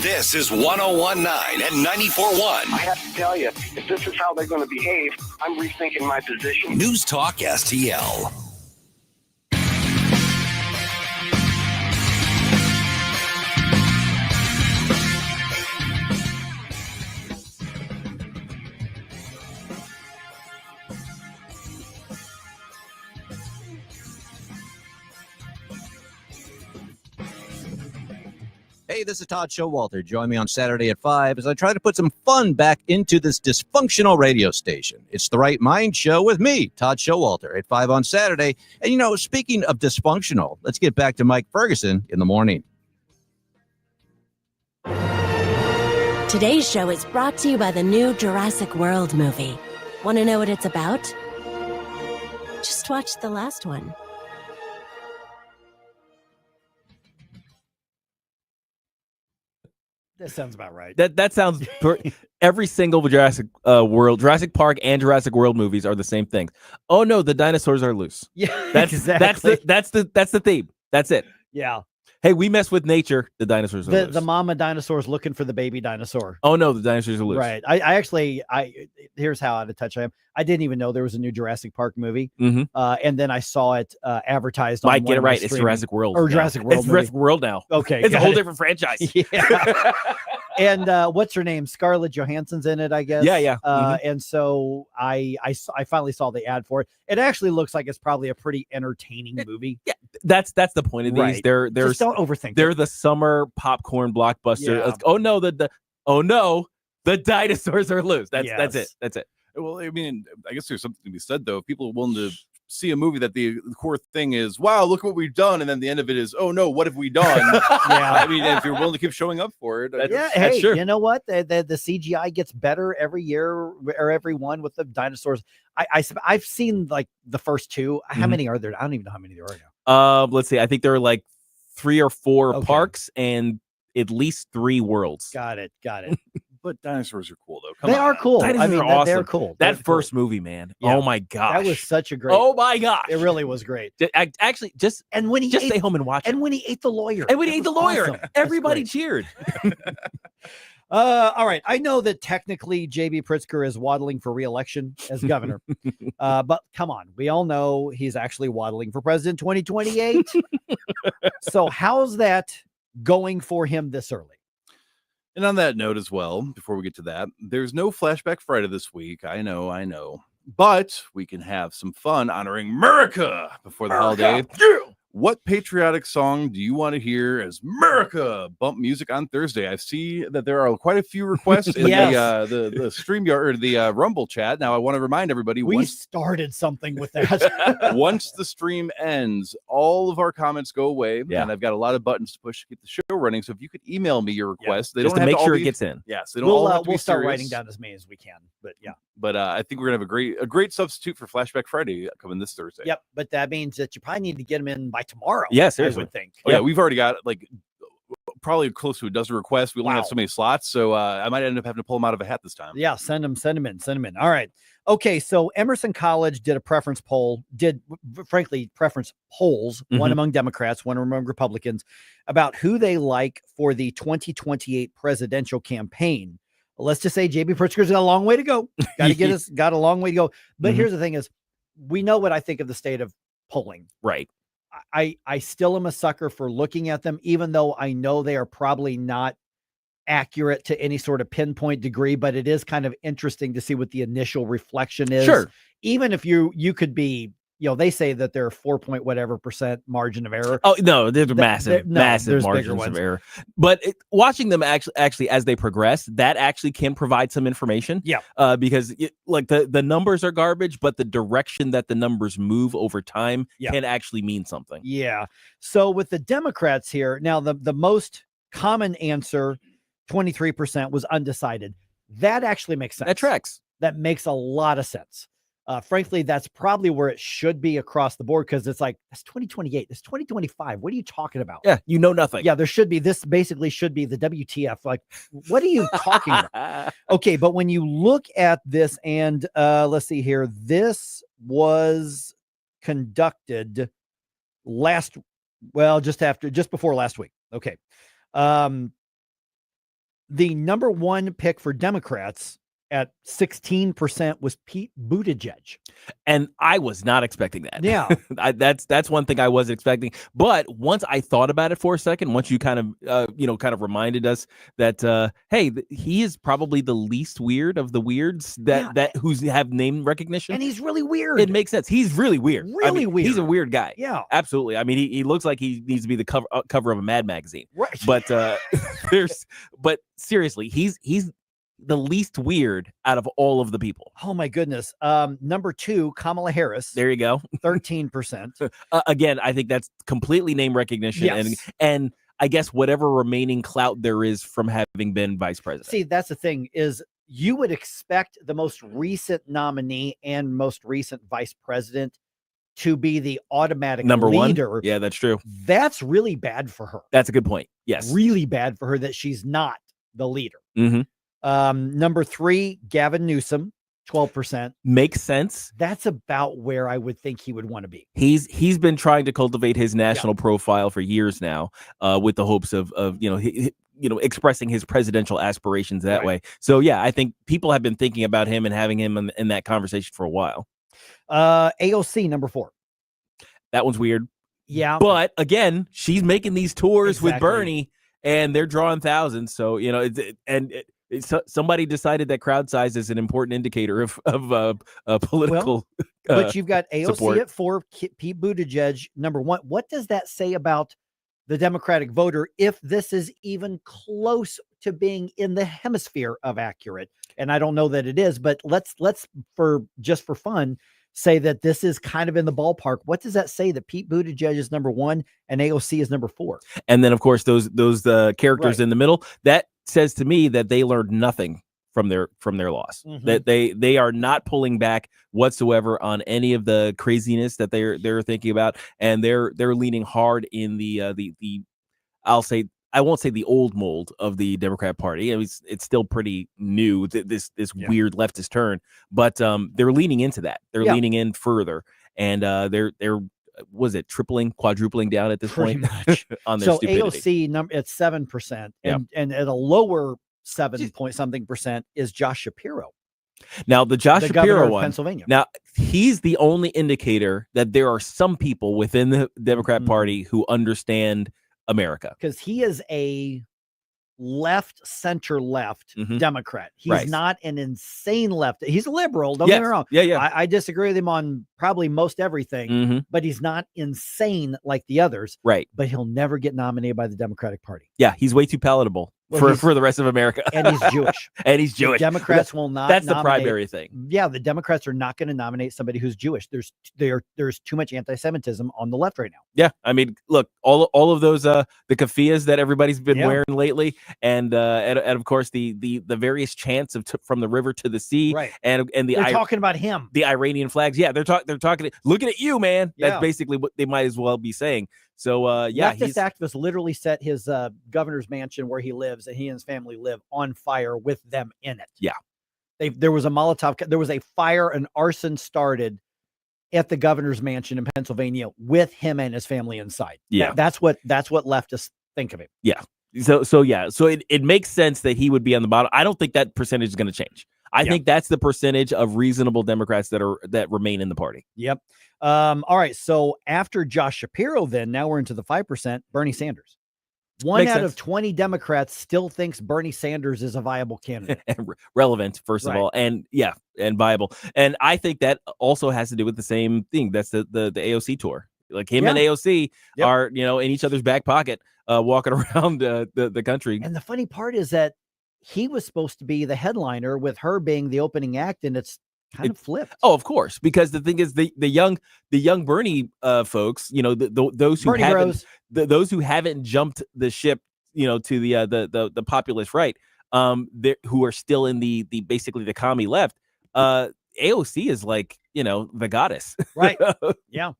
This is 1019 and 94.1. I have to tell you, if this is how they're going to behave, I'm rethinking my position. News Talk STL. Hey, this is Todd Showalter. Join me on Saturday at 5 as I try to put some fun back into this dysfunctional radio station. It's The Right Mind Show with me, Todd Showalter, at 5 on Saturday. And, you know, speaking of dysfunctional, let's get back to Mike Ferguson in the morning. Today's show is brought to you by the new Jurassic World movie. Want to know what it's about? Just watch the last one. That sounds about right. That sounds every single Jurassic Park and Jurassic World movies are the same thing. Oh no, the dinosaurs are loose. Yeah, that's exactly. That's the theme. That's it. Yeah. Hey, we mess with nature. The dinosaurs are loose. The mama dinosaur's looking for the baby dinosaur. Oh no, the dinosaurs are loose. Right. I actually here's how out of touch I am. I didn't even know there was a new Jurassic Park movie. Mm-hmm. And then I saw it advertised. Mike, on get it right. It's Jurassic World. Or Jurassic World. It's Jurassic World now. Okay. It's a whole different franchise. Yeah. And what's her name? Scarlett Johansson's in it, I guess. Yeah. And so I finally saw the ad for it. It actually looks like it's probably a pretty entertaining movie. Yeah, that's the point of these. Right. They're Just don't overthink. They're the summer popcorn blockbuster. Yeah. Like, the dinosaurs are loose. That's it. Well, I mean, I guess there's something to be said though. If people are willing to see a movie that the core thing is, wow, look what we've done, and then the end of it is, oh no, what have we done? Yeah. I mean, if you're willing to keep showing up for it, Hey, you know what? The CGI gets better every year or every one with the dinosaurs. I've seen like the first two. How many are there? I don't even know how many there are now. Let's see. I think there are like 3 or 4 parks and at least 3 worlds. Got it. But dinosaurs are cool though. They are cool. Dinosaurs I mean, are awesome. they're cool. That first movie, man. Yeah. Oh my gosh. That was such a great. Oh my gosh. It really was great. Actually, just when he stay home and watch it. And when he ate the lawyer. Awesome. Everybody great. cheered. All right. I know that technically JB Pritzker is waddling for re-election as governor. But come on. We all know he's actually waddling for president 2028. So how's that going for him this early? And on that note as well, before we get to that, there's no Flashback Friday this week. I know. But we can have some fun honoring America before the holiday. Yeah. What patriotic song do you want to hear as America bump music on Thursday? I see that there are quite a few requests in the StreamYard or the Rumble chat. Now, I want to remind everybody we started something with that. Once the stream ends, all of our comments go away, and I've got a lot of buttons to push to get the show running. So if you could email me your request, they just don't to have make sure be, it gets in. Yes, they don't all have to we'll be start serious. writing down as many as we can. But yeah. But I think we're gonna have a great substitute for Flashback Friday coming this Thursday. Yep, but that means that you probably need to get them in by tomorrow. Yeah, seriously. I would think. Oh, yeah, we've already got like probably close to a dozen requests. We only Wow. have so many slots, so I might end up having to pull them out of a hat this time. Yeah, send them in. All right. Okay, so Emerson College did a preference polls, one among Democrats, one among Republicans, about who they like for the 2028 presidential campaign. Let's just say JB Pritzker's got a long way to go. Got a long way to go. But here's the thing is, we know what I think of the state of polling. Right. I still am a sucker for looking at them, even though I know they are probably not accurate to any sort of pinpoint degree, but it is kind of interesting to see what the initial reflection is. Sure. Even if you could be, they say that they're 4% margin of error. Oh no, there's massive there's margins of error. But watching them actually as they progress, that actually can provide some information. Yeah. Because the numbers are garbage, but the direction that the numbers move over time can actually mean something. Yeah. So with the Democrats here, now the most common answer, 23%, was undecided. That actually makes sense. That tracks. That makes a lot of sense. Frankly, that's probably where it should be across the board, because it's like, it's 2028, it's 2025. What are you talking about? Yeah, you know nothing. Yeah, there should be, this basically should be the WTF. Like, what are you talking about? Okay, but when you look at this, and let's see here, this was conducted just before last week. Okay. The number one pick for Democrats at 16% was Pete Buttigieg. And I was not expecting that. Yeah. That's one thing I wasn't expecting. But once I thought about it for a second, once you kind of reminded us that, hey, he is probably the least weird of the weirds that who's have name recognition. And he's really weird. It makes sense. He's really weird. Really weird. He's a weird guy. Yeah. Absolutely. I mean, he looks like he needs to be the cover of a Mad magazine. Right. But but seriously, he's the least weird out of all of the people. Oh my goodness. Number 2, Kamala Harris. There you go. 13%. Again, I think that's completely name recognition. Yes. And I guess whatever remaining clout there is from having been vice president. See, that's the thing, is you would expect the most recent nominee and most recent vice president to be the automatic number leader. One. Yeah, that's true. That's really bad for her. That's a good point. Yes. Really bad for her that she's not the leader. Mm-hmm. Number 3, Gavin Newsom, 12%. Makes sense. That's about where I would think he would want to be. He's been trying to cultivate his national profile for years now, with the hopes of expressing his presidential aspirations that way. So yeah, I think people have been thinking about him and having him in that conversation for a while. AOC, number 4. That one's weird. Yeah. But again, she's making these tours with Bernie, and they're drawing thousands. So, somebody decided that crowd size is an important indicator of political. But you've got AOC support. at 4, Pete Buttigieg, number 1. What does that say about the Democratic voter if this is even close to being in the hemisphere of accurate? And I don't know that it is, but let's for fun say that this is kind of in the ballpark. What does that say that Pete Buttigieg is number 1 and AOC is number 4? And then of course those characters in the middle, that says to me that they learned nothing from their loss. Mm-hmm. That they are not pulling back whatsoever on any of the craziness that they're thinking about, and they're leaning hard in the I won't say the old mold of the Democrat Party. I mean, it's still pretty new, this weird leftist turn, but they're leaning into that. They're leaning in further, and they're quadrupling down at this point on their stupidity. AOC at 7%, and at a lower 7 point something percent is Josh Shapiro. Now the Josh Shapiro one, Pennsylvania. Now he's the only indicator that there are some people within the Democrat Party who understand America, because he is a center left Democrat. He's not an insane left. He's a liberal. Don't get me wrong. Yeah. I disagree with him on probably most everything, but he's not insane like the others. Right. But he'll never get nominated by the Democratic Party. Yeah, he's way too palatable for the rest of America. And he's Jewish. The Democrats will not. That's the primary thing. Yeah, the Democrats are not going to nominate somebody who's Jewish. There's too much anti-Semitism on the left right now. Yeah, I mean, look, all of those the keffiyehs that everybody's been wearing lately, and of course the various chants from the river to the sea, right? And they're talking about him, the Iranian flags. Yeah, they're talking. Looking at you, man. Yeah. That's basically what they might as well be saying. So leftist activists literally set his governor's mansion where he lives and he and his family live on fire with them in it. Yeah, there was a fire, an arson started at the governor's mansion in Pennsylvania with him and his family inside. Yeah, that's what leftists think of him. Yeah. So it makes sense that he would be on the bottom. I don't think that percentage is going to change. I think that's the percentage of reasonable Democrats that remain in the party. Yep. All right. So after Josh Shapiro, then now we're into the 5%, Bernie Sanders. One Makes out sense. of 20 Democrats still thinks Bernie Sanders is a viable candidate. Relevant, first of all, and viable. And I think that also has to do with the same thing. That's the AOC tour. Like him and AOC are, in each other's back pocket, walking around the country. And the funny part is that he was supposed to be the headliner with her being the opening act, and it's kind of flipped. Oh, of course, because the thing is, the young Bernie folks, those who Bernie haven't bros. Those who haven't jumped the ship, to the populist right, who are still in the basically the commie left. AOC is like the goddess, right? Yeah.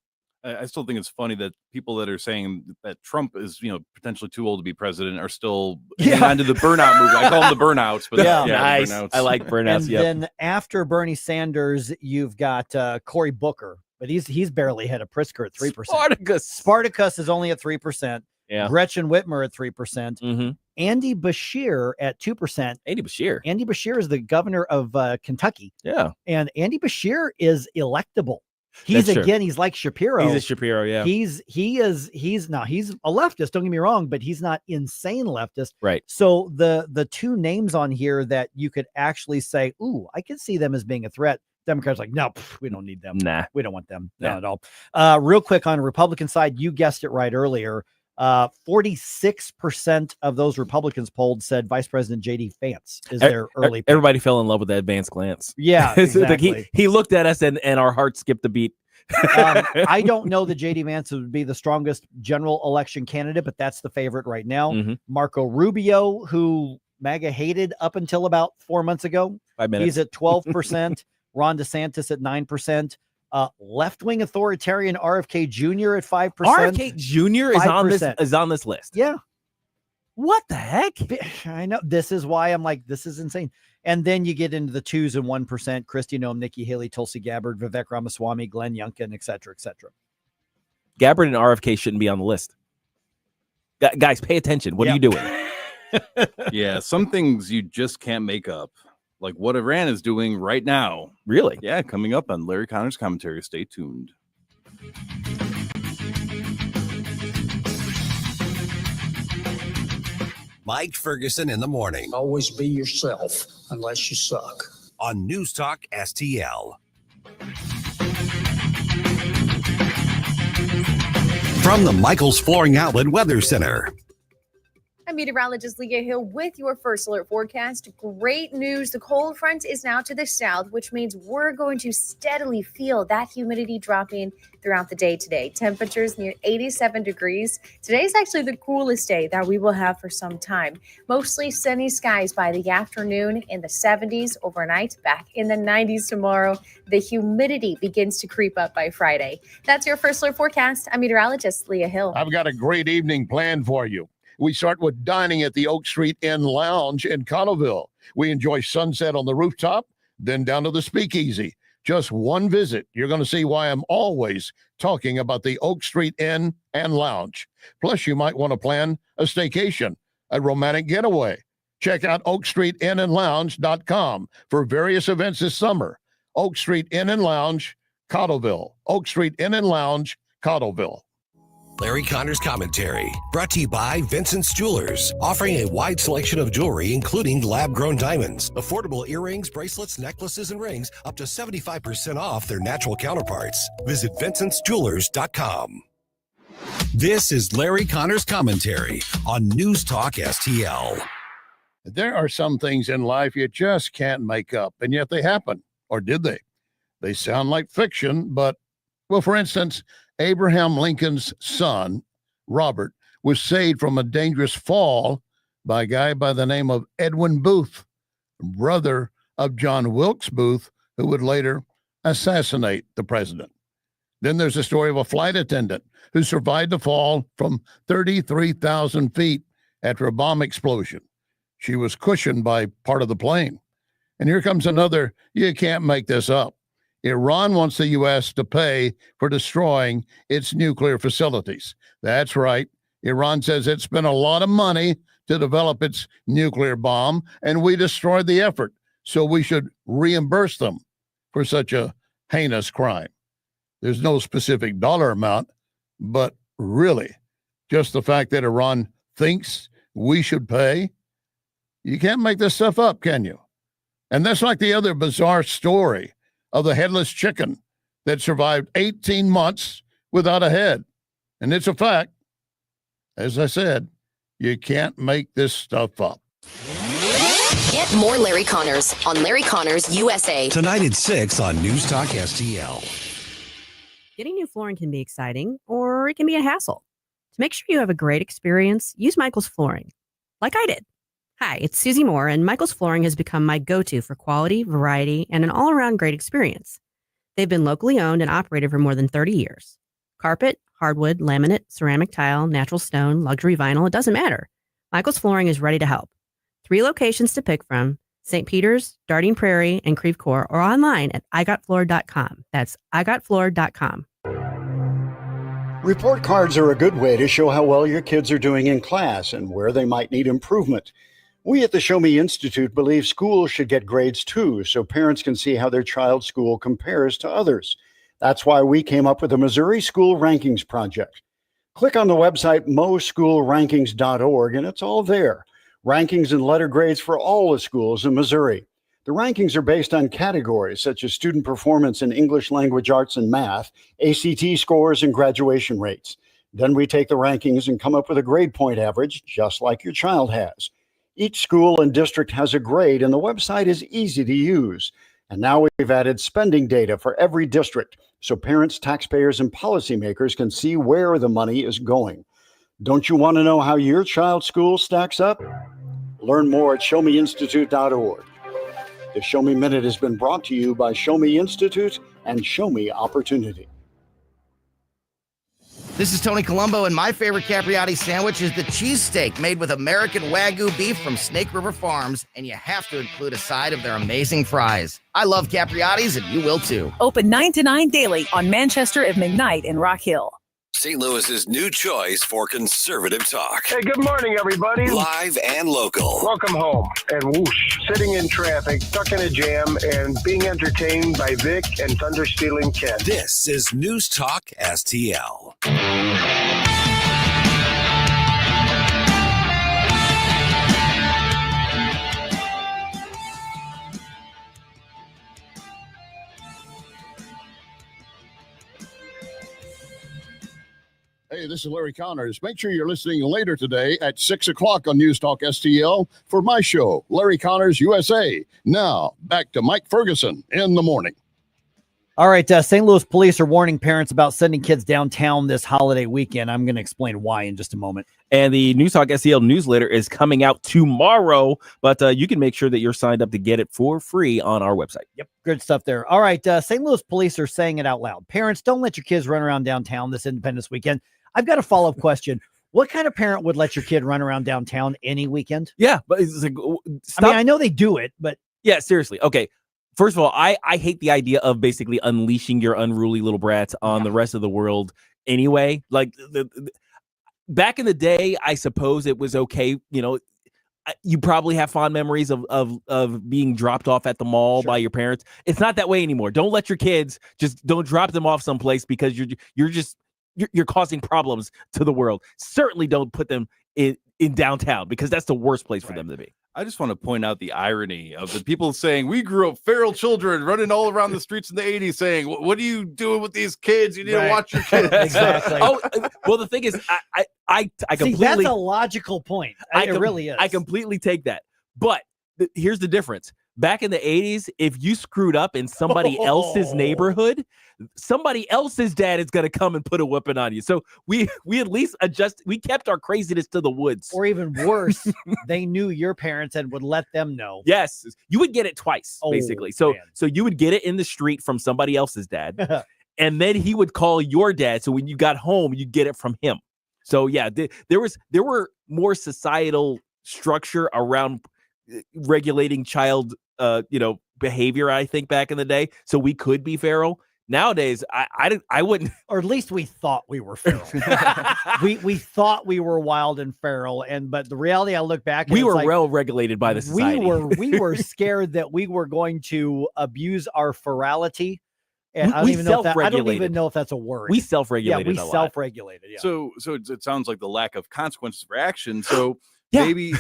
I still think it's funny that people that are saying that Trump is, potentially too old to be president are still onto the burnout movie. I call them the burnouts, but nice. The burnouts. I like burnouts. And then after Bernie Sanders, you've got Cory Booker, but he's barely had a Pritzker at 3%. Spartacus is only at 3%. Yeah. Gretchen Whitmer at 3%. Mm-hmm. Andy Bashir at 2%. Andy Bashir is the governor of Kentucky. Yeah. And Andy Bashir is electable. He's like Shapiro. He's a Shapiro, yeah. He's a leftist, don't get me wrong, but he's not insane leftist. Right. So the two names on here that you could actually say, ooh, I can see them as being a threat. Democrats like, no, we don't need them. Nah. We don't want them. Not at all. Real quick on the Republican side, you guessed it right earlier. 46% of those Republicans polled said Vice President J.D. Vance is their early pick. Everybody fell in love with that advanced glance. Yeah, exactly. Like he looked at us and our hearts skipped a beat. I don't know that J.D. Vance would be the strongest general election candidate, but that's the favorite right now. Mm-hmm. Marco Rubio, who MAGA hated up until about 4 months ago. 5 minutes. He's at 12%. Ron DeSantis at 9%. Left-wing authoritarian RFK Jr. at 5%. RFK Jr. is on this list. Yeah. What the heck? I know. This is why I'm like, this is insane. And then you get into the 2s and 1%. Kristi Noem, Nikki Haley, Tulsi Gabbard, Vivek Ramaswamy, Glenn Youngkin, et cetera, et cetera. Gabbard and RFK shouldn't be on the list. Guys, pay attention. What are you doing? Yeah, some things you just can't make up. Like what Iran is doing right now. Really? Yeah, coming up on Larry Connor's commentary. Stay tuned. Mike Ferguson in the morning. Always be yourself unless you suck. On Newstalk STL. From the Michaels Flooring Outlet Weather Center. I'm meteorologist Leah Hill with your first alert forecast. Great news. The cold front is now to the south, which means we're going to steadily feel that humidity dropping throughout the day today. Temperatures near 87 degrees. Today's actually the coolest day that we will have for some time. Mostly sunny skies by the afternoon, in the 70s overnight, back in the 90s tomorrow. The humidity begins to creep up by Friday. That's your first alert forecast. I'm meteorologist Leah Hill. I've got a great evening planned for you. We start with dining at the Oak Street Inn Lounge in Cottleville. We enjoy sunset on the rooftop, then down to the speakeasy. Just one visit, you're going to see why I'm always talking about the Oak Street Inn and Lounge. Plus, you might want to plan a staycation, a romantic getaway. Check out oakstreetinandlounge.com for various events this summer. Oak Street Inn and Lounge, Cottleville. Oak Street Inn and Lounge, Cottleville. Larry Connor's commentary, brought to you by Vincent's Jewelers, offering a wide selection of jewelry, including lab-grown diamonds, affordable earrings, bracelets, necklaces, and rings, up to 75% off their natural counterparts. Visit vincentsjewelers.com. This is Larry Connor's commentary on News Talk STL. There are some things in life you just can't make up, and yet they happen. Or did they? They sound like fiction, but, well, for instance, Abraham Lincoln's son, Robert, was saved from a dangerous fall by a guy by the name of Edwin Booth, brother of John Wilkes Booth, who would later assassinate the president. Then there's a story of a flight attendant who survived the fall from 33,000 feet after a bomb explosion. She was cushioned by part of the plane. And here comes another, you can't make this up. Iran wants the U.S. to pay for destroying its nuclear facilities. That's right. Iran says it spent a lot of money to develop its nuclear bomb, and we destroyed the effort. so we should reimburse them for such a heinous crime. There's no specific dollar amount, but really, just the fact that Iran thinks we should pay, you can't make this stuff up, can you? And that's like the other bizarre story of the headless chicken that survived 18 months without a head. And it's a fact. As I said, you can't make this stuff up. Get more Larry Connors on Larry Connors USA. Tonight at 6 on News Talk STL. Getting new flooring can be exciting, or it can be a hassle. To make sure you have a great experience, use Michael's Flooring, like I did. Hi, it's Susie Moore, and Michael's Flooring has become my go-to for quality, variety, and an all-around great experience. They've been locally owned and operated for more than 30 years. Carpet, hardwood, laminate, ceramic tile, natural stone, luxury vinyl, it doesn't matter. Michael's Flooring is ready to help. 3 locations to pick from: St. Peter's, Darting Prairie, and Creve Coeur, or online at igotfloor.com. That's igotfloor.com. Report cards are a good way to show how well your kids are doing in class and where they might need improvement. We at the Show Me Institute believe schools should get grades too, so parents can see how their child's school compares to others. That's why we came up with the Missouri School Rankings Project. Click on the website moschoolrankings.org and it's all there. Rankings and letter grades for all the schools in Missouri. The rankings are based on categories such as student performance in English language arts and math, ACT scores, and graduation rates. Then we take the rankings and come up with a grade point average, just like your child has. Each school and district has a grade, and the website is easy to use. And now we've added spending data for every district, so parents, taxpayers, and policymakers can see where the money is going. Don't you want to know how your child's school stacks up? Learn more at showmeinstitute.org. The Show Me Minute has been brought to you by Show Me Institute and Show Me Opportunity. This is Tony Colombo, and my favorite Capriotti sandwich is the cheesesteak made with American Wagyu beef from Snake River Farms, and you have to include a side of their amazing fries. I love Capriotti's, and you will too. Open 9 to 9 daily on Manchester and McKnight in Rock Hill. St. Louis's new choice for conservative talk. Hey, good morning, everybody. Live and local. Welcome home. And whoosh, sitting in traffic, stuck in a jam, and being entertained by Vic and Thunder Stealing Ken. This is News Talk STL. Hey, this is Larry Connors. Make sure you're listening later today at 6 o'clock on News Talk STL for my show, Larry Connors USA. Now, back to Mike Ferguson in the morning. All right, St. Louis police are warning parents about sending kids downtown this holiday weekend. I'm going to explain why in just a moment. And the News Talk STL newsletter is coming out tomorrow, but you can make sure that you're signed up to get it for free on our website. Yep, good stuff there. All right, St. Louis police are saying it out loud. Parents, don't let your kids run around downtown this Independence weekend. I've got a follow-up question. What kind of parent would let your kid run around downtown any weekend? Yeah, but it's like, I mean, I know they do it, but yeah, seriously. Okay. First of all, I hate the idea of basically unleashing your unruly little brats on the rest of the world anyway. Like back in the day, I suppose it was okay. You know, you probably have fond memories of being dropped off at the mall by your parents. It's not that way anymore. Don't let your kids don't drop them off someplace because you're causing problems to the world. Certainly don't put them in downtown because that's the worst place for them to be. I just want to point out the irony of the people saying we grew up feral children running all around the streets in the 80s saying, what are you doing with these kids? You need to watch your kids. Exactly. Well, the thing is, I completely. See, that's a logical point. It really is. I completely take that. But here's the difference. Back in the 80s, if you screwed up in somebody else's neighborhood, somebody else's dad is going to come and put a whipping on you. So we at least we kept our craziness to the woods. Or even worse, they knew your parents and would let them know. Yes, you would get it twice, basically. So you would get it in the street from somebody else's dad, and then he would call your dad. So when you got home, you'd get it from him. So yeah, there were more societal structure around regulating child behavior, I think, back in the day, so we could be feral. Nowadays, I wouldn't, or at least we thought we were feral. we thought we were wild and feral, but the reality, I look back, and we it's were like, well regulated by the society. We were scared that we were going to abuse our ferality. And I don't even know if that's a word. We self-regulated. Yeah, we self-regulated. Yeah. So it sounds like the lack of consequences for action. So maybe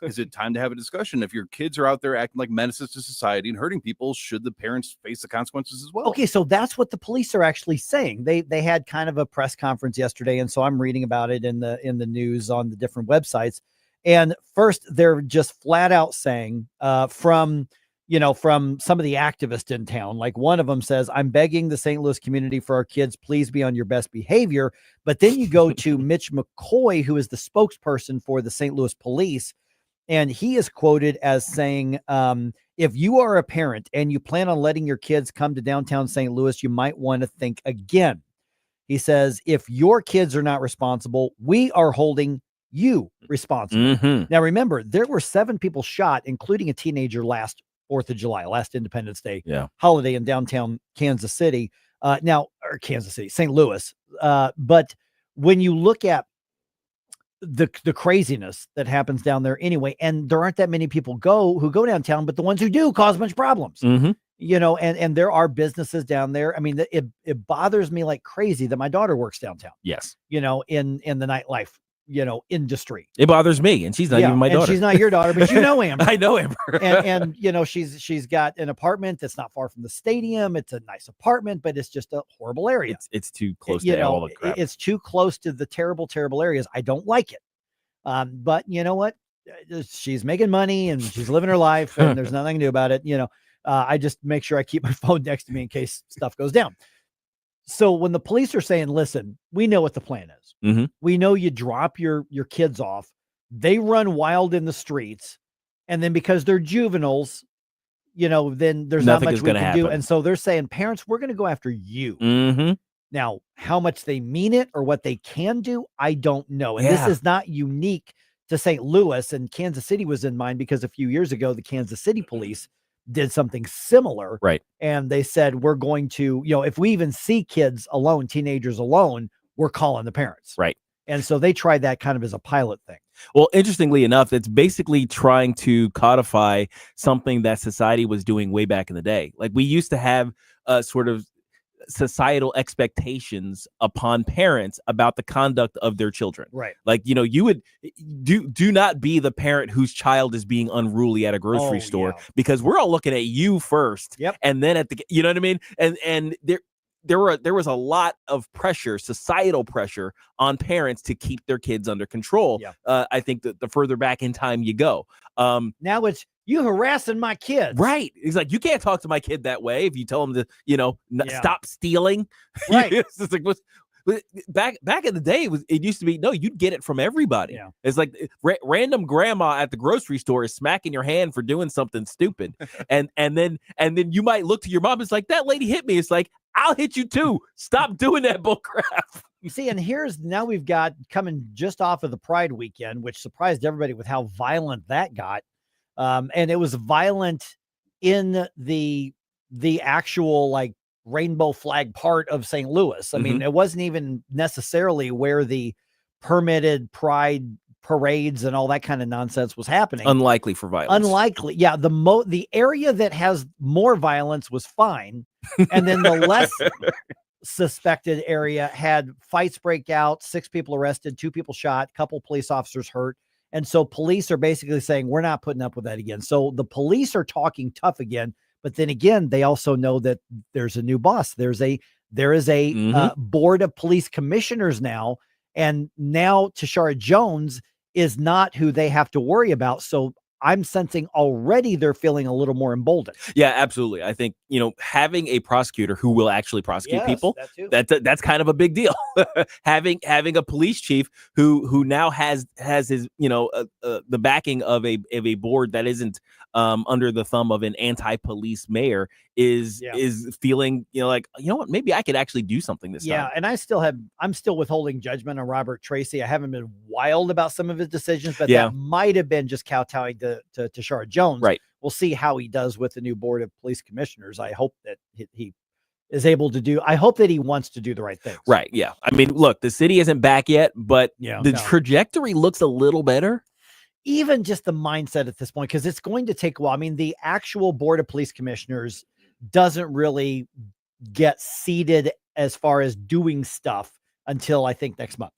is it time to have a discussion? If your kids are out there acting like menaces to society and hurting people, should the parents face the consequences as well? Okay, so that's what the police are actually saying. They had kind of a press conference yesterday, and so I'm reading about it in the news on the different websites. And first, they're just flat out saying from some of the activists in town, like one of them says, "I'm begging the St. Louis community for our kids, please be on your best behavior." But then you go to Mitch McCoy, who is the spokesperson for the St. Louis police, and he is quoted as saying, if you are a parent and you plan on letting your kids come to downtown St. Louis, you might want to think again. He says, if your kids are not responsible, we are holding you responsible. Now, remember, there were 7 people shot, including a teenager last 4th of July, last Independence Day holiday in downtown Kansas City. St. Louis. But when you look at the craziness that happens down there anyway, and there aren't that many people who go downtown, but the ones who do cause a bunch of problems, and there are businesses down there. I mean, it bothers me like crazy that my daughter works downtown. Yes. In the nightlife, industry. It bothers me, and she's not even my daughter. She's not your daughter, but Amber. I know Amber. and she's got an apartment that's not far from the stadium. It's a nice apartment, but it's just a horrible area. It's too close to all the crap. It's too close to the terrible, terrible areas. I don't like it. But you know what? She's making money and she's living her life, and there's nothing I can do about it. I just make sure I keep my phone next to me in case stuff goes down. So when the police are saying, listen, we know what the plan is. We know you drop your kids off. They run wild in the streets. And then because they're juveniles, then there's not much we can do. And so they're saying, parents, we're going to go after you. Now, how much they mean it or what they can do, I don't know. And this is not unique to St. Louis, and Kansas City was in mind because a few years ago, the Kansas City police did something similar. Right. And they said, we're going to, if we even see kids alone, teenagers alone, we're calling the parents. Right. And so they tried that kind of as a pilot thing. Well, interestingly enough, it's basically trying to codify something that society was doing way back in the day. Like we used to have sort of societal expectations upon parents about the conduct of their children. Right. Like, you would do not be the parent whose child is being unruly at a grocery store, because we're all looking at you first. Yep. And then at the, you know what I mean? And there was a lot of pressure, societal pressure on parents to keep their kids under control. Yeah. I think that the further back in time you go, now it's you harassing my kids. Right. He's like, you can't talk to my kid that way. If you tell him to, stop stealing. Right. It's just like, back in the day, it used to be, no, you'd get it from everybody. Yeah. It's like random grandma at the grocery store is smacking your hand for doing something stupid. and then you might look to your mom. It's like, that lady hit me. It's like, I'll hit you too. Stop doing that bull crap. You see, and now we've got coming just off of the Pride weekend, which surprised everybody with how violent that got. And it was violent in the actual like rainbow flag part of St. Louis. I mean, it wasn't even necessarily where the permitted Pride parades and all that kind of nonsense was happening. Unlikely for violence. Unlikely. Yeah. The area that has more violence was fine. And then the less suspected area had fights break out, 6 people arrested, 2 people shot, couple police officers hurt. And so police are basically saying, we're not putting up with that again. So the police are talking tough again. But then again, they also know that there's a new boss. There is a board of police commissioners now. And now Tashara Jones is not who they have to worry about. So I'm sensing already they're feeling a little more emboldened. Yeah, absolutely. I think, having a prosecutor who will actually prosecute people, that's kind of a big deal. having a police chief who now has his, the backing of a board that isn't under the thumb of an anti-police mayor is feeling, like, what, maybe I could actually do something this time. Yeah, and I'm still withholding judgment on Robert Tracy. I haven't been wild about some of his decisions, but that might have been just kowtowing to Tashara Jones. Right. We'll see how he does with the new board of police commissioners. I hope that he is able to do. I hope that he wants to do the right thing. Right. Yeah. I mean, look, the city isn't back yet, but the no. trajectory looks a little better. Even just the mindset at this point, because it's going to take a while. I mean, the actual board of police commissioners doesn't really get seated as far as doing stuff until I think next month,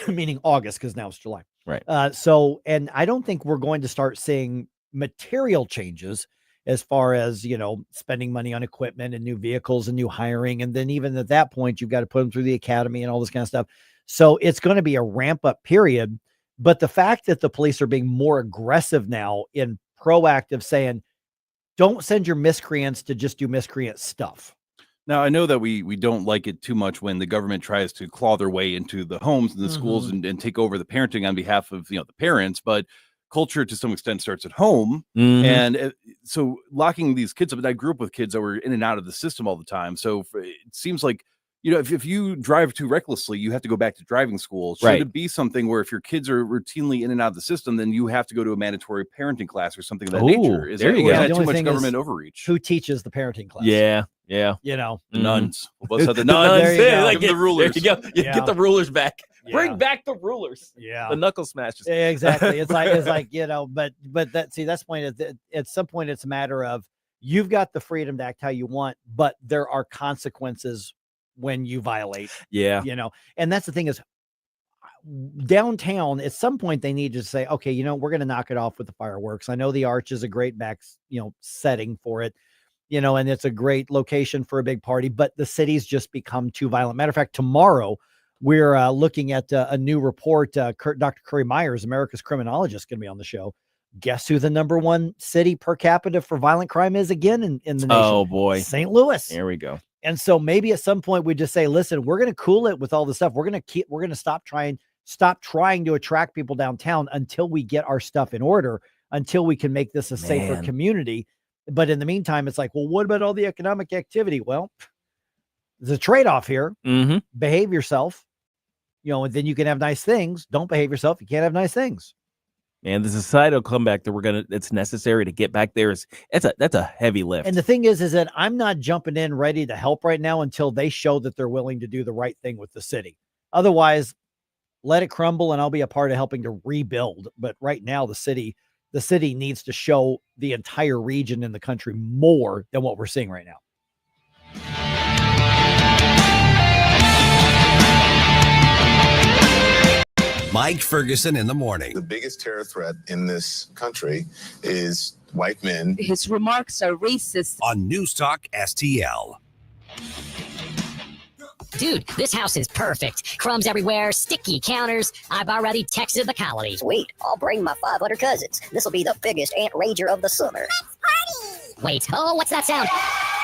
meaning August, because now it's July. Right. So, and I don't think we're going to start seeing material changes as far as, spending money on equipment and new vehicles and new hiring. And then even at that point, you've got to put them through the academy and all this kind of stuff. So it's going to be a ramp up period. But the fact that the police are being more aggressive now in proactive saying, don't send your miscreants to just do miscreant stuff. Now, I know that we don't like it too much when the government tries to claw their way into the homes and the schools and take over the parenting on behalf of, the parents, but culture to some extent starts at home. And so locking these kids up, and I grew up with kids that were in and out of the system all the time. So it seems like, if you drive too recklessly, you have to go back to driving school. Should it be something where if your kids are routinely in and out of the system, then you have to go to a mandatory parenting class or something of that nature? Is there you go. Is that too much government overreach? Who teaches the parenting class? Yeah. The nuns. We'll both have the The nuns. nuns. Give Like, them the rulers. There you go. Get the rulers back. Yeah. Bring back the rulers. Yeah. The knuckle smashes. Yeah, exactly. It's like, but that's the point. At some point, it's a matter of you've got the freedom to act how you want, but there are consequences when you violate. Yeah. And that's the thing is downtown, at some point they need to say, okay, we're going to knock it off with the fireworks. I know the Arch is a great back, setting for it, and it's a great location for a big party, but the city's just become too violent. Matter of fact, tomorrow we're looking at a new report. Dr. Curry Myers, America's criminologist, going to be on the show. Guess who the number one city per capita for violent crime is again in the nation? Oh boy. St. Louis. There we go. And so maybe at some point we just say, listen, we're going to cool it with all this stuff. We're going to stop trying to attract people downtown until we get our stuff in order, until we can make this a safer community. But in the meantime, it's like, well, what about all the economic activity? Well, there's a trade-off here. Behave yourself, and then you can have nice things. Don't behave yourself. You can't have nice things. And the societal comeback that it's necessary to get back there that's a heavy lift. And the thing is that I'm not jumping in ready to help right now until they show that they're willing to do the right thing with the city. Otherwise, let it crumble and I'll be a part of helping to rebuild. But right now, the city needs to show the entire region in the country more than what we're seeing right now. Mike Ferguson in the morning. The biggest terror threat in this country is white men. His remarks are racist. On NewsTalkSTL. Dude, this house is perfect. Crumbs everywhere, sticky counters. I've already texted the colonies. Sweet. I'll bring my 500 cousins. This will be the biggest ant rager of the summer. Let's party! Wait, what's that sound?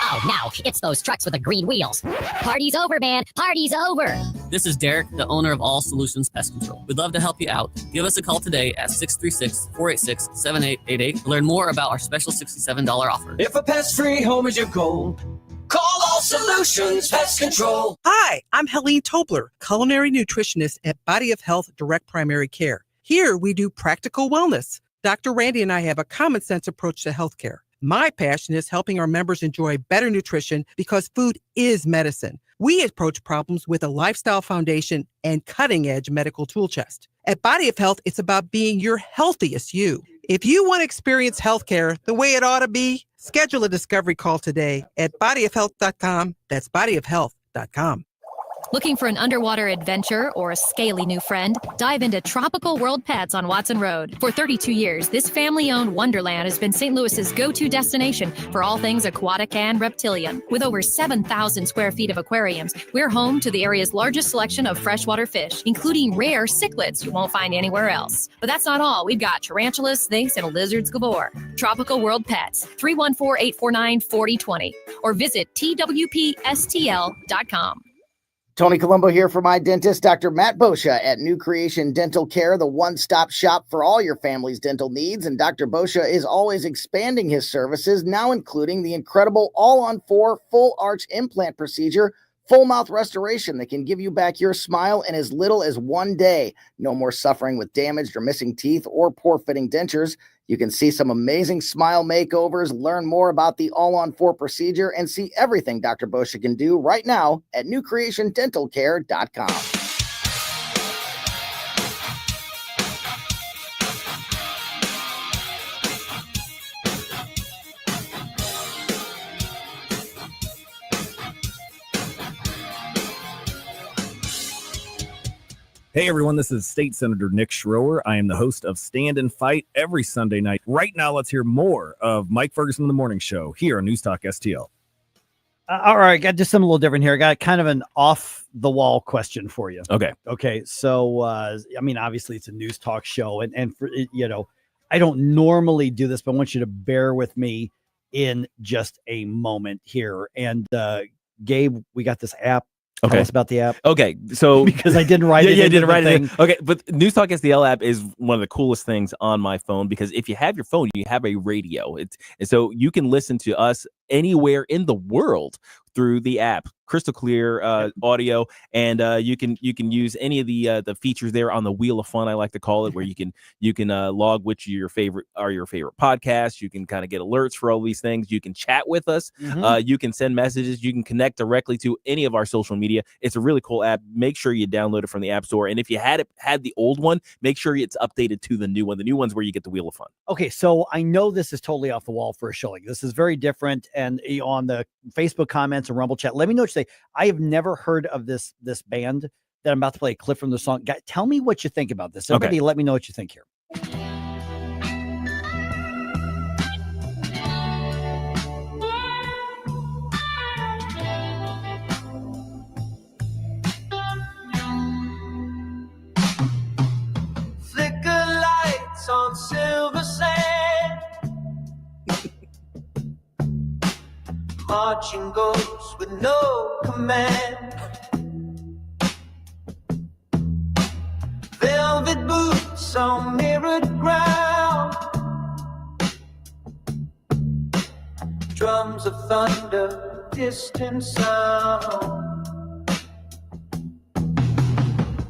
Oh, no, it's those trucks with the green wheels. Party's over, man. Party's over. This is Derek, the owner of All Solutions Pest Control. We'd love to help you out. Give us a call today at 636-486-7888 to learn more about our special $67 offer. If a pest-free home is your goal, call All Solutions Pest Control. Hi, I'm Helene Tobler, culinary nutritionist at Body of Health Direct Primary Care. Here we do practical wellness. Dr. Randy and I have a common sense approach to healthcare. My passion is helping our members enjoy better nutrition because food is medicine. We approach problems with a lifestyle foundation and cutting-edge medical tool chest. At Body of Health, it's about being your healthiest you. If you want to experience healthcare the way it ought to be, schedule a discovery call today at bodyofhealth.com. That's bodyofhealth.com. Looking for an underwater adventure or a scaly new friend? Dive into Tropical World Pets on Watson Road. For 32 years, this family-owned wonderland has been St. Louis's go-to destination for all things aquatic and reptilian. With over 7,000 square feet of aquariums, we're home to the area's largest selection of freshwater fish, including rare cichlids you won't find anywhere else. But that's not all. We've got tarantulas, snakes, and lizards galore. Tropical World Pets, 314-849-4020, or visit twpstl.com. Tony Colombo here for my dentist, Dr. Matt Boscia at New Creation Dental Care, the one-stop shop for all your family's dental needs. And Dr. Boscia is always expanding his services, now including the incredible all-on-4 full arch implant procedure, full mouth restoration that can give you back your smile in as little as 1 day. No more suffering with damaged or missing teeth or poor fitting dentures. You can see some amazing smile makeovers, learn more about the All-on-4 procedure, and see everything Dr. Boscia can do right now at newcreationdentalcare.com. Hey everyone, this is State Senator Nick Schroer. I am the host of Stand and Fight every Sunday night. Right now, let's hear more of Mike Ferguson in the Morning Show here on News Talk STL. All right, got just something a little different here. I got kind of an off-the-wall question for you. Okay. So, I mean, obviously it's a news talk show, and for, you know, I don't normally do this, but I want you to bear with me in just a moment here. And Gabe, we got this app. Tell us about the app. Okay, so because I didn't write it. Yeah, I into didn't the write thing. it. Okay, but News Talk STL app is one of the coolest things on my phone because if you have your phone, you have a radio. And so you can listen to us anywhere in the world through the app. Crystal clear audio, and you can use any of the features there on the Wheel of Fun, I like to call it, where you can log which your favorite podcasts. You can kind of get alerts for all these things. You can chat with us. You can send messages. You can connect directly to any of our social media. It's a really cool app. Make sure you download it from the App Store. And if you had the old one, make sure it's updated to the new one. The new one's where you get the Wheel of Fun. Okay, so I know this is totally off the wall for a show. Like, this is very different. And on the Facebook comments and Rumble chat, let me know what you say. I have never heard of this band that I'm about to play a clip from the song. Tell me what you think about this. Everybody, let me know what you think here. Flicker lights on silver sand. Marching ghosts with no command. Velvet boots on mirrored ground. Drums of thunder, distant sound.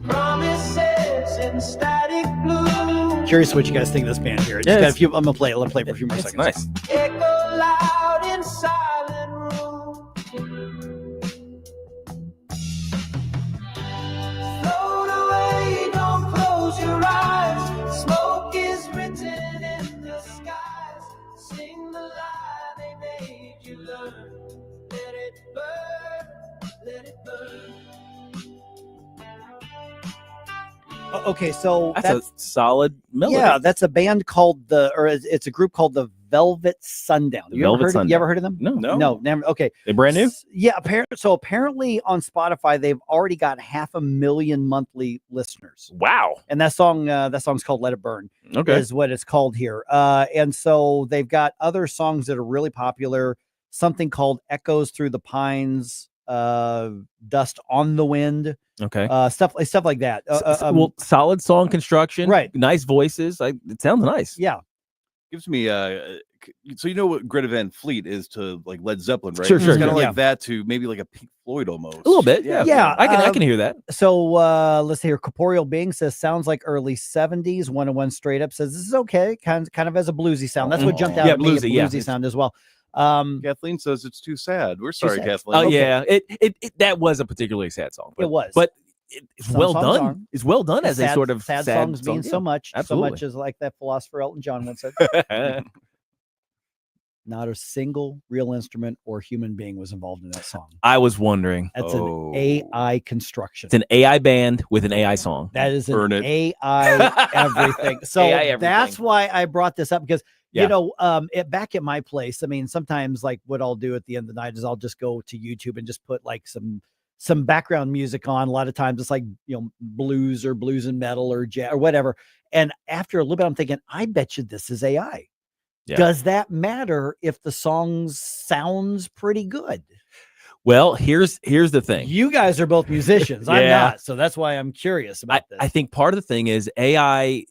Promises in static blue. Curious what you guys think of this band here. Just got a few, I'm gonna play it. Let's play it for a few more seconds. Nice. Echo loud in silent rooms. Float away, don't close your eyes. Smoke is written in the skies. Sing the lie they made you learn. Let it burn, let it burn. Okay, so That's a solid melody. Yeah, that's a band called it's a group called the Velvet Sundown. You ever heard of them? No. Never. Okay, They're brand new. Yeah, apparently on Spotify they've already got 500,000 monthly listeners. Wow! And that song's called "Let It Burn." Okay, is what it's called here. And so they've got other songs that are really popular. Something called "Echoes Through the Pines," "Dust on the Wind." Okay, stuff like that. Well, solid song construction, right? Nice voices. It sounds nice. Yeah. Gives me so you know what Greta Van Fleet is to like Led Zeppelin, right? Sure, It's kind of like that to maybe like a Pink Floyd almost. A little bit, yeah. I can hear that. So let's see here. Corporeal Being says sounds like early 70s. 101 Straight Up says this is okay, kind of as a bluesy sound. That's what jumped out at me, a bluesy sound as well. Kathleen says it's too sad. We're sorry, Kathleen. Oh yeah, it that was a particularly sad song. It was, but it's well done. It's well done as a sort of sad songs mean so much. Absolutely. So much as like that philosopher Elton John once said. Not a single real instrument or human being was involved in that song. I was wondering. That's an AI construction. It's an AI band with an AI song. That is an AI everything. So AI everything. That's why I brought this up because you know, back at my place, I mean, sometimes like what I'll do at the end of the night is I'll just go to YouTube and just put like some background music on. A lot of times it's like, you know, blues and metal or jazz or whatever. And after a little bit, I'm thinking, I bet you this is AI. Yeah. Does that matter if the song sounds pretty good? Well, here's the thing. You guys are both musicians. I'm not. So that's why I'm curious about this. I think part of the thing is AI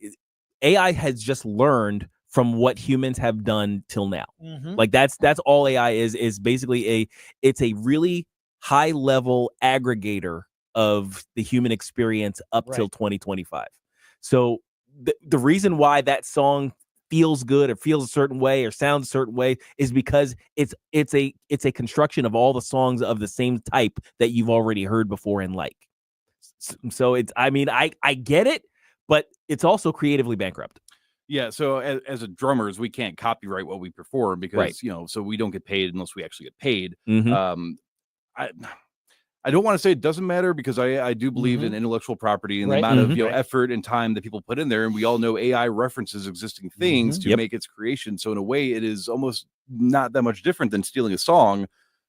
has just learned from what humans have done till now. Mm-hmm. Like that's all AI is basically it's a really high level aggregator of the human experience up till 2025. So the reason why that song feels good or feels a certain way or sounds a certain way is because it's a construction of all the songs of the same type that you've already heard before and like. So it's, I mean, I get it, but it's also creatively bankrupt. Yeah, so as a drummers, we can't copyright what we perform because Right. so we don't get paid unless we actually get paid. Mhm. I don't want to say it doesn't matter because I do believe in intellectual property and the amount of effort and time that people put in there, and we all know AI references existing things to make its creation. So in a way, it is almost not that much different than stealing a song.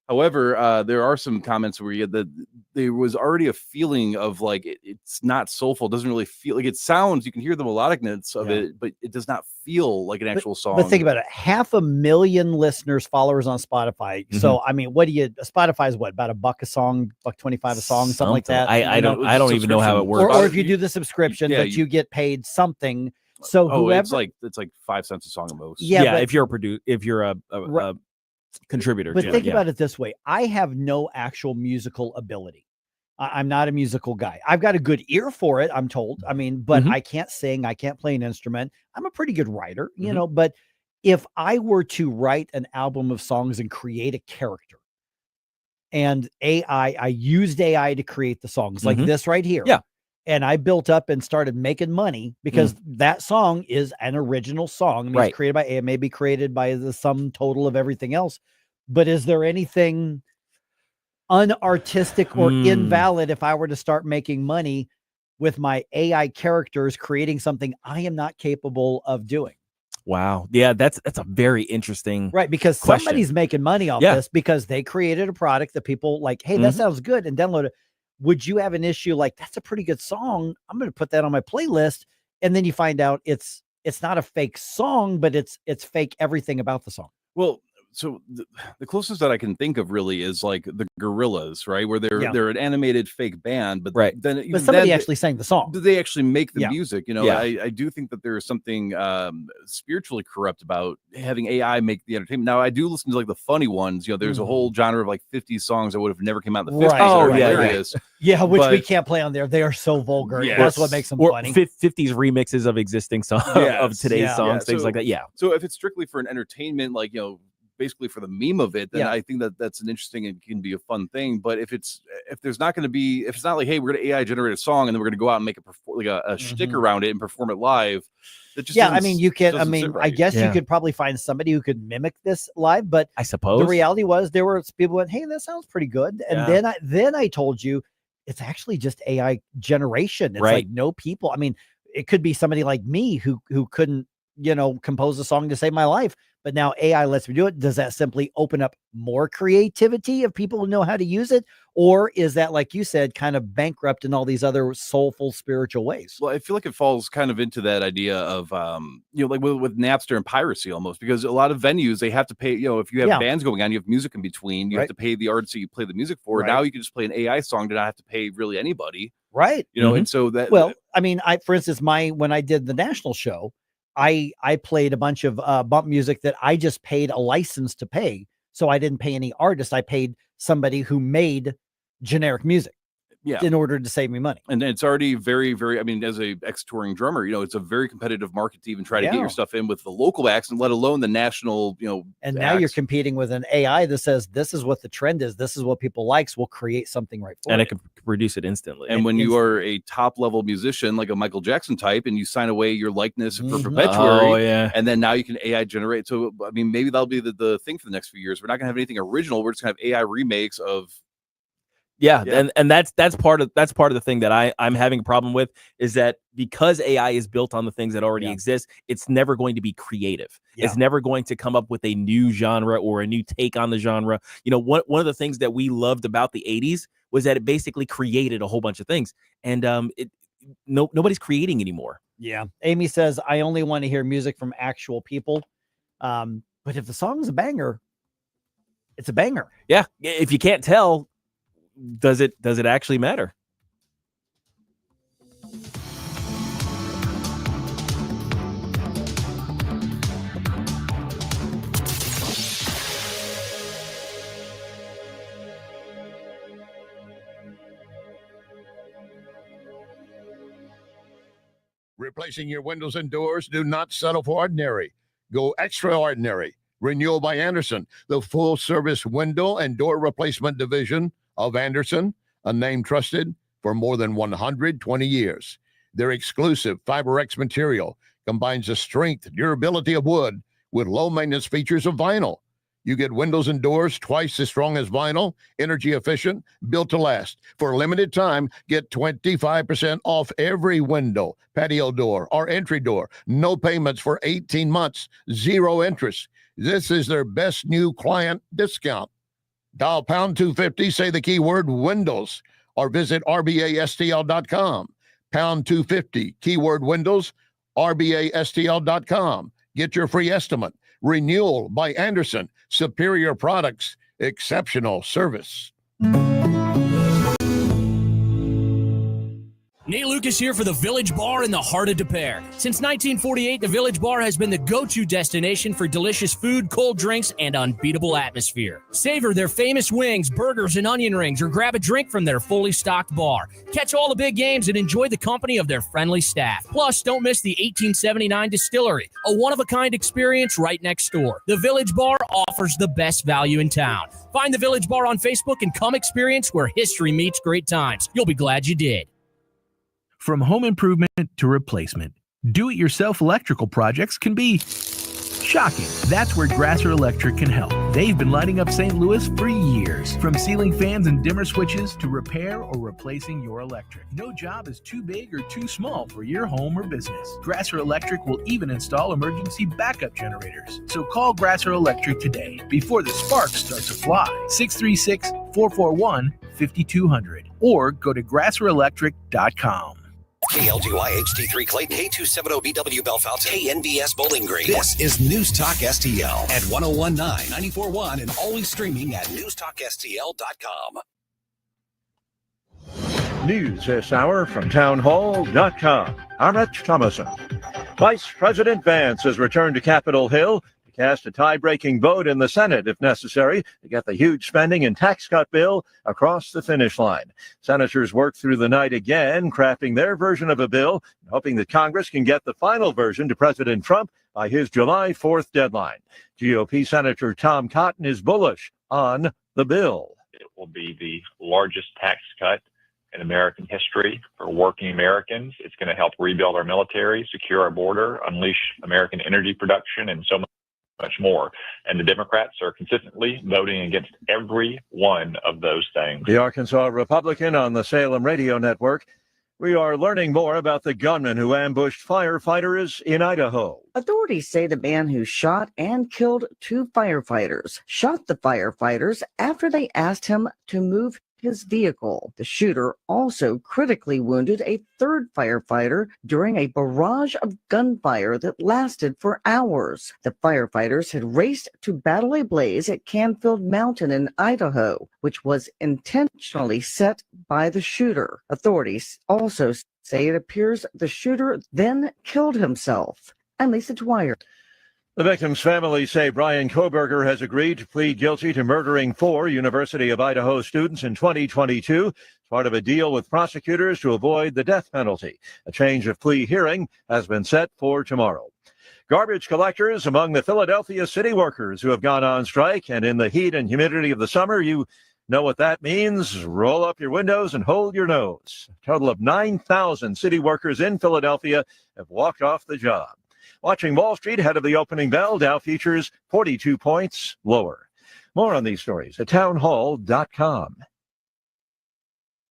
However, there are some comments where you get that there was already a feeling of like it's not soulful. It doesn't really feel like it sounds. You can hear the melodicness of it, but it does not feel like an actual song. But think about it: 500,000 listeners, followers on Spotify. So I mean, what do you? Spotify is what, about $1 a song, $1.25 a song, something like that. I don't even know how it works. Or if you do the subscription, but you get paid something. So whoever, it's like 5 cents a song at most. Yeah, if you're a contributor. But think about it this way: I have no actual musical ability. I'm not a musical guy. I've got a good ear for it, I'm told. I mean, but I can't sing. I can't play an instrument. I'm a pretty good writer, you know. But if I were to write an album of songs and create a character, and I used AI to create the songs like this right here. Yeah. And I built up and started making money because that song is an original song. I mean, it's created by AI, maybe created by the sum total of everything else. But is there anything unartistic or invalid if I were to start making money with my AI characters creating something I am not capable of doing? Wow. Yeah, that's a very interesting because question. Somebody's making money off this because they created a product that people like, hey, that sounds good, and download it. Would you have an issue like, that's a pretty good song, I'm going to put that on my playlist, and then you find out it's not a fake song, but it's fake everything about the song? Well, so the closest that I can think of really is like the Gorillaz, right? Where they're an animated fake band, but then somebody actually sang the song. They actually make the music. You know, I do think that there is something spiritually corrupt about having AI make the entertainment. Now, I do listen to like the funny ones. You know, there's a whole genre of like 50 songs that would have never come out in the 50s. Oh, that are hilarious. Which we can't play on there. They are so vulgar. That's what makes them funny. 50s remixes of existing songs of today's songs, things like that. Yeah. So if it's strictly for an entertainment, like, you know, basically for the meme of it, then I think that that's an interesting and can be a fun thing. But if there's not going to be, if it's not like, hey, we're going to AI generate a song and then we're going to go out and make a shtick around it and perform it live. That just I mean, you can. I mean, I guess you could probably find somebody who could mimic this live. But I suppose the reality was there were people who went, hey, that sounds pretty good. And then I told you it's actually just AI generation. It's like no people. I mean, it could be somebody like me who couldn't, you know, compose a song to save my life. But now AI lets me do it. Does that simply open up more creativity of people who know how to use it? Or is that, like you said, kind of bankrupt in all these other soulful spiritual ways? Well, I feel like it falls kind of into that idea of, you know, like with Napster and piracy almost, because a lot of venues, they have to pay, you know, if you have bands going on, you have music in between, you have to pay the artist that you play the music for. Now you can just play an AI song to not have to pay really anybody. Right. You know, and so that. Well, I mean, for instance, when I did the national show, I played a bunch of bump music that I just paid a license to pay. So I didn't pay any artist. I paid somebody who made generic music in order to save me money. And it's already very, very, I mean, as a ex-touring drummer, you know, it's a very competitive market to even try to get your stuff in with the local acts and let alone the national, you know. And now you're competing with an AI that says, this is what the trend is. This is what people likes. We'll create something right for and it. it can produce it instantly. And when you are a top level musician, like a Michael Jackson type, and you sign away your likeness for perpetuary, and then now you can AI generate. So, I mean, maybe that'll be the thing for the next few years. We're not gonna have anything original. We're just gonna have AI remakes of. And that's part of the thing that I'm having a problem with, is that because AI is built on the things that already exist, it's never going to be creative. It's never going to come up with a new genre or a new take on the genre. You know, one of the things that we loved about the 80s was that it basically created a whole bunch of things, and nobody's creating anymore. Yeah. Amy says, I only want to hear music from actual people. But if the song's a banger, it's a banger. Yeah. If you can't tell, does it actually matter? Replacing your windows and doors? Do not settle for ordinary. Go extraordinary. Renewal by Anderson, the full-service window and door replacement division of Anderson, a name trusted for more than 120 years. Their exclusive FiberX material combines the strength, durability of wood with low-maintenance features of vinyl. You get windows and doors twice as strong as vinyl, energy efficient, built to last. For a limited time, get 25% off every window, patio door, or entry door. No payments for 18 months, zero interest. This is their best new client discount. Dial pound 250, say the keyword windows, or visit rbastl.com. Pound 250, keyword windows, rbastl.com. Get your free estimate. Renewal by Anderson. Superior products, exceptional service. Nate Lucas here for the Village Bar in the heart of Des Peres. Since 1948, the Village Bar has been the go-to destination for delicious food, cold drinks, and unbeatable atmosphere. Savor their famous wings, burgers, and onion rings, or grab a drink from their fully stocked bar. Catch all the big games and enjoy the company of their friendly staff. Plus, don't miss the 1879 Distillery, a one-of-a-kind experience right next door. The Village Bar offers the best value in town. Find the Village Bar on Facebook and come experience where history meets great times. You'll be glad you did. From home improvement to replacement, do-it-yourself electrical projects can be shocking. That's where Grasser Electric can help. They've been lighting up St. Louis for years. From ceiling fans and dimmer switches to repair or replacing your electric. No job is too big or too small for your home or business. Grasser Electric will even install emergency backup generators. So call Grasser Electric today before the sparks start to fly. 636-441-5200 or go to grasserelectric.com. KLGY HD3 Clayton, K270BW Bellefonte, KNBS Bowling Green. This is News Talk STL at 1019, 94.1, and always streaming at NewsTalkSTL.com. News this hour from townhall.com. I'm Rich Thomason. Vice President Vance has returned to Capitol Hill to cast a tie-breaking vote in the Senate, if necessary, to get the huge spending and tax cut bill across the finish line. Senators worked through the night again, crafting their version of a bill, hoping that Congress can get the final version to President Trump by his July 4th deadline. GOP Senator Tom Cotton is bullish on the bill. It will be the largest tax cut in American history for working Americans. It's going to help rebuild our military, secure our border, unleash American energy production, and so much more. And the Democrats are consistently voting against every one of those things. The Arkansas Republican on the Salem Radio Network. We are learning more about the gunman who ambushed firefighters in Idaho. Authorities say the man who shot and killed 2 firefighters shot the firefighters after they asked him to move his vehicle. The shooter also critically wounded a 3rd firefighter during a barrage of gunfire that lasted for hours. The firefighters had raced to battle a blaze at Canfield Mountain in Idaho, which was intentionally set by the shooter. Authorities also say it appears the shooter then killed himself. I'm Lisa Dwyer. The victim's family say Brian Koberger has agreed to plead guilty to murdering 4 University of Idaho students in 2022 as part of a deal with prosecutors to avoid the death penalty. A change of plea hearing has been set for tomorrow. Garbage collectors among the Philadelphia city workers who have gone on strike, and in the heat and humidity of the summer, you know what that means. Roll up your windows and hold your nose. A total of 9,000 city workers in Philadelphia have walked off the job. Watching Wall Street ahead of the opening bell, Dow futures 42 points lower. More on these stories at townhall.com.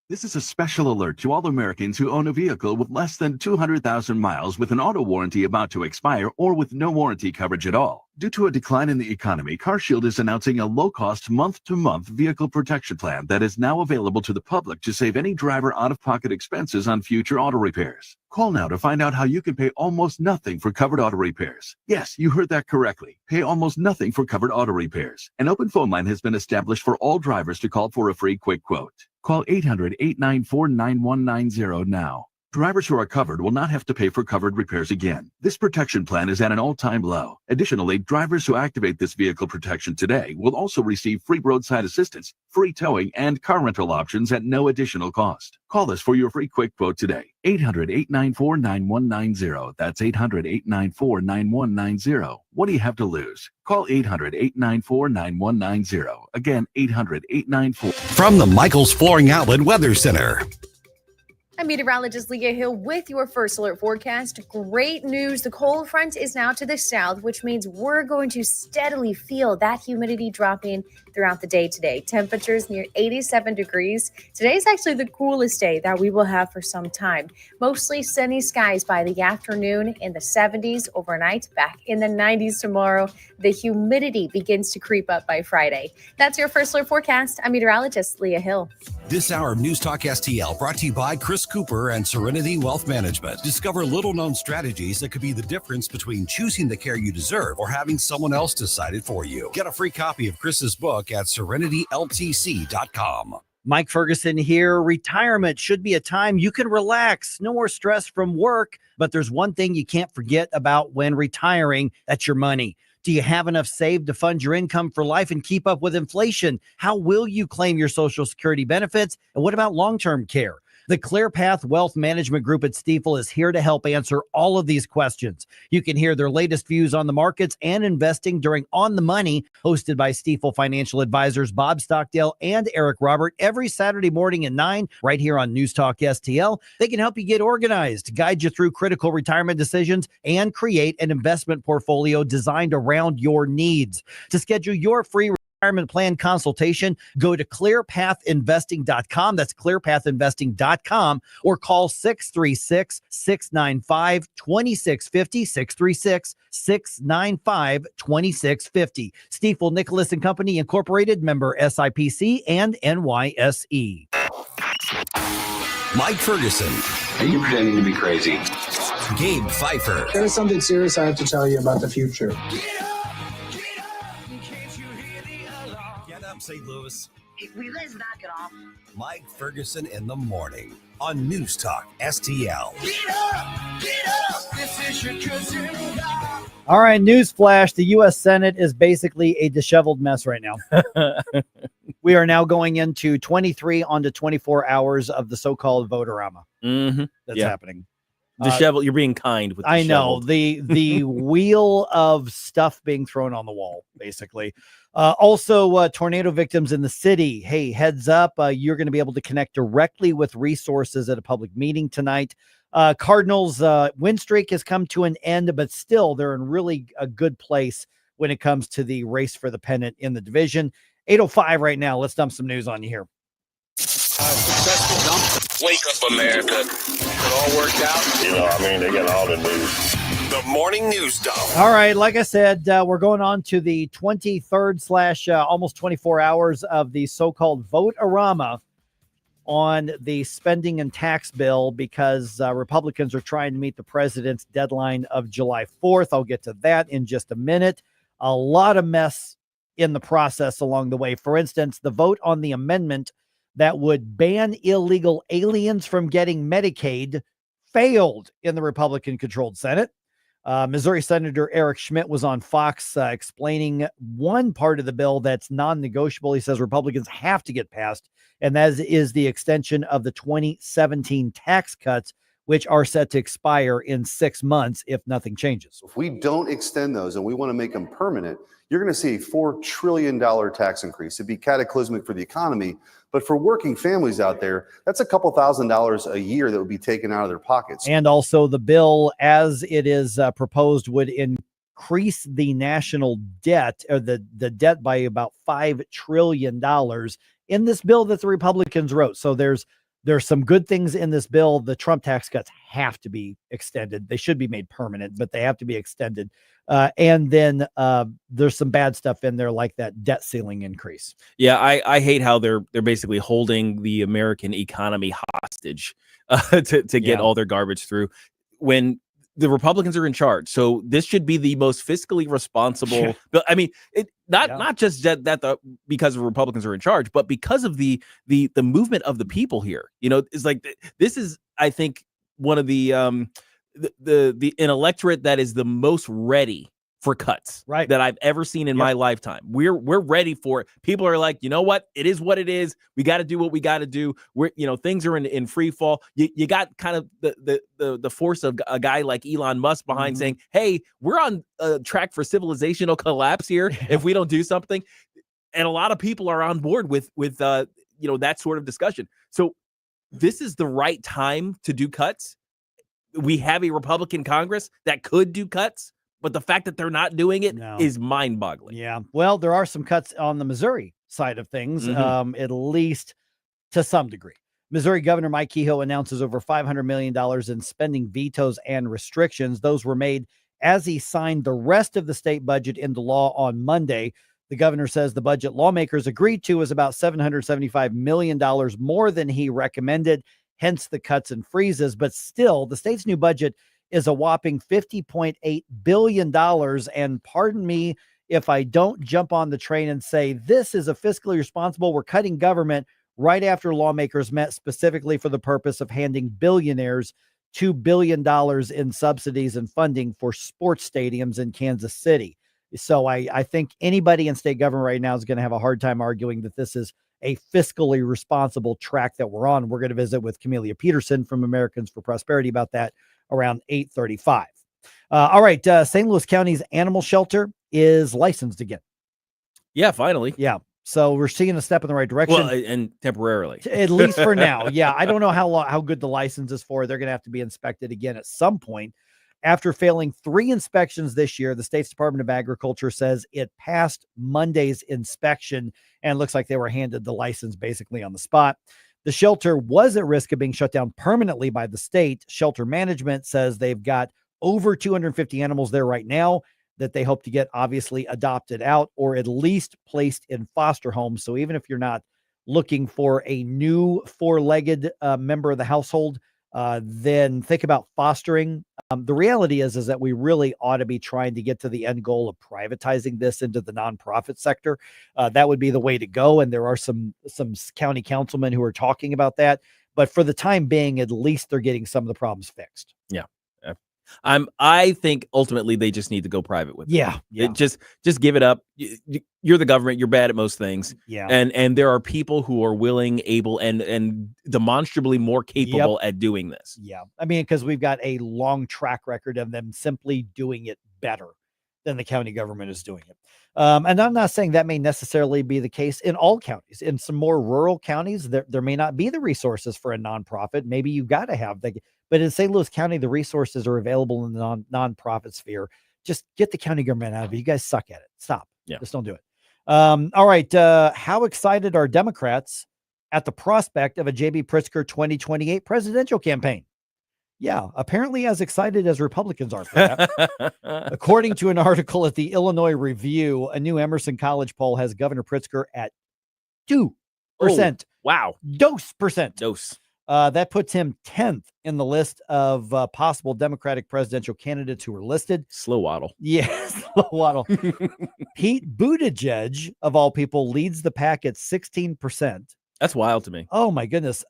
This is a special alert to all Americans who own a vehicle with less than 200,000 miles with an auto warranty about to expire or with no warranty coverage at all. Due to a decline in the economy, CarShield is announcing a low-cost month-to-month vehicle protection plan that is now available to the public to save any driver out-of-pocket expenses on future auto repairs. Call now to find out how you can pay almost nothing for covered auto repairs. Yes, you heard that correctly. Pay almost nothing for covered auto repairs. An open phone line has been established for all drivers to call for a free quick quote. Call 800-894-9190 now. Drivers who are covered will not have to pay for covered repairs again. This protection plan is at an all-time low. Additionally, drivers who activate this vehicle protection today will also receive free roadside assistance, free towing, and car rental options at no additional cost. Call us for your free quick quote today. 800-894-9190. That's 800-894-9190. What do you have to lose? Call 800-894-9190. Again, 800-894. From the Michaels Flooring Outlet Weather Center. I'm meteorologist Leah Hill with your first alert forecast. Great news. The cold front is now to the south, which means we're going to steadily feel that humidity dropping throughout the day today. Temperatures near 87 degrees. Today is actually the coolest day that we will have for some time. Mostly sunny skies by the afternoon, in the 70s overnight, back in the 90s tomorrow. The humidity begins to creep up by Friday. That's your first alert forecast. I'm meteorologist Leah Hill. This hour of News Talk STL brought to you by Chris Cooper and Serenity Wealth Management. Discover little-known strategies that could be the difference between choosing the care you deserve or having someone else decide it for you. Get a free copy of Chris's book at serenityltc.com. Mike Ferguson here. Retirement should be a time you can relax. No more stress from work. But there's one thing you can't forget about when retiring. That's your money. Do you have enough saved to fund your income for life and keep up with inflation? How will you claim your Social Security benefits? And what about long-term care? The ClearPath Wealth Management Group at Stifel is here to help answer all of these questions. You can hear their latest views on the markets and investing during On the Money, hosted by Stifel financial advisors Bob Stockdale and Eric Robert, every Saturday morning at 9, right here on News Talk STL. They can help you get organized, guide you through critical retirement decisions, and create an investment portfolio designed around your needs. To schedule your free retirement plan consultation, go to clearpathinvesting.com. That's clearpathinvesting.com, or call 636-695-2650, 636-695-2650. Stifel Nicholas and Company Incorporated, member SIPC and NYSE. Mike Ferguson. Are you pretending to be crazy? Gabe Pfeiffer. There's something serious I have to tell you about the future. Get up, St. Louis. Let's knock it off. Mike Ferguson in the morning on News Talk STL. Get up, this is your cousin. All right, newsflash. The U.S. Senate is basically a disheveled mess right now. We are now going into 23 onto 24 hours of the so-called vote-orama. That's happening. Disheveled. You're being kind with I know. disheveled. The wheel of stuff being thrown on the wall, basically. Also, tornado victims in the city. Hey, heads up. You're going to be able to connect directly with resources at a public meeting tonight. Cardinals win streak has come to an end, but still they're in really a good place when it comes to the race for the pennant in the division. 8:05 right now. Let's dump some news on you here. Successful dump. Wake up, America. It all worked out. They got all the news. The morning news dump. All right, like I said, we're going on to the 23rd / almost 24 hours of the so-called vote-orama on the spending and tax bill, because Republicans are trying to meet the president's deadline of July 4th. I'll get to that in just a minute. A lot of mess in the process along the way. For instance, the vote on the amendment that would ban illegal aliens from getting Medicaid failed in the Republican-controlled Senate. Missouri Senator Eric Schmidt was on Fox explaining one part of the bill that's non-negotiable. He says Republicans have to get passed, and that is the extension of the 2017 tax cuts, which are set to expire in 6 months if nothing changes. If we don't extend those and we want to make them permanent, you're going to see a $4 trillion tax increase. It'd be cataclysmic for the economy, but for working families out there, that's a couple $1,000s a year that would be taken out of their pockets. And also the bill, as it is proposed, would increase the national debt, or the debt, by about $5 trillion in this bill that the Republicans wrote. So there's some good things in this bill. The Trump tax cuts have to be extended. They should be made permanent, but they have to be extended. And then there's some bad stuff in there, like that debt ceiling increase. Yeah, I hate how they're basically holding the American economy hostage to get all their garbage through when the Republicans are in charge. So this should be the most fiscally responsible. But I mean, not just that because the Republicans are in charge, but because of the movement of the people here. You know, it's like this is, I think, one of the an electorate that is the most ready for cuts that I've ever seen in my lifetime. We're ready for it. People are like, you know what? It is what it is. We got to do what we got to do. Things are in free fall. You got kind of the force of a guy like Elon Musk behind saying, hey, we're on a track for civilizational collapse here if we don't do something. And a lot of people are on board with that sort of discussion. So this is the right time to do cuts. We have a Republican Congress that could do cuts, but the fact that they're not doing it is mind-boggling. Yeah. Well, there are some cuts on the Missouri side of things, at least to some degree. Missouri Governor Mike Kehoe announces over $500 million in spending vetoes and restrictions. Those were made as he signed the rest of the state budget into law on Monday. The governor says the budget lawmakers agreed to was about $775 million more than he recommended, hence the cuts and freezes. But still, the state's new budget is a whopping $50.8 billion. And pardon me if I don't jump on the train and say this is a fiscally responsible. We're cutting government right after lawmakers met specifically for the purpose of handing billionaires $2 billion in subsidies and funding for sports stadiums in Kansas City. So I think anybody in state government right now is going to have a hard time arguing that this is a fiscally responsible track that we're on. We're going to visit with Camelia Peterson from Americans for Prosperity about that around 8:35. All right. St. Louis County's animal shelter is licensed again. Yeah, finally. Yeah. So we're seeing a step in the right direction. Well, and temporarily. At least for now. Yeah. I don't know how good the license is for. They're going to have to be inspected again at some point. After failing 3 inspections this year, the state's Department of Agriculture says it passed Monday's inspection and looks like they were handed the license basically on the spot. The shelter was at risk of being shut down permanently by the state. Shelter management says they've got over 250 animals there right now that they hope to get obviously adopted out or at least placed in foster homes. So even if you're not looking for a new 4-legged member of the household, then think about fostering. The reality is that we really ought to be trying to get to the end goal of privatizing this into the nonprofit sector. That would be the way to go. And there are some county councilmen who are talking about that. But for the time being, at least they're getting some of the problems fixed. Yeah. I think ultimately they just need to go private with it. Yeah. Just give it up. You're the government. You're bad at most things. Yeah. And there are people who are willing, able, and demonstrably more capable at doing this. Yeah. I mean, because we've got a long track record of them simply doing it better than the county government is doing it. And I'm not saying that may necessarily be the case in all counties. In some more rural counties, there may not be the resources for a nonprofit. Maybe you got to have that. But in St. Louis County, the resources are available in the nonprofit sphere. Just get the county government out of it. You guys suck at it. Stop. Yeah. Just don't do it. All right. How excited are Democrats at the prospect of a J.B. Pritzker 2028 presidential campaign? Yeah, apparently as excited as Republicans are for that. According to an article at the Illinois Review, a new Emerson College poll has Governor Pritzker at 2%. Oh, wow. Dose. That puts him 10th in the list of possible Democratic presidential candidates who are listed. Slow waddle. Yeah, slow waddle. Pete Buttigieg, of all people, leads the pack at 16%. That's wild to me. Oh, my goodness.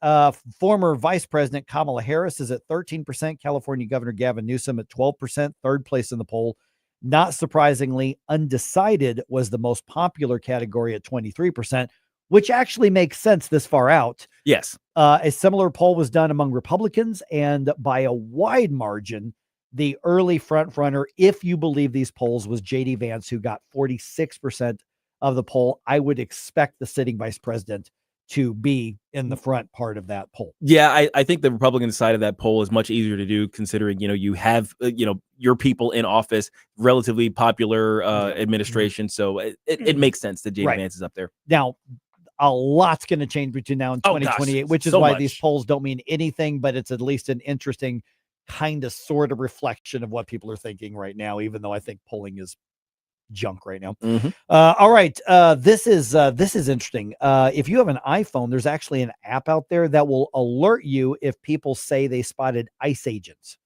Former Vice President Kamala Harris is at 13%. California Governor Gavin Newsom at 12%, third place in the poll. Not surprisingly, undecided was the most popular category at 23%, which actually makes sense this far out. Yes. A similar poll was done among Republicans, and by a wide margin, the early front runner, if you believe these polls, was J.D. Vance, who got 46% of the poll. I would expect the sitting vice president to be in the front part of that poll. Yeah, I think the Republican side of that poll is much easier to do, considering, you have, your people in office, relatively popular administration. So it makes sense that J.D. Vance is up there. Now, a lot's going to change between now and 2028, which is why these polls don't mean anything, but it's at least an interesting kind of sort of reflection of what people are thinking right now, even though I think polling is junk right now. All right. This is interesting. If you have an iPhone, there's actually an app out there that will alert you if people say they spotted ICE agents.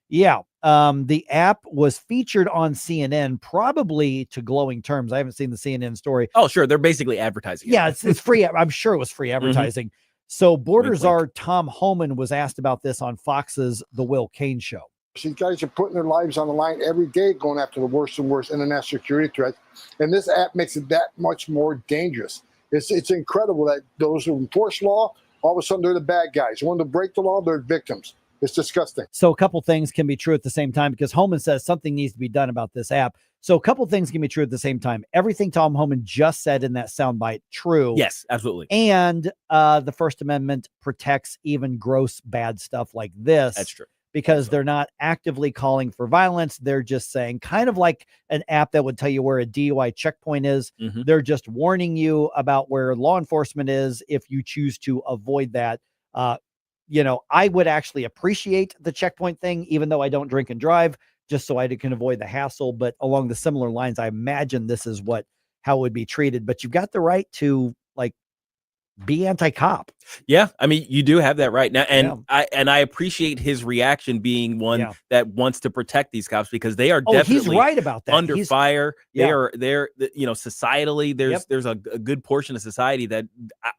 Yeah. The app was featured on CNN, probably to glowing terms. I haven't seen the CNN story. Oh, sure. They're basically advertising. Yeah, it's free. I'm sure it was free advertising. So borders are Tom Homan was asked about this on Fox's The Will Kane Show. These guys are putting their lives on the line every day, going after the worst and worst internet security threats. And this app makes it that much more dangerous. It's incredible that those who enforce law, all of a sudden they're the bad guys. When they break the law, they're victims. It's disgusting. So a couple things can be true at the same time because Homan says something needs to be done about this app. So a couple things can be true at the same time. Everything Tom Homan just said in that soundbite, true. Yes, absolutely. And the First Amendment protects even gross, bad stuff like this. That's true. Because they're not actively calling for violence. They're just saying, kind of like an app that would tell you where a DUI checkpoint is. Mm-hmm. They're just warning you about where law enforcement is if you choose to avoid that. I would actually appreciate the checkpoint thing, even though I don't drink and drive, just so I can avoid the hassle. But along the similar lines, I imagine this is how it would be treated. But you've got the right to be anti-cop. Yeah, I mean, you do have that right now, and I appreciate his reaction being one that wants to protect these cops because they are definitely he's right about that. Under fire. They're societally there's a good portion of society that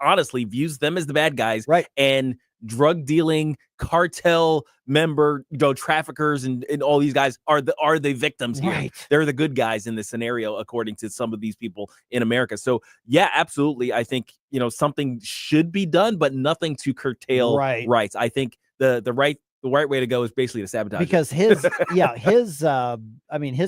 honestly views them as the bad guys, right? And drug dealing cartel member, traffickers and all these guys are the victims here. Right. They're the good guys in this scenario, according to some of these people in America. So yeah, absolutely. I think, something should be done, but nothing to curtail rights. I think the right way to go is basically to sabotage because his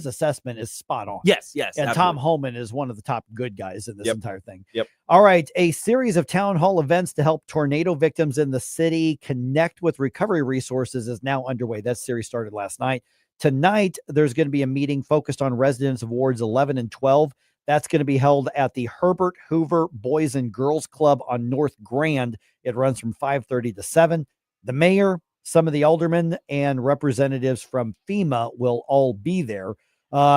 assessment is spot on. Yes. And absolutely. Tom Homan is one of the top good guys in this entire thing. Yep. All right. A series of town hall events to help tornado victims in the city connect with recovery resources is now underway. That series started last night. Tonight, there's going to be a meeting focused on residents of wards 11 and 12. That's going to be held at the Herbert Hoover Boys and Girls Club on North Grand. It runs from 5:30 to 7. The mayor, some of the aldermen, and representatives from FEMA will all be there.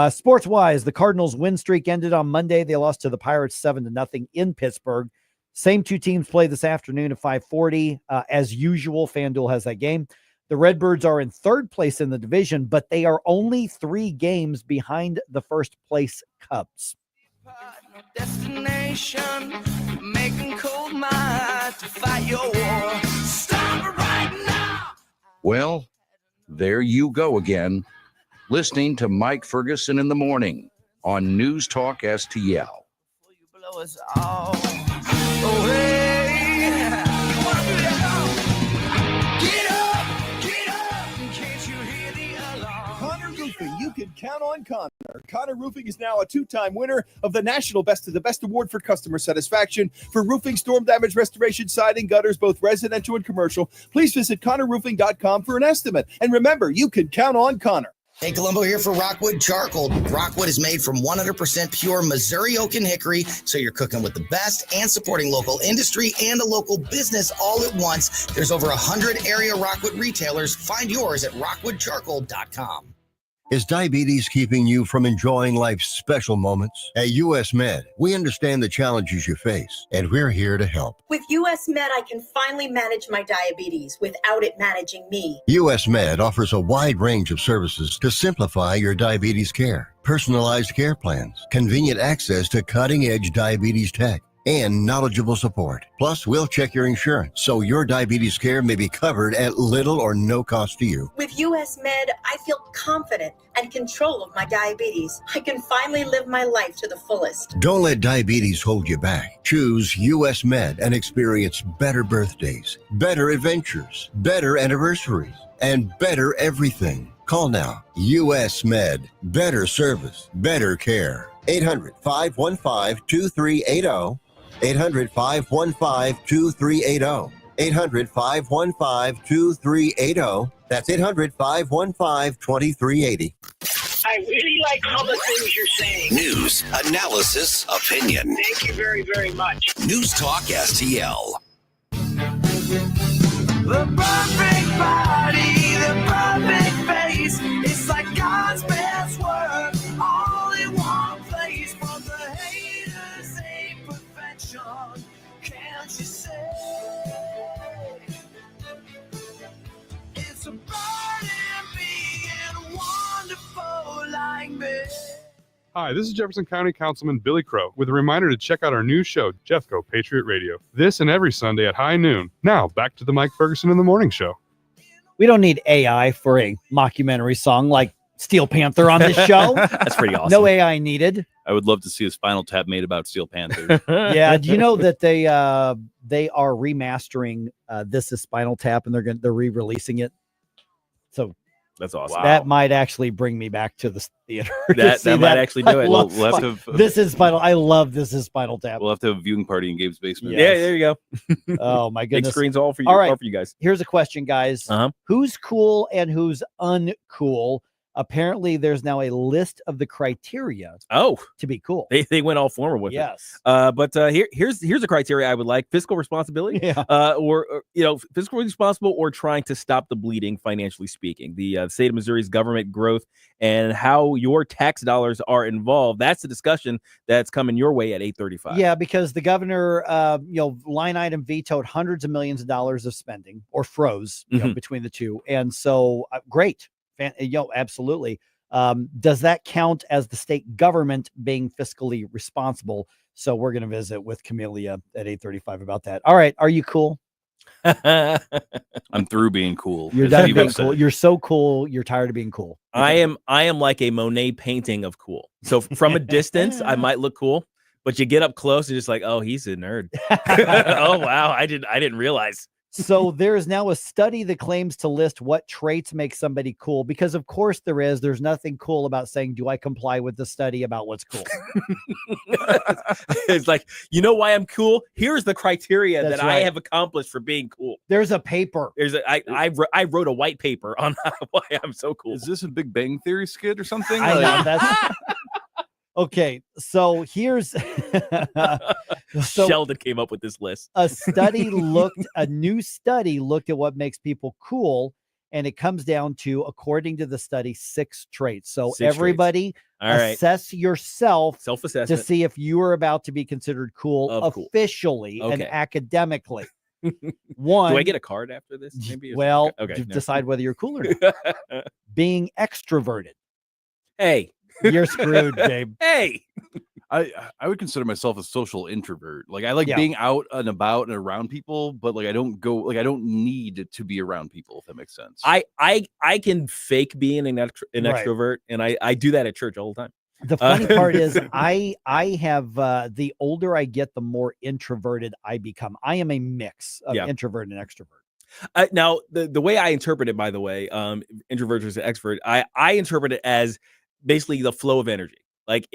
Sports-wise, the Cardinals' win streak ended on Monday. They lost to the Pirates 7-0 in Pittsburgh. Same two teams play this afternoon at 5:40. As usual, FanDuel has that game. The Redbirds are in third place in the division, but they are only 3 games behind the first place Cubs. Destination, making cold my to fight your war. Stop it right now. Well, there you go again, listening to Mike Ferguson in the morning on News Talk STL. Blow us all away. You wanna do that? Get up, in case you hear the alarm. Connor Roofing, you can count on Connor. Connor Roofing is now a 2-time winner of the National Best of the Best Award for customer satisfaction for roofing, storm damage restoration, siding, gutters, both residential and commercial. Please visit ConnorRoofing.com for an estimate. And remember, you can count on Connor. Hey, Columbo here for Rockwood Charcoal. Rockwood is made from 100% pure Missouri oak and hickory, so you're cooking with the best and supporting local industry and a local business all at once. There's over 100 area Rockwood retailers. Find yours at rockwoodcharcoal.com. Is diabetes keeping you from enjoying life's special moments? At US Med, we understand the challenges you face, and we're here to help. With US Med, I can finally manage my diabetes without it managing me. US Med offers a wide range of services to simplify your diabetes care. Personalized care plans, convenient access to cutting-edge diabetes tech, and knowledgeable support. Plus, we'll check your insurance so your diabetes care may be covered at little or no cost to you. With US Med, I feel confident and control of my diabetes. I can finally live my life to the fullest. Don't let diabetes hold you back. Choose US Med and experience better birthdays, better adventures, better anniversaries, and better everything. Call now. US Med. Better service, better care. 800-515-2380. 800-515-2380. 800-515-2380. That's 800-515-2380. I really like all the things you're saying. News, analysis, opinion. Thank you very, very much. News Talk STL. The perfect body, the perfect face. It's like God's best work, all in one place. From the haters, ain't perfection. Can't you say? It's a burden being wonderful like me. Hi, this is Jefferson County Councilman Billy Crow with a reminder to check out our new show, Jeffco Patriot Radio, this and every Sunday at high noon. Now, back to the Mike Ferguson in the Morning Show. We don't need AI for a mockumentary song like Steel Panther on this show. That's pretty awesome. No AI needed. I would love to see a Spinal Tap made about Steel Panther. Yeah, do you know that they are remastering This Is Spinal Tap, and they're re-releasing it? So that's awesome. That might actually bring me back to the theater. That might actually do it. We'll have to, This Is Spinal. I love This Is Spinal Tap. We'll have to have a viewing party in Gabe's basement. Yeah, there you go. Oh my goodness. Big screens all for you. All right. All for you guys. Here's a question, guys. Who's cool and who's uncool? Apparently, there's now a list of the criteria. To be cool. They went all formal with it. But here's a criteria I would like: fiscal responsibility, or fiscal responsible, or trying to stop the bleeding, financially speaking. The state of Missouri's government growth and how your tax dollars are involved. That's the discussion that's coming your way at 8:35. Yeah, because the governor, line item vetoed hundreds of millions of dollars of spending, or froze between the two, and so great. Absolutely. Does that count as the state government being fiscally responsible? So we're going to visit with Camelia at 8:35 about that. All right. Are you cool? I'm through being cool. You're done being cool. You're so cool. You're tired of being cool. I am like a Monet painting of cool. So from a distance, I might look cool, but you get up close and just like, oh, he's a nerd. Oh, wow. I didn't realize. So there is now a study that claims to list what traits make somebody cool, because of course there's nothing cool about saying, do I comply with the study about what's cool? It's like, you know why I'm cool? Here's the criteria That's that right. I have accomplished for being cool. There's a paper. I wrote a white paper on why I'm so cool. Is this a Big Bang Theory skit or something? I know, that's okay. So here's Sheldon came up with this list. A new study looked at what makes people cool, and it comes down to, according to the study, 6 traits. So 6 everybody assess yourself, self-assessment, to see if you are about to be considered cool officially and Okay. academically. One, do I get a card after this? Maybe. Well, okay. decide whether you're cool or not. Being extroverted. Hey, you're screwed, babe. Hey. I would consider myself a social introvert. Like, I like Yeah. being out and about and around people, but like I don't need to be around people, if that makes sense. I can fake being an Right. extrovert, and I do that at church all the time. The funny part is I have the older I get, the more introverted I become. I am a mix of introvert and extrovert. Now, the way I interpret it, by the way, introvert versus extrovert, I interpret it as basically the flow of energy. Like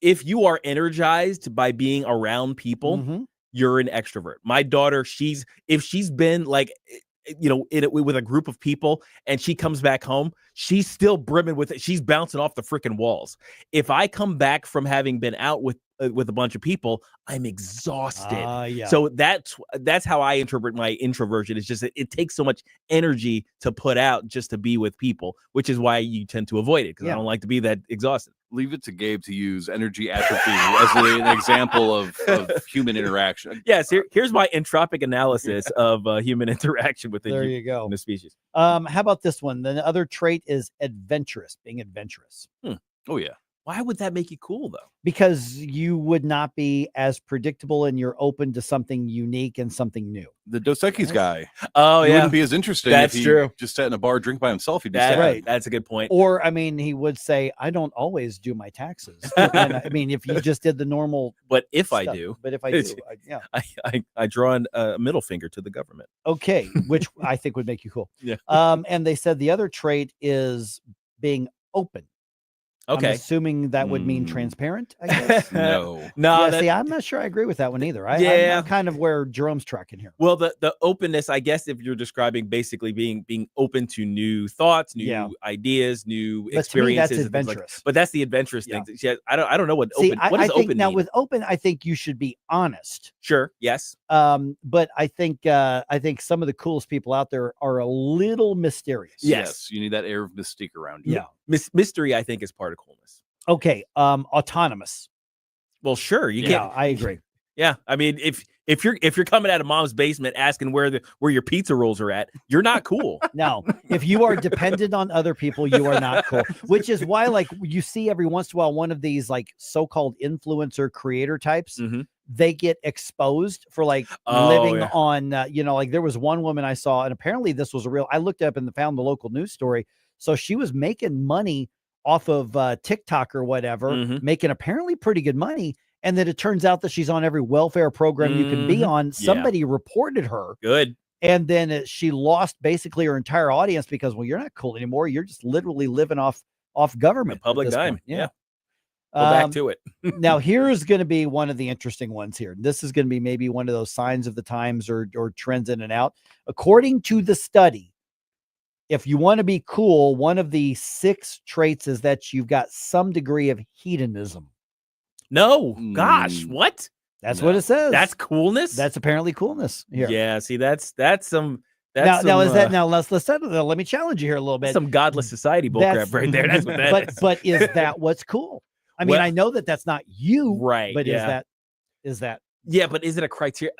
if you are energized by being around people, you're an extrovert. My daughter, if she's been like, with a group of people and she comes back home, she's still brimming with it. She's bouncing off the freaking walls. If I come back from having been out with a bunch of people, I'm exhausted. So that's how I interpret my introversion. It's just it takes so much energy to put out just to be with people, which is why you tend to avoid it, because I don't like to be that exhausted. Leave it to Gabe to use energy atrophy as an example of human interaction. Yes, here's my entropic analysis of human interaction with There you go. the species. How about this one? The other trait is adventurous, being adventurous. Oh, yeah. Why would that make you cool, though? Because you would not be as predictable, and you're open to something unique and something new. The Dos Equis guy. Oh, he yeah. wouldn't be as interesting That's if he true. just sat in a bar drink by himself. He'd be That's sad. right. That's a good point. Or, I mean, he would say, I don't always do my taxes. And, I mean, if you just did the normal. But if stuff. I do. But if I do, I draw a middle finger to the government. Okay, which I think would make you cool. Yeah. And they said the other trait is being open. Okay. I'm assuming that would mean transparent, I guess. No. No. See, I'm not sure I agree with that one either. I'm kind of where Jerome's tracking here. Well, the openness, I guess, if you're describing basically being open to new thoughts, new ideas, new But to me, experiences, that's and things like adventurous. but that's the adventurous thing. Yeah, I don't know what See, open. What does I think open now mean? with open, I think you should be honest. Sure. Yes. But I think some of the coolest people out there are a little mysterious. Yes. You need that air of mystique around you. Yeah. Mystery, I think, is part of coolness. Okay. Autonomous. Well, sure. You can't. I agree. Yeah. I mean, if if you're coming out of mom's basement asking where your pizza rolls are at, you're not cool. No, if you are dependent on other people, you are not cool. Which is why, like, you see every once in a while one of these like so-called influencer creator types. They get exposed for like living on, like there was one woman I saw, and apparently this was a real. I looked up and found the local news story. So she was making money off of TikTok or whatever, making apparently pretty good money. And then it turns out that she's on every welfare program you can be on. Somebody reported her. Good. And then she lost basically her entire audience because, well, you're not cool anymore. You're just literally living off government. The public dime. Point. Yeah. Go back to it. Now, here's going to be one of the interesting ones here. This is going to be maybe one of those signs of the times or trends in and out. According to the study, if you want to be cool, one of the 6 traits is that you've got some degree of hedonism. No, gosh, what? That's what it says. That's coolness. That's apparently coolness here. Yeah, see, that's some. Let me challenge you here a little bit. Some godless society bullcrap right there. That's what that is. But is that what's cool? I mean, I know that that's not you, right? But is that? Yeah, but is it a criteria?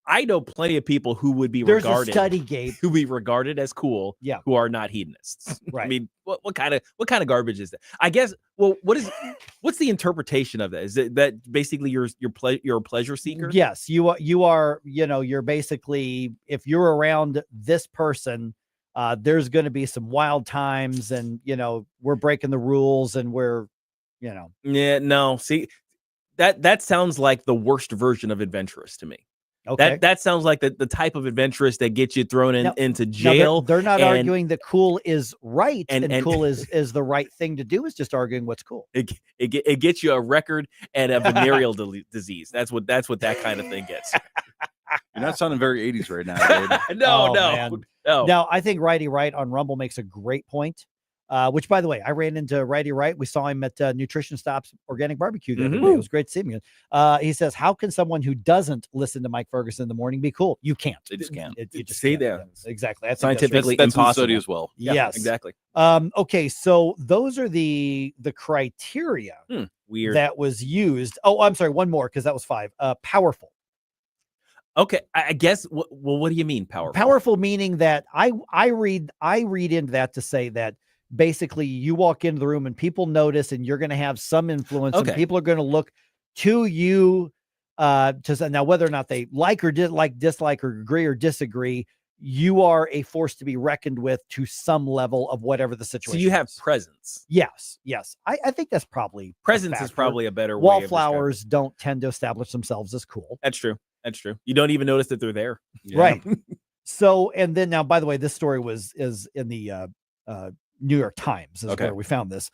I know plenty of people who would be There's regarded a study, Gabe, who be regarded as cool, who are not hedonists. Right. I mean, what kind of garbage is that? I guess. Well, what's the interpretation of that? Is it that basically you're a pleasure seeker? Yes, you are. You're basically, if you're around this person, there's going to be some wild times, and we're breaking the rules, and we're, Yeah. No. See, that sounds like the worst version of adventurous to me. Okay. That sounds like the type of adventurous that gets you thrown into jail. They're not arguing that cool is right and cool is the right thing to do. It's just arguing what's cool. It gets you a record and a venereal disease. That's what that kind of thing gets. You're not sounding very 80s right now, dude. No. Now, I think Righty Wright on Rumble makes a great point. Which, by the way, I ran into Righty Wright. We saw him at Nutrition Stops Organic Barbecue the other day. It was great to see him. He says, how can someone who doesn't listen to Mike Ferguson in the morning be cool? You can't. They just can't. You just see can't. there. Exactly. That's scientifically that's impossible. Study as well. Yes. Exactly. Okay, so those are the criteria weird that was used. Oh, I'm sorry, one more, because that was 5. Powerful. Okay, I guess. Well, what do you mean powerful? Powerful meaning that I read into that to say that basically you walk into the room and people notice, and you're going to have some influence, and people are going to look to you now whether or not they like or dislike or agree or disagree, you are a force to be reckoned with to some level of whatever the situation. So you have is. presence. Yes. I think that's probably presence is probably a better way. Wallflowers don't tend to establish themselves as cool. That's true. You don't even notice that they're there. Right. So, and then now, by the way, this story is in the New York Times is where we found this.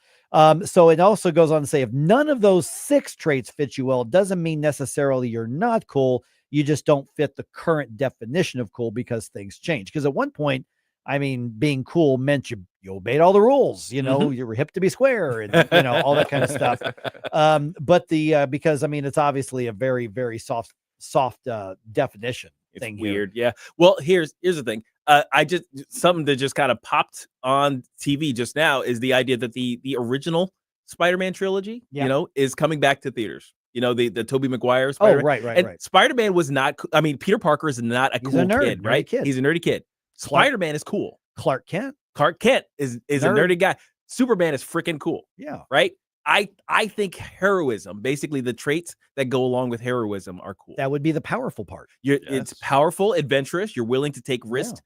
So it also goes on to say, if none of those 6 traits fit you well, it doesn't mean necessarily you're not cool. You just don't fit the current definition of cool because things change. Because at one point, I mean, being cool meant you obeyed all the rules, you were hip to be square and, all that kind of stuff. But because I mean, it's obviously a very, very soft definition. It's thing weird. here. Yeah. Well, here's the thing. Something that just kind of popped on TV just now is the idea that the original Spider-Man trilogy, is coming back to theaters. The Tobey Maguire Spider-Man. Oh, right. Spider-Man was not. I mean, Peter Parker is not a cool kid, right? He's a nerdy kid. Spider-Man is cool. Clark Kent is a nerdy guy. Superman is freaking cool. Yeah. Right. I think heroism, basically the traits that go along with heroism, are cool. That would be the powerful part. It's powerful, adventurous. You're willing to take risks,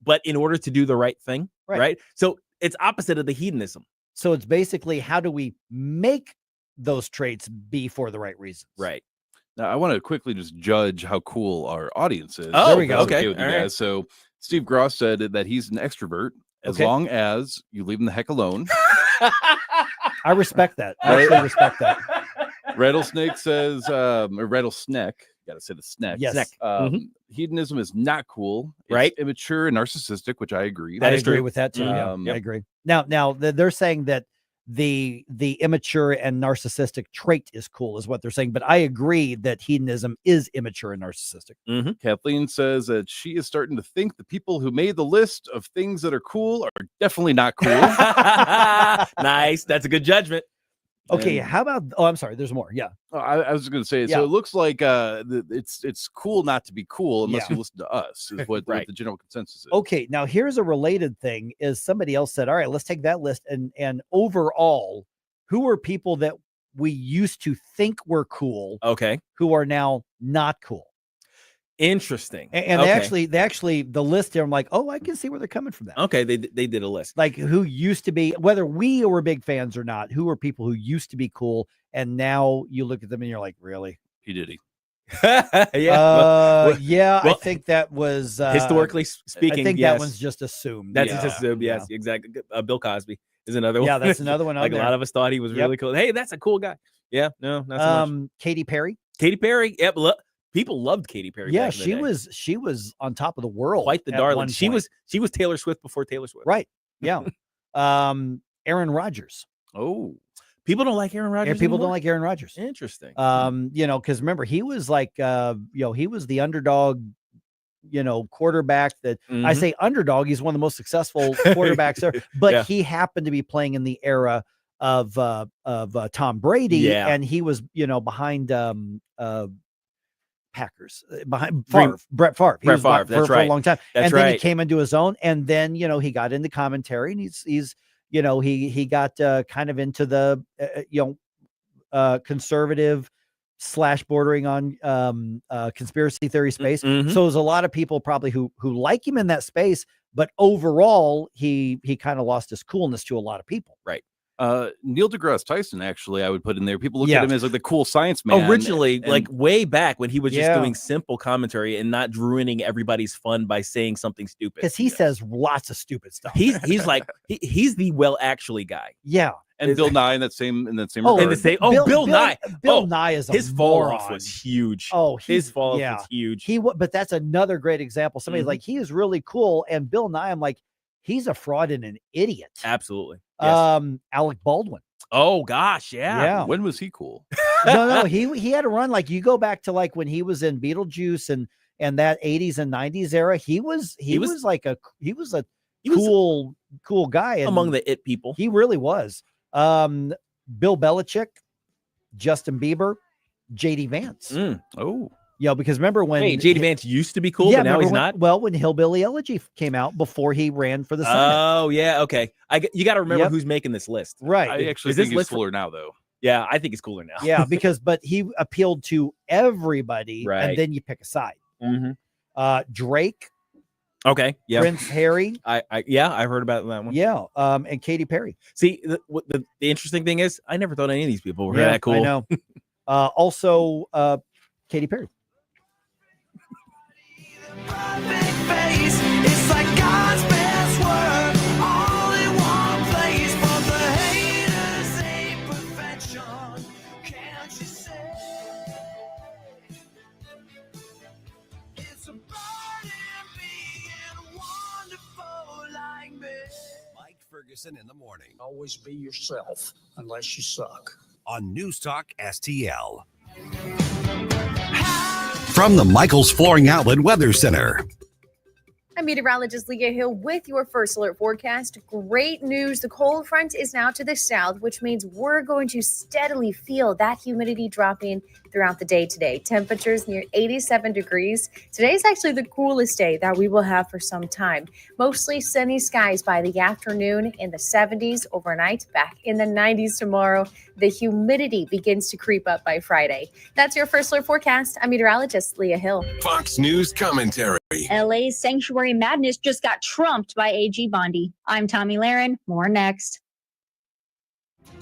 but in order to do the right thing, right? So it's opposite of the hedonism. So it's basically, how do we make those traits be for the right reasons? Right. Now, I want to quickly just judge how cool our audience is. Oh, there we go. Okay. With you guys. So Steve Gross said that he's an extrovert as long as you leave him the heck alone. I respect that. I actually respect that. Rattlesnake says, or Rattlesnake, gotta say the snack. Yes. Hedonism is not cool. It's right? Immature and narcissistic, which I agree. I agree with that too. I agree. Now they're saying that the immature and narcissistic trait is cool, is what they're saying. But I agree that hedonism is immature and narcissistic. Kathleen says that she is starting to think the people who made the list of things that are cool are definitely not cool. Nice. That's a good judgment. Okay, And- how about? Oh, I'm sorry. There's more. Yeah. Oh, I was going to say, Yeah. so it looks like it's cool not to be cool unless Yeah. you listen to us, is what Right. the general consensus is. Okay, now here's a related thing: is somebody else said, "All right, let's take that list and overall, who are people that we used to think were cool, Okay. who are now not cool?" Interesting. And Okay. they actually the list here, I'm like, oh, I can see where they're coming from. That Okay, they did a list. like who used to be, whether we were big fans or not, who are people who used to be cool, and now you look at them and you're like, really? P. Diddy. Yeah. Yeah, I well, think that was historically speaking, I think yes. that one's just assumed. That's yeah. just assumed. Yes, exactly. Bill Cosby is another one. Yeah, that's another one on Like a there. lot of us thought he was Yep. really cool. Hey, that's a cool guy. Yeah, no, not so much. Katy Perry. Katy Perry. Yep. People loved Katy Perry. Yeah, back in the day. she was on top of the world. quite the at darling. one She point. was Taylor Swift before Taylor Swift. Right. Yeah. Aaron Rodgers. Oh, people don't like Aaron Rodgers. People don't anymore? like Aaron Rodgers. Interesting. Because remember, he was like he was the underdog, quarterback that I Mhm. say underdog, he's one of the most successful quarterbacks there, but Yeah. he happened to be playing in the era of Tom Brady, Yeah. and he was, behind Packers, behind Green- Brett Favre. He Brett was Favre, for that's a right. long time. That's and then he right. came into his own, and then, he got into commentary, and he's he got kind of into the conservative / bordering on conspiracy theory space. Mhm. So there's a lot of people probably who like him in that space, but overall he kind of lost his coolness to a lot of people. Right. Neil deGrasse Tyson, actually, I would put in there. People look Yeah. at him as like the cool science man. Originally, and- like way back when he was just Yeah. doing simple commentary and not ruining everybody's fun by saying something stupid. Because he says lots of stupid stuff. He's like he's the well actually guy. Yeah. and Bill Nye in that same regard. and to say, Bill Nye. Bill Nye is a his fall off moron. was huge. Oh, his fall off yeah. was huge. But that's another great example. Somebody's Mhm. like, he is really cool, and Bill Nye, I'm like, he's a fraud and an idiot. Absolutely. Yes. Alec Baldwin. Oh gosh, yeah. Yeah. When was he cool? No, he had a run. Like, you go back to like when he was in Beetlejuice and that 80s and 90s era, he was a cool guy and Among the it people. he really was. Bill Belichick, Justin Bieber, JD Vance. Oh, Because remember when Wait, JD Vance used to be cool, but now remember he's when- not. Well, when Hillbilly Elegy came out before he ran for the Senate. Oh yeah, okay. You got to remember Yep. who's making this list, Right. I actually Is this think he's list cooler now, though. Yeah, I think he's cooler now. Yeah, but he appealed to everybody, Right. and then you pick a side. Mhm. Drake, Okay. Yeah. Prince Harry, I heard about that one. yeah, and Katy Perry. See, the interesting thing is, I never thought any of these people were that cool. I know. Also, Katy Perry. Face. It's like God's best work, all in one place. For the haters ain't perfection. Can't you say? It's a burden being wonderful like me. Mike Ferguson in the morning Always be yourself, unless you suck. on NewsTalkSTL. From the Michaels Flooring Outlet Weather Center. I'm meteorologist Leah Hill with your first alert forecast. Great news. The cold front is now to the south, which means we're going to steadily feel that humidity dropping throughout the day today. Temperatures near 87 degrees. Today is actually the coolest day that we will have for some time. Mostly sunny skies by the afternoon, in the 70s overnight, back in the 90s tomorrow. The humidity begins to creep up by Friday. That's your first alert forecast. I'm meteorologist Leah Hill. Fox News commentary. LA's sanctuary madness just got trumped by AG Bondi. I'm Tommy Laren. More next.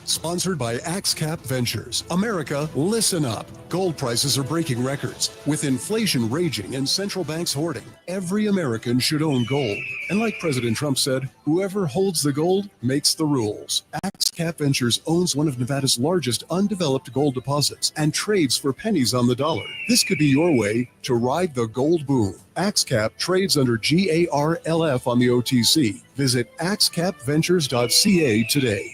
Sponsored by AxeCap Ventures. America, listen up. Gold prices are breaking records. With inflation raging and central banks hoarding, every American should own gold. And like President Trump said, whoever holds the gold makes the rules. AxeCap Ventures owns one of Nevada's largest undeveloped gold deposits and trades for pennies on the dollar. This could be your way to ride the gold boom. AxeCap trades under GARLF on the OTC. Visit axecapventures.ca today.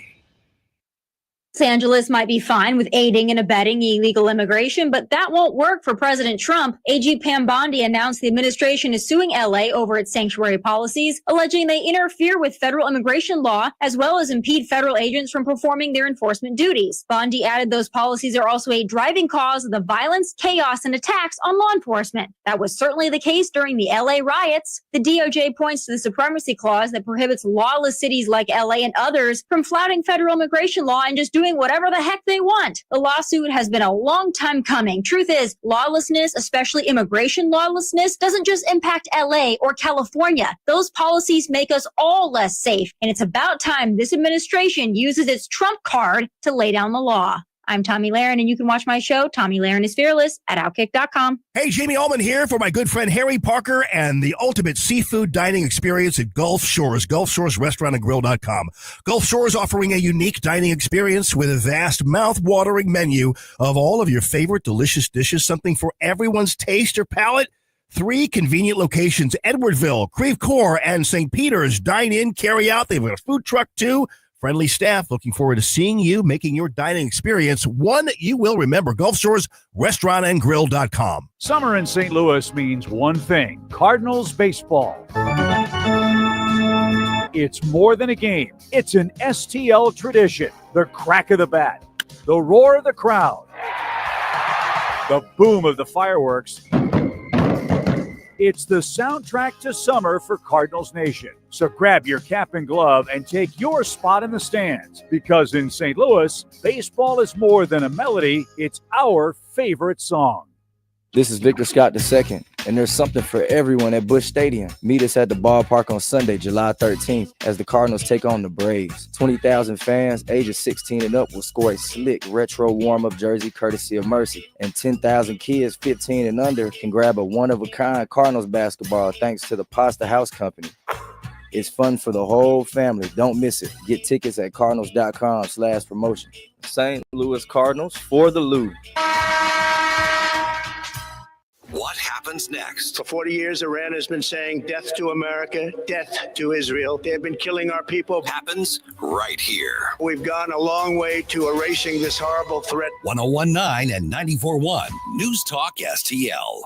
Los Angeles might be fine with aiding and abetting illegal immigration, but that won't work for President Trump. AG Pam Bondi announced the administration is suing LA over its sanctuary policies, alleging they interfere with federal immigration law as well as impede federal agents from performing their enforcement duties. Bondi added those policies are also a driving cause of the violence, chaos, and attacks on law enforcement. That was certainly the case during the LA riots. The DOJ points to the supremacy clause that prohibits lawless cities like LA and others from flouting federal immigration law and just doing whatever the heck they want. The lawsuit has been a long time coming. Truth is, lawlessness, especially immigration lawlessness, doesn't just impact LA or California. Those policies make us all less safe, and it's about time this administration uses its Trump card to lay down the law. I'm Tommy Lahren, and you can watch my show, Tommy Lahren is Fearless, at Outkick.com. Hey, Jamie Allman here for my good friend Harry Parker and the ultimate seafood dining experience at Gulf Shores, GulfShoresRestaurantandGrill.com. Gulf Shores offering a unique dining experience with a vast, mouth-watering menu of all of your favorite delicious dishes, something for everyone's taste or palate. 3 convenient locations, Edwardville, Creve Coeur, and St. Peter's. Dine in, carry out. They've got a food truck, too. Friendly staff. Looking forward to seeing you, making your dining experience one you will remember. Gulf Shores RestaurantandGrill.com. Summer in St. Louis means one thing: Cardinals baseball. It's more than a game. It's an STL tradition. The crack of the bat, the roar of the crowd, the boom of the fireworks. It's the soundtrack to summer for Cardinals Nation. So grab your cap and glove and take your spot in the stands, because in St. Louis, baseball is more than a melody. It's our favorite song. This is Victor Scott II, and there's something for everyone at Busch Stadium. Meet us at the ballpark on Sunday, July 13th, as the Cardinals take on the Braves. 20,000 fans ages 16 and up will score a slick retro warm-up jersey courtesy of Mercy, and 10,000 kids 15 and under can grab a one-of-a-kind Cardinals basketball thanks to the Pasta House Company. It's fun for the whole family. Don't miss it. Get tickets at cardinals.com/promotion. St. Louis Cardinals for the Lou. What happens next? For 40 years, Iran has been saying death to America, death to Israel. They have been killing our people. Happens right here. We've gone a long way to erasing this horrible threat. 101.9 and 94.1 News Talk STL.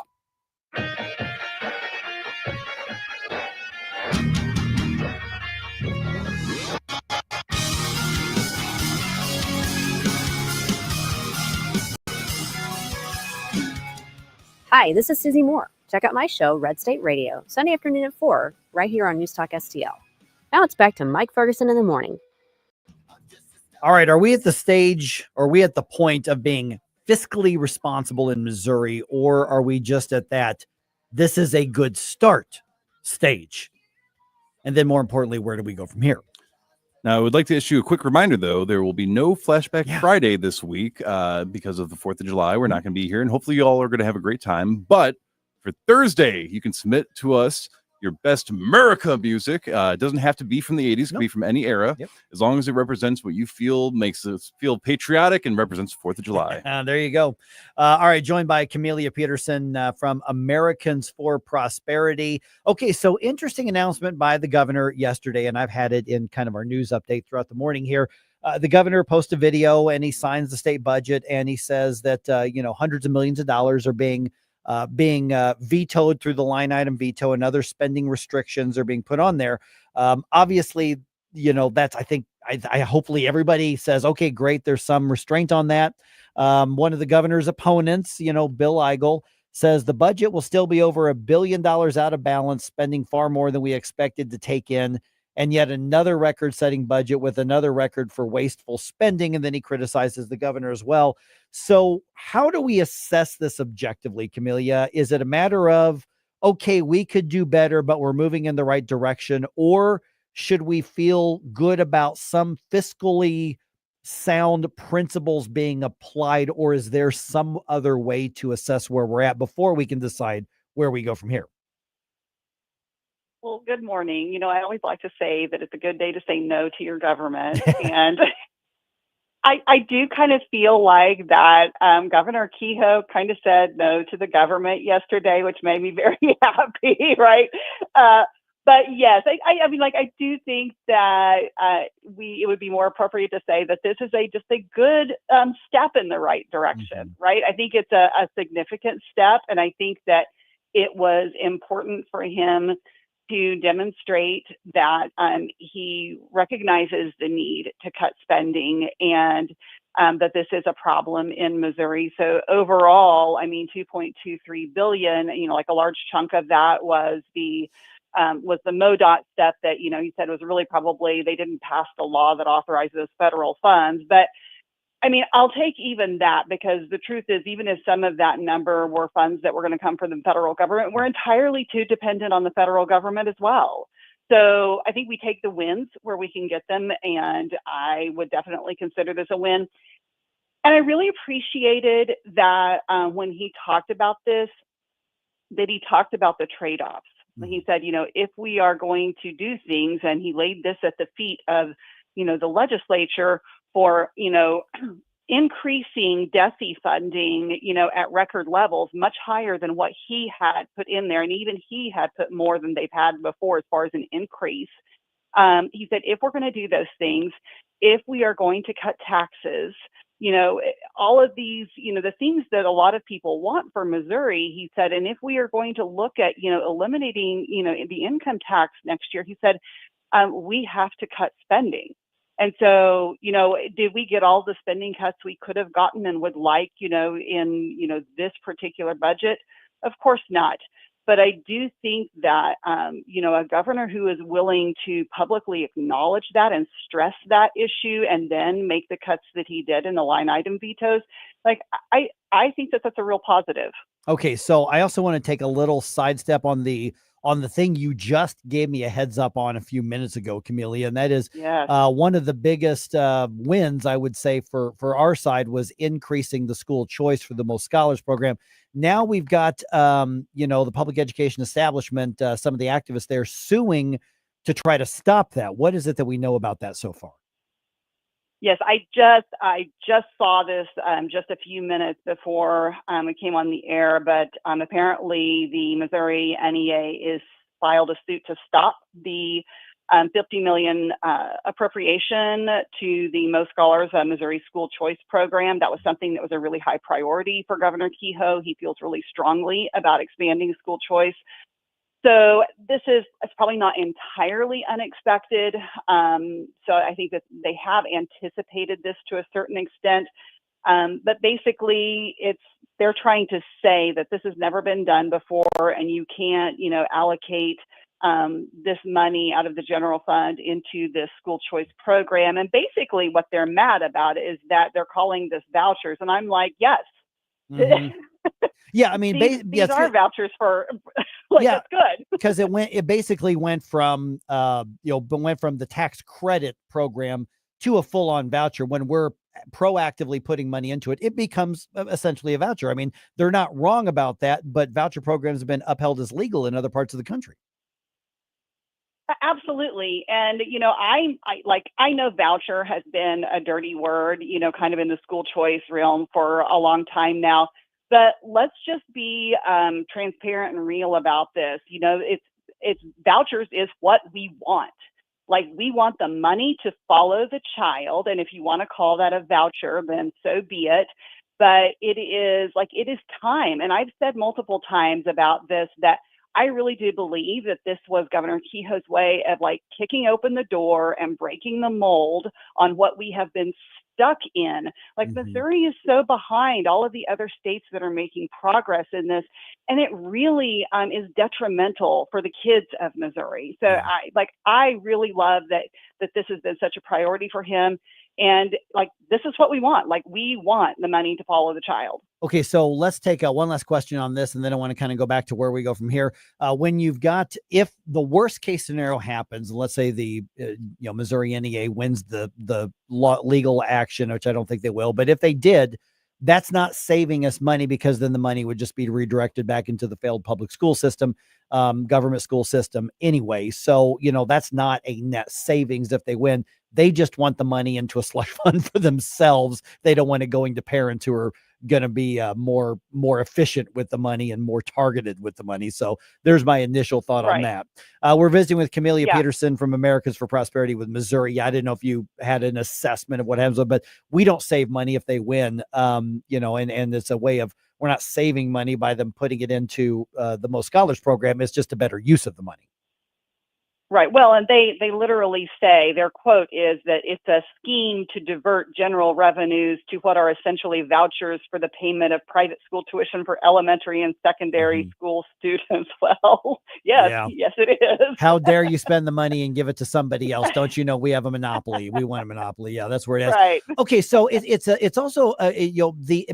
Hi, this is Susie Moore. Check out my show, Red State Radio, Sunday afternoon at 4, right here on News Talk STL. Now it's back to Mike Ferguson in the morning. All right, are we at the stage, or are we at the point of being fiscally responsible in Missouri, or are we just at that, this is a good start stage? And then more importantly, where do we go from here? Now, I would like to issue a quick reminder, though. There will be no Flashback Friday this week because of the 4th of July. We're not going to be here, and hopefully you all are going to have a great time. But for Thursday, you can submit to us your best America music. It doesn't have to be from the 80s. It can be from any era, as long as it represents what you feel makes us feel patriotic and represents 4th of July. There you go. All right, joined by Camelia Peterson from Americans for Prosperity. Okay, so interesting announcement by the governor yesterday, and I've had it in kind of our news update throughout the morning here. The governor posts a video, and he signs the state budget, and he says that, hundreds of millions of dollars are being vetoed through the line item veto, and other spending restrictions are being put on there. Obviously, that's, I hopefully everybody says, okay, great. There's some restraint on that. One of the governor's opponents, Bill Eigel, says the budget will still be over $1 billion out of balance, spending far more than we expected to take in. And yet another record-setting budget with another record for wasteful spending. And then he criticizes the governor as well. So how do we assess this objectively, Camelia? Is it a matter of, okay, we could do better, but we're moving in the right direction? Or should we feel good about some fiscally sound principles being applied? Or is there some other way to assess where we're at before we can decide where we go from here? Well, good morning. I always like to say that it's a good day to say no to your government. And I do kind of feel like that Governor Kehoe kind of said no to the government yesterday, which made me very happy, right? But yes, I mean, like, I do think that it would be more appropriate to say that this is just a good step in the right direction, right? I think it's a significant step, and I think that it was important for him to demonstrate that he recognizes the need to cut spending and that this is a problem in Missouri. So overall, I mean, $2.23 billion, like a large chunk of that was the MoDOT stuff that, he said was really probably, they didn't pass the law that authorizes those federal funds. But I mean, I'll take even that, because the truth is, even if some of that number were funds that were going to come from the federal government, we're entirely too dependent on the federal government as well. So I think we take the wins where we can get them, and I would definitely consider this a win. And I really appreciated that when he talked about this, that he talked about the trade-offs. He said, if we are going to do things, and he laid this at the feet of, the legislature for, increasing DESE funding, at record levels, much higher than what he had put in there. And even he had put more than they've had before as far as an increase. He said, if we're going to do those things, if we are going to cut taxes, all of these, the things that a lot of people want for Missouri, he said, and if we are going to look at, eliminating, the income tax next year, he said, we have to cut spending. And so, did we get all the spending cuts we could have gotten and would like, in, this particular budget? Of course not. But I do think that, a governor who is willing to publicly acknowledge that and stress that issue, and then make the cuts that he did in the line item vetoes, like, I think that that's a real positive. Okay, so I also want to take a little sidestep on the thing you just gave me a heads up on a few minutes ago, Camelia, and that is one of the biggest wins, I would say, for our side was increasing the school choice for the Most Scholars program. Now we've got, the public education establishment, some of the activists there suing to try to stop that. What is it that we know about that so far? Yes, I just saw this just a few minutes before it came on the air, but apparently the Missouri NEA is filed a suit to stop the $50 million appropriation to the Most Scholars Missouri School Choice Program. That was something that was a really high priority for Governor Kehoe. He feels really strongly about expanding school choice. So it's probably not entirely unexpected. So I think that they have anticipated this to a certain extent. But basically, they're trying to say that this has never been done before, and you can't, allocate this money out of the general fund into this school choice program. And basically, what they're mad about is that they're calling this vouchers. And I'm like, yes. Mm-hmm. Yeah, I mean, these are vouchers for, like, yeah, that's good. Because it basically went from the tax credit program to a full-on voucher. When we're proactively putting money into it, it becomes essentially a voucher. I mean, they're not wrong about that, but voucher programs have been upheld as legal in other parts of the country. Absolutely. And, I know voucher has been a dirty word, kind of in the school choice realm for a long time now. But let's just be transparent and real about this. It's vouchers is what we want. Like, we want the money to follow the child. And if you want to call that a voucher, then so be it. But it is time. And I've said multiple times about this, that I really do believe that this was Governor Kehoe's way of, like, kicking open the door and breaking the mold on what we have been stuck in. Like, Missouri is so behind all of the other states that are making progress in this, and it really is detrimental for the kids of Missouri. So I really love that this has been such a priority for him. And, like, this is what we want. Like, we want the money to follow the child. Okay, so let's take one last question on this, and then I want to kind of go back to where we go from here. When if the worst case scenario happens, let's say the Missouri NEA wins the legal action, which I don't think they will, but if they did, that's not saving us money, because then the money would just be redirected back into the failed public school system, government school system anyway. So, that's not a net savings if they win. They just want the money into a slush fund for themselves. They don't want it going to parents who are going to be more efficient with the money and more targeted with the money. So there's my initial thought on that. We're visiting with Camelia Peterson from Americans for Prosperity with Missouri. Yeah, I didn't know if you had an assessment of what happens, but we don't save money if they win. And it's a way of, we're not saving money by them putting it into the Most Scholars program. It's just a better use of the money. Right. Well, and they literally say, their quote is that it's a scheme to divert general revenues to what are essentially vouchers for the payment of private school tuition for elementary and secondary school students. Well, yes, it is. How dare you spend the money and give it to somebody else? Don't you know we have a monopoly? We want a monopoly. Yeah, that's where it is. Right. Okay, so it's also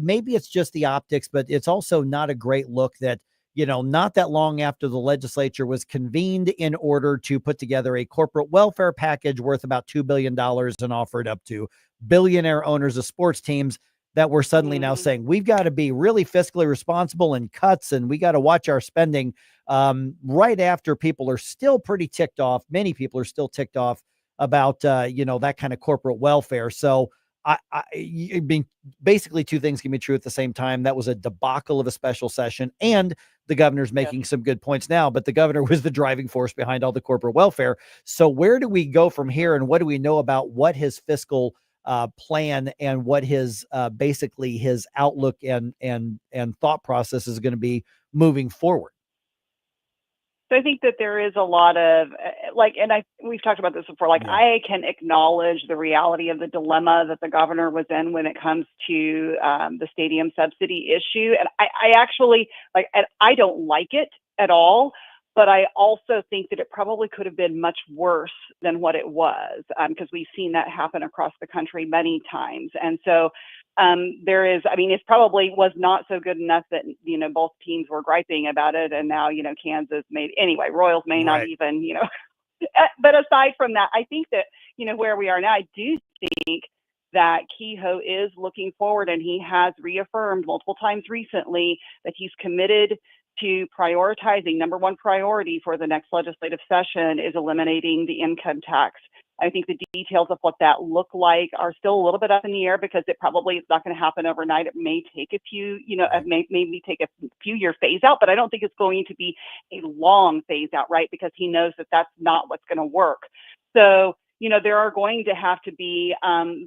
maybe it's just the optics, but it's also not a great look that, not that long after the legislature was convened in order to put together a corporate welfare package worth about $2 billion and offer it up to billionaire owners of sports teams, that we're suddenly now saying we've got to be really fiscally responsible and cuts, and we got to watch our spending right after people are still pretty ticked off. Many people are still ticked off about, that kind of corporate welfare. So I mean, basically two things can be true at the same time. That was a debacle of a special session, and the governor's making some good points now, but the governor was the driving force behind all the corporate welfare. So where do we go from here? And what do we know about what his fiscal plan and what his basically his outlook and thought process is going to be moving forward? So I think that there is a lot of we've talked about this before, I can acknowledge the reality of the dilemma that the governor was in when it comes to the stadium subsidy issue. And I actually and I don't like it at all, but I also think that it probably could have been much worse than what it was, because we've seen that happen across the country many times. And so it probably was not so good enough that, both teams were griping about it. And now, Kansas Royals may not even, but aside from that, I think that, where we are now, I do think that Kehoe is looking forward, and he has reaffirmed multiple times recently that he's committed to prioritizing. Number one priority for the next legislative session is eliminating the income tax. I think the details of what that look like are still a little bit up in the air, because it's not going to happen overnight. It may take a few, maybe take a few year phase out, but I don't think it's going to be a long phase out, right? Because he knows that that's not what's going to work. So, there are going to have to be,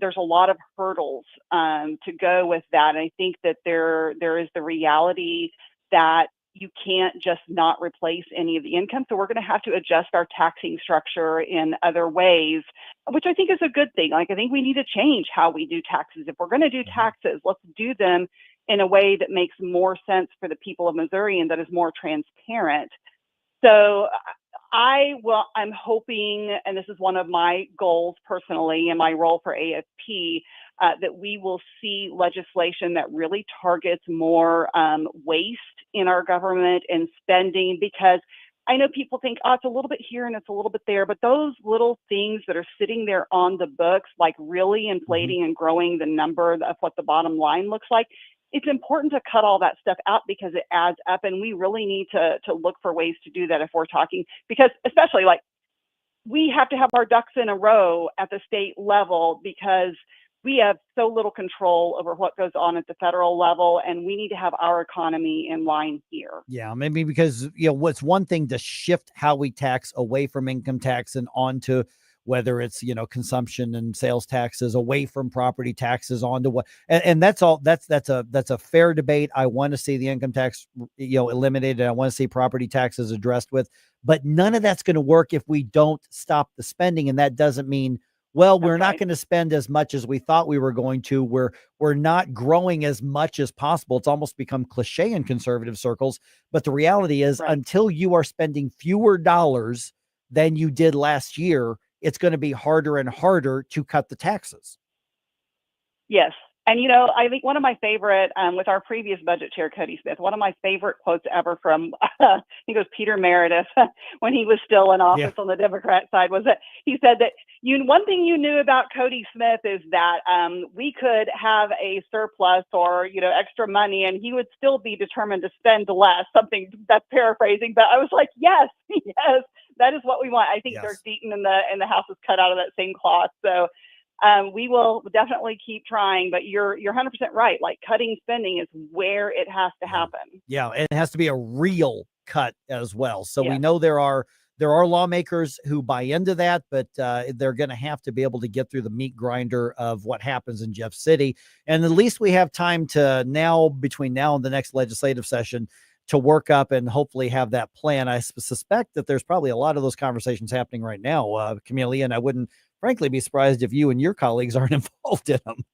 there's a lot of hurdles to go with that. And I think that there is the reality that you can't just not replace any of the income. So we're going to have to adjust our taxing structure in other ways, which I think is a good thing. I think we need to change how we do taxes. If we're going to do taxes, let's do them in a way that makes more sense for the people of Missouri and that is more transparent. So I'm hoping, and this is one of my goals personally in my role for AFP, that we will see legislation that really targets more waste in our government and spending, because I know people think, it's a little bit here and it's a little bit there, but those little things that are sitting there on the books, really inflating and growing the number of what the bottom line looks like, it's important to cut all that stuff out, because it adds up, and we really need to look for ways to do that if we're talking, because especially we have to have our ducks in a row at the state level, because we have so little control over what goes on at the federal level, and we need to have our economy in line here. Yeah, maybe because, what's one thing to shift how we tax away from income tax and onto whether it's, consumption and sales taxes, away from property taxes onto what, and that's all, that's a fair debate. I want to see the income tax, eliminated. I want to see property taxes addressed with, but none of that's going to work if we don't stop the spending. And that doesn't mean, we're not going to spend as much as we thought we were going to. We're not growing as much as possible. It's almost become cliche in conservative circles. But the reality is, until you are spending fewer dollars than you did last year, it's going to be harder and harder to cut the taxes. Yes. And, I think one of my favorite, with our previous budget chair, Cody Smith, one of my favorite quotes ever from, I think it was Peter Meredith, when he was still in office on the Democrat side, was that he said that one thing you knew about Cody Smith is that we could have a surplus or, extra money, and he would still be determined to spend less, something that's paraphrasing. But I was like, yes, that is what we want. I think Dirk Deaton in the House is cut out of that same cloth. So we will definitely keep trying, but you're 100% right. Like, cutting spending is where it has to happen. Yeah, and it has to be a real cut as well. So we Yes. know there are lawmakers who buy into that, but they're going to have to be able to get through the meat grinder of what happens in Jeff City. And at least we have time to now, between now and the next legislative session, to work up and hopefully have that plan. I suspect that there's probably a lot of those conversations happening right now, Camelia, and I wouldn't frankly be surprised if you and your colleagues aren't involved in them.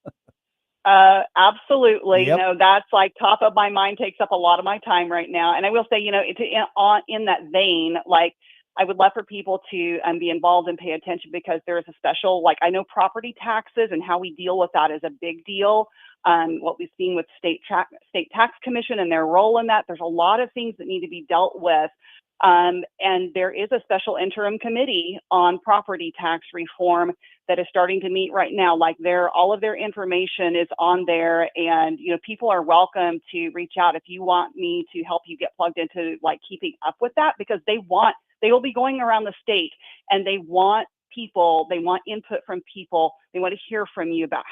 Absolutely. Yep. No, that's like top of my mind, takes up a lot of my time right now. And I will say, in that vein, like, I would love for people to be involved and pay attention, because there is a special, like, I know property taxes and how we deal with that is a big deal. What we've seen with state tax commission and their role in that, there's a lot of things that need to be dealt with. And there is a special interim committee on property tax reform that is starting to meet right now. Like, all of their information is on there, and people are welcome to reach out if you want me to help you get plugged into, like, keeping up with that, because they will be going around the state, and they want input from people. They want to hear from you about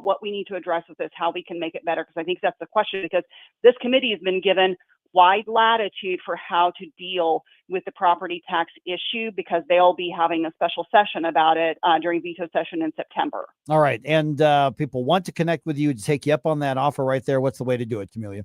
what we need to address with this, how we can make it better. Because I think that's the question, because this committee has been given wide latitude for how to deal with the property tax issue, because they'll be having a special session about it during veto session in September. All right. And people want to connect with you to take you up on that offer right there. What's the way to do it, Camelia?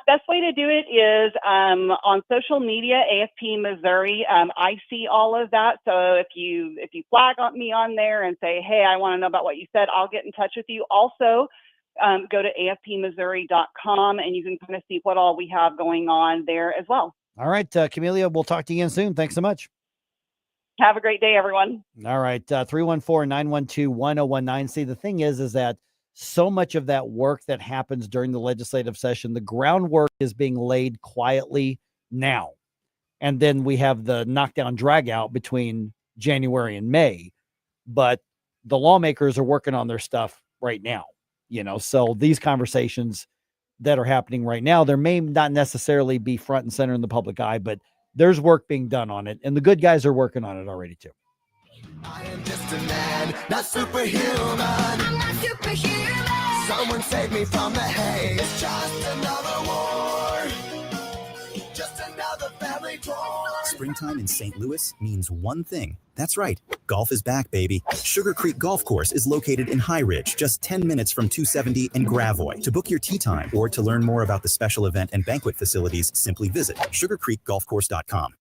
Best way to do it is on social media, AFP Missouri. I see all of that. So if you flag me on there and say, hey, I want to know about what you said, I'll get in touch with you. Also, go to afpmissouri.com, and you can kind of see what all we have going on there as well. All right, Camelia, we'll talk to you again soon. Thanks so much. Have a great day, everyone. All right, 314-912-1019. See, the thing is that so much of that work that happens during the legislative session, the groundwork is being laid quietly now. And then we have the knockdown drag out between January and May. But the lawmakers are working on their stuff right now. So these conversations that are happening right now, there may not necessarily be front and center in the public eye, but there's work being done on it. And the good guys are working on it already too. I am just a man, not superhuman. I'm not superhuman. Someone save me from the hate. It's just another war. Just another family war. Springtime in St. Louis means one thing. That's right. Golf is back, baby. Sugar Creek Golf Course is located in High Ridge, just 10 minutes from 270 and Gravois. To book your tee time or to learn more about the special event and banquet facilities, simply visit sugarcreekgolfcourse.com.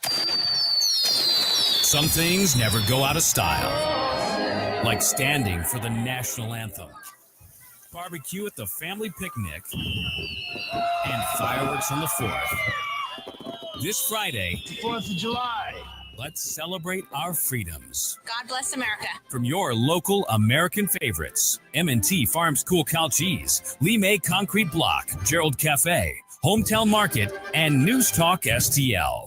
Some things never go out of style, like standing for the national anthem, barbecue at the family picnic, and fireworks on the 4th. This Friday, 4th of July. Let's celebrate our freedoms. God bless America. From your local American favorites, M&T Farms Cool Cow Cheese, Lee May Concrete Block, Gerald Cafe, Hometown Market, and News Talk STL.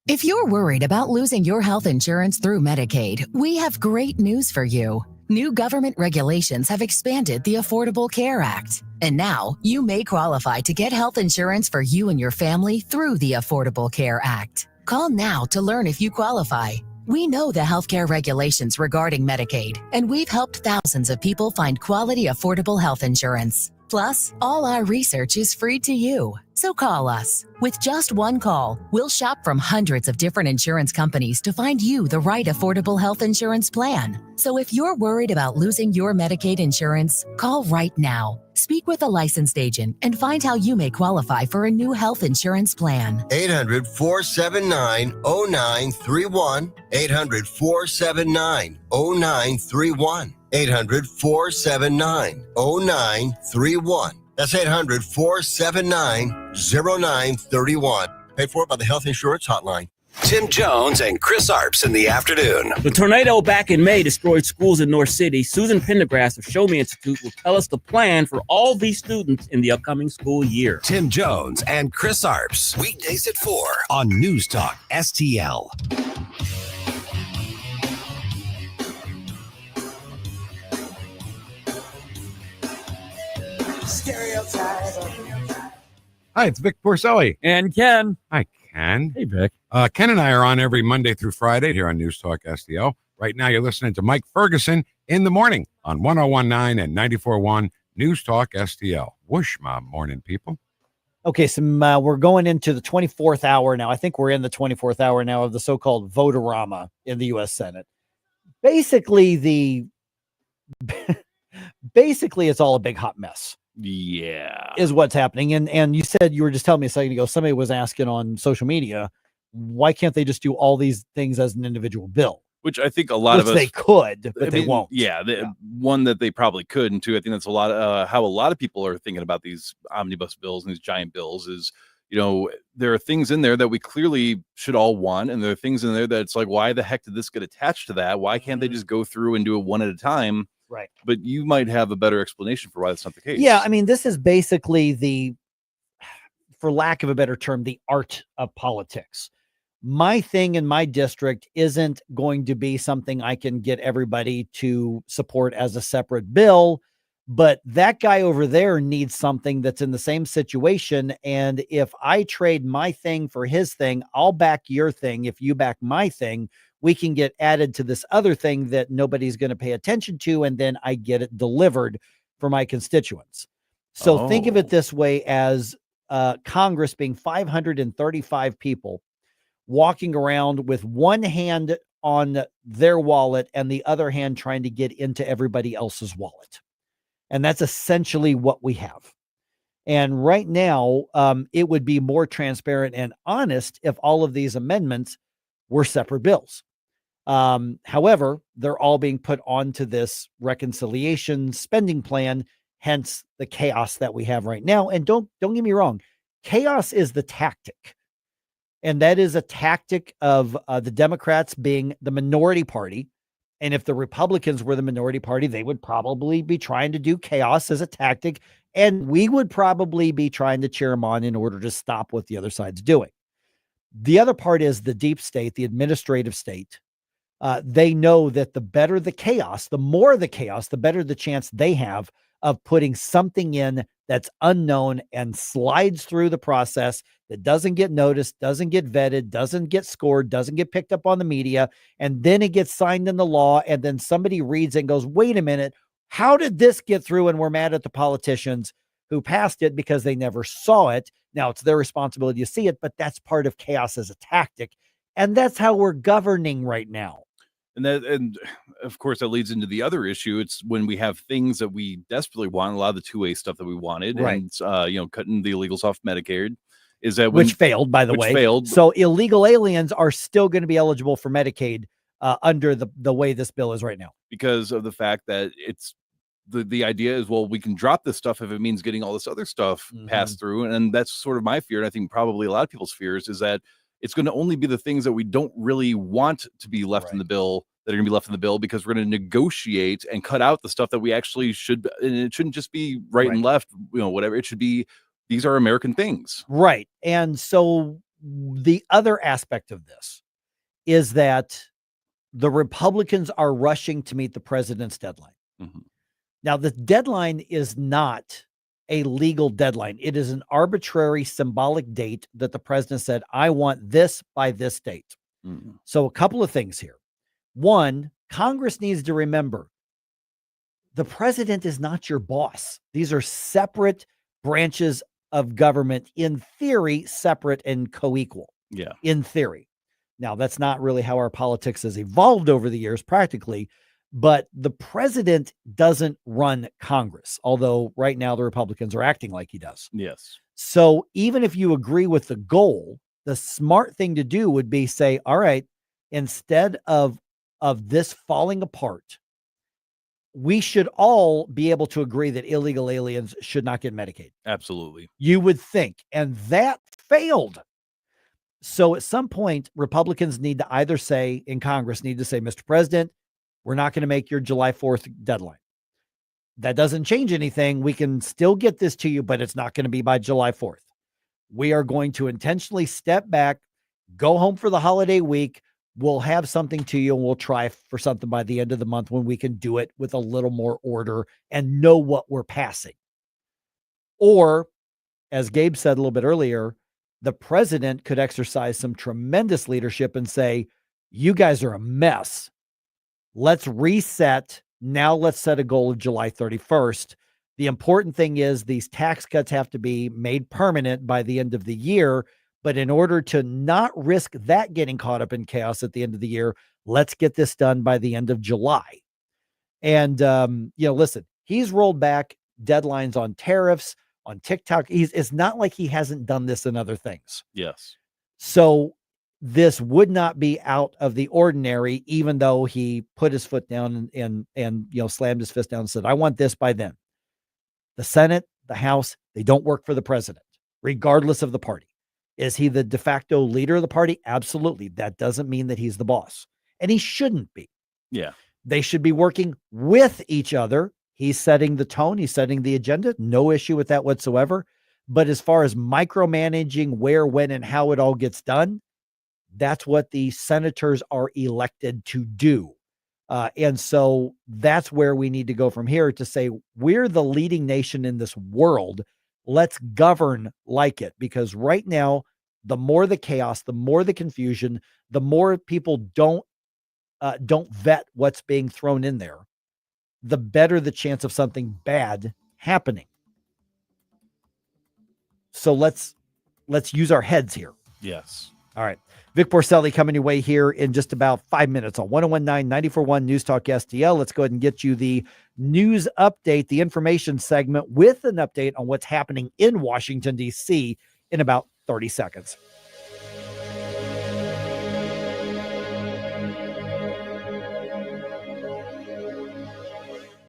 If you're worried about losing your health insurance through Medicaid, we have great news for you. New government regulations have expanded the Affordable Care Act. And now you may qualify to get health insurance for you and your family through the Affordable Care Act. Call now to learn if you qualify. We know the healthcare regulations regarding Medicaid, and we've helped thousands of people find quality, affordable health insurance. Plus, all our research is free to you. So call us. With just one call, we'll shop from hundreds of different insurance companies to find you the right affordable health insurance plan. So if you're worried about losing your Medicaid insurance, call right now. Speak with a licensed agent and find how you may qualify for a new health insurance plan. 800-479-0931. 800-479-0931. 800-479-0931. That's 800-479-0931. Paid for by the Health Insurance Hotline. Tim Jones and Chris Arps in the afternoon. The tornado back in May destroyed schools in North City. Susan Pendergrass of Show Me Institute will tell us the plan for all these students in the upcoming school year. Tim Jones and Chris Arps. Weekdays at 4 on News Talk STL. Hi, it's Vic Porcelli. And Ken. Hi, Ken. Hey, Vic. Ken and I are on every Monday through Friday here on News Talk STL. Right now, you're listening to Mike Ferguson in the morning on 1019 and 94.1 News Talk STL. Whoosh, my morning people. Okay, so we're going into the 24th hour now. I think we're in the 24th hour now of the so-called votorama in the U.S. Senate. Basically, it's all a big hot mess. Yeah. Is what's happening. And you said, you were just telling me a second ago, somebody was asking on social media, why can't they just do all these things as an individual bill? Which I think a lot of us they could, but they won't. Yeah, one that they probably could, and two, I think that's a lot how a lot of people are thinking about these omnibus bills and these giant bills is, there are things in there that we clearly should all want, and there are things in there that's like, why the heck did this get attached to that? Why can't they just go through and do it one at a time? Right. But you might have a better explanation for why that's not the case. Yeah, I mean, this is basically for lack of a better term, the art of politics. My thing in my district isn't going to be something I can get everybody to support as a separate bill, but that guy over there needs something that's in the same situation. And if I trade my thing for his thing, I'll back your thing. If you back my thing, we can get added to this other thing that nobody's going to pay attention to. And then I get it delivered for my constituents. So think of it this way as Congress being 535 people walking around with one hand on their wallet and the other hand trying to get into everybody else's wallet. And that's essentially what we have. And right now, it would be more transparent and honest if all of these amendments were separate bills. However, they're all being put onto this reconciliation spending plan, hence the chaos that we have right now. And don't get me wrong, chaos is the tactic. And that is a tactic of the Democrats being the minority party. And if the Republicans were the minority party, they would probably be trying to do chaos as a tactic. And we would probably be trying to cheer them on in order to stop what the other side's doing. The other part is the deep state, the administrative state. They know that the better the chaos, the more the chaos, the better the chance they have of putting something in that's unknown and slides through the process that doesn't get noticed, doesn't get vetted, doesn't get scored, doesn't get picked up on the media. And then it gets signed into law. And then somebody reads it and goes, wait a minute, how did this get through? And we're mad at the politicians who passed it because they never saw it. Now it's their responsibility to see it, but that's part of chaos as a tactic. And that's how we're governing right now. And of course, that leads into the other issue. It's when we have things that we desperately want, a lot of the 2A stuff that we wanted, right. And cutting the illegals off Medicaid, is that which failed, by the way. Failed. So illegal aliens are still going to be eligible for Medicaid under the way this bill is right now, because of the fact that it's the idea is, well, we can drop this stuff if it means getting all this other stuff passed through, and that's sort of my fear, and I think probably a lot of people's fears is that it's going to only be the things that we don't really want to be left in the bill that are going to be left in the bill, because we're going to negotiate and cut out the stuff that we actually should. And it shouldn't just be right and left, whatever. It should be, these are American things. Right. And so the other aspect of this is that the Republicans are rushing to meet the president's deadline. Now, the deadline is not a legal deadline. It is an arbitrary symbolic date that the president said, I want this by this date. So a couple of things here. One, Congress needs to remember the president is not your boss. These are separate branches of government, in theory, separate and co-equal. Yeah. In theory. Now, that's not really how our politics has evolved over the years, practically. But the president doesn't run Congress, although right now the Republicans are acting like he does. Yes. So even if you agree with the goal, the smart thing to do would be say, all right, instead of this falling apart, we should all be able to agree that illegal aliens should not get Medicaid. Absolutely. You would think. And that failed. So at some point, Republicans need to either say, in Congress, need to say, Mr. President, we're not going to make your July 4th deadline. That doesn't change anything. We can still get this to you, but it's not going to be by July 4th. We are going to intentionally step back, go home for the holiday week. We'll have something to you, and we'll try for something by the end of the month when we can do it with a little more order and know what we're passing. Or, as Gabe said a little bit earlier, the president could exercise some tremendous leadership and say, you guys are a mess. Let's reset. Now let's set a goal of July 31st. The important thing is these tax cuts have to be made permanent by the end of the year. But in order to not risk that getting caught up in chaos at the end of the year, let's get this done by the end of July. And, listen, he's rolled back deadlines on tariffs, on TikTok. It's not like he hasn't done this in other things. Yes. So this would not be out of the ordinary, even though he put his foot down and slammed his fist down and said, I want this by then. The Senate, the House, they don't work for the president, regardless of the party. Is he the de facto leader of the party? Absolutely. That doesn't mean that he's the boss. And he shouldn't be. Yeah. They should be working with each other. He's setting the tone. He's setting the agenda. No issue with that whatsoever. But as far as micromanaging where, when, and how it all gets done, that's what the senators are elected to do. And so that's where we need to go from here to say, we're the leading nation in this world. Let's govern like it, because right now, the more the chaos, the more the confusion, the more people don't vet what's being thrown in there, the better the chance of something bad happening. So let's use our heads here. Yes. All right. Vic Porcelli coming your way here in just about 5 minutes on 1019-94.1 News Talk STL. Let's go ahead and get you the news update, the information segment with an update on what's happening in Washington, D.C. in about 30 seconds.